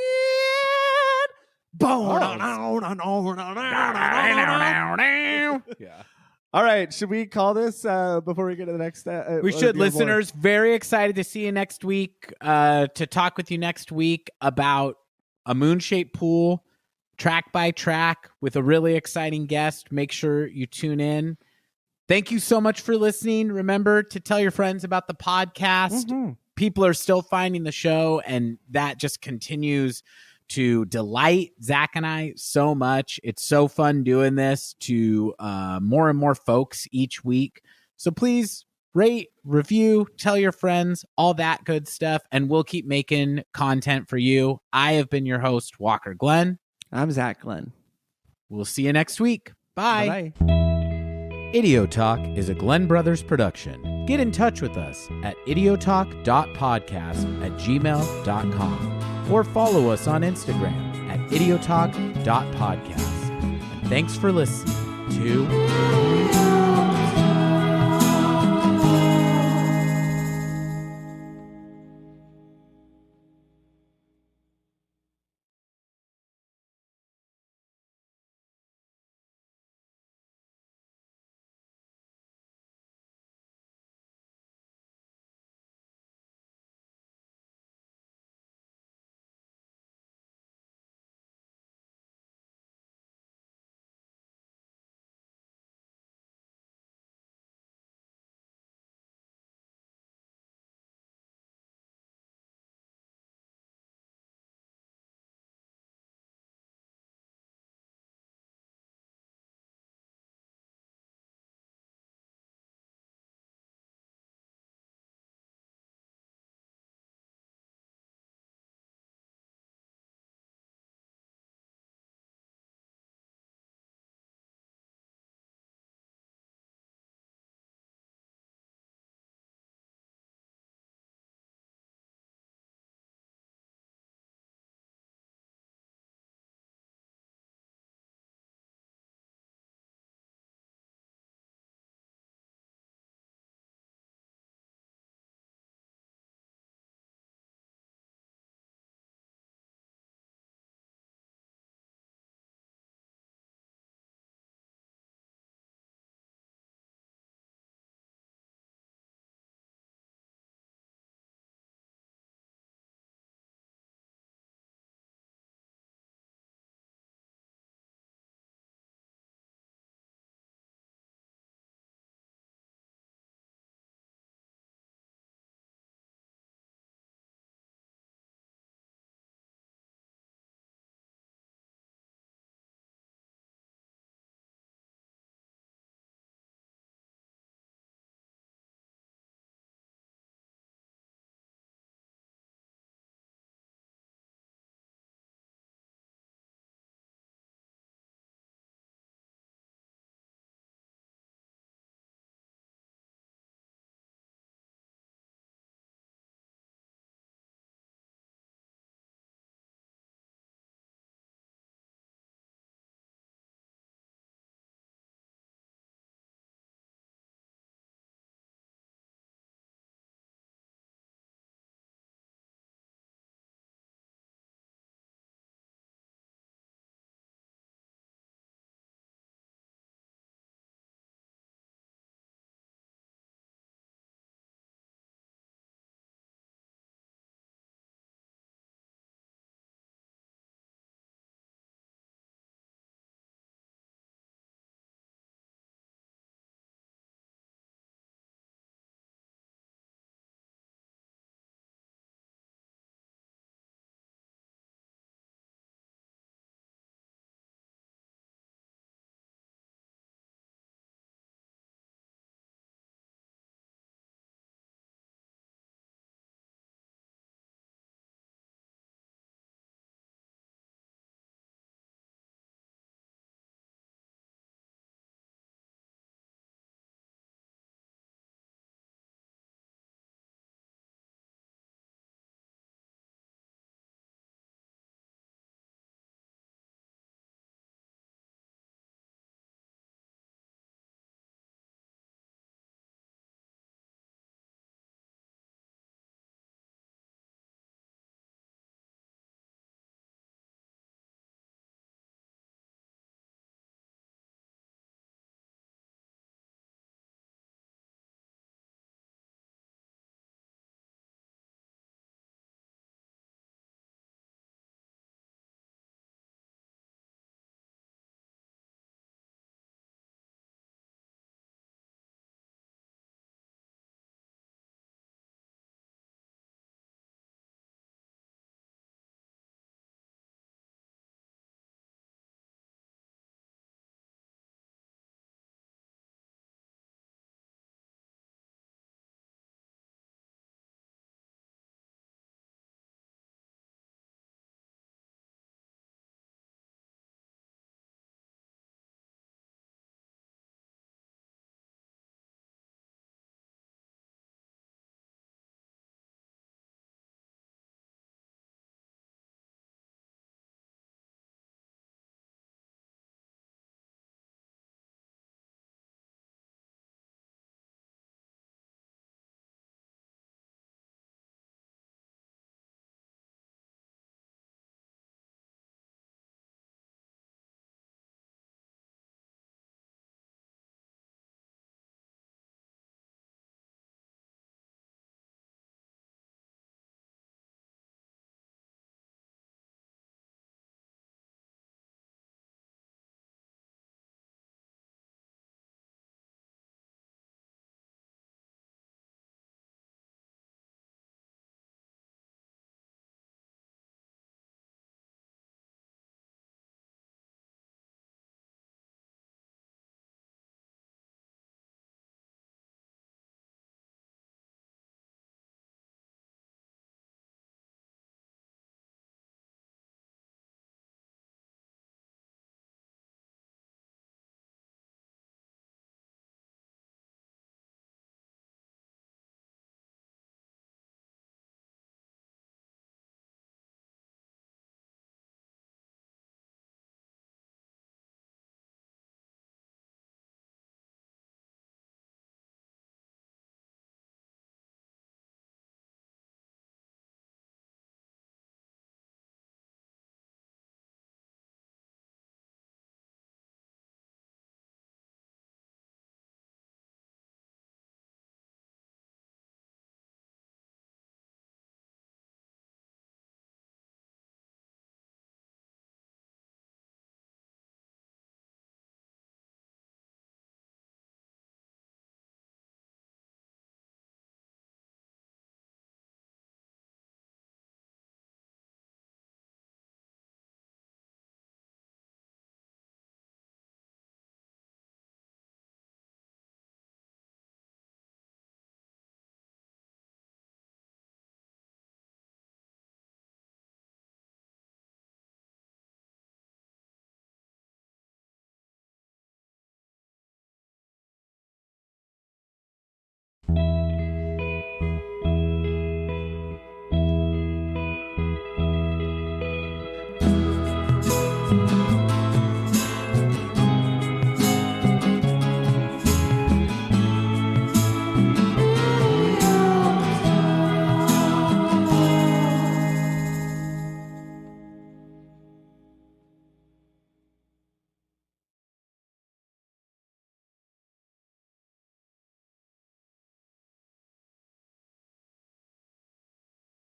Yeah. All right. Should we call this before we get to the next? We should. Listeners, very excited to see you next week. To talk with you next week about a moon-shaped pool, track by track, with a really exciting guest. Make sure you tune in. Thank you so much for listening. Remember to tell your friends about the podcast. People are still finding the show, and that just continues to delight Zach and I so much. It's so fun doing this to more and more folks each week. So please rate, review, tell your friends, all that good stuff, and we'll keep making content for you. I have been your host, Walker Glenn. I'm Zach Glenn. We'll see you next week. Bye. Bye-bye. Idiotalk is a Glenn Brothers production. Get in touch with us at idiotalk.podcast@gmail.com or follow us on Instagram at idiotalk.podcast. And thanks for listening to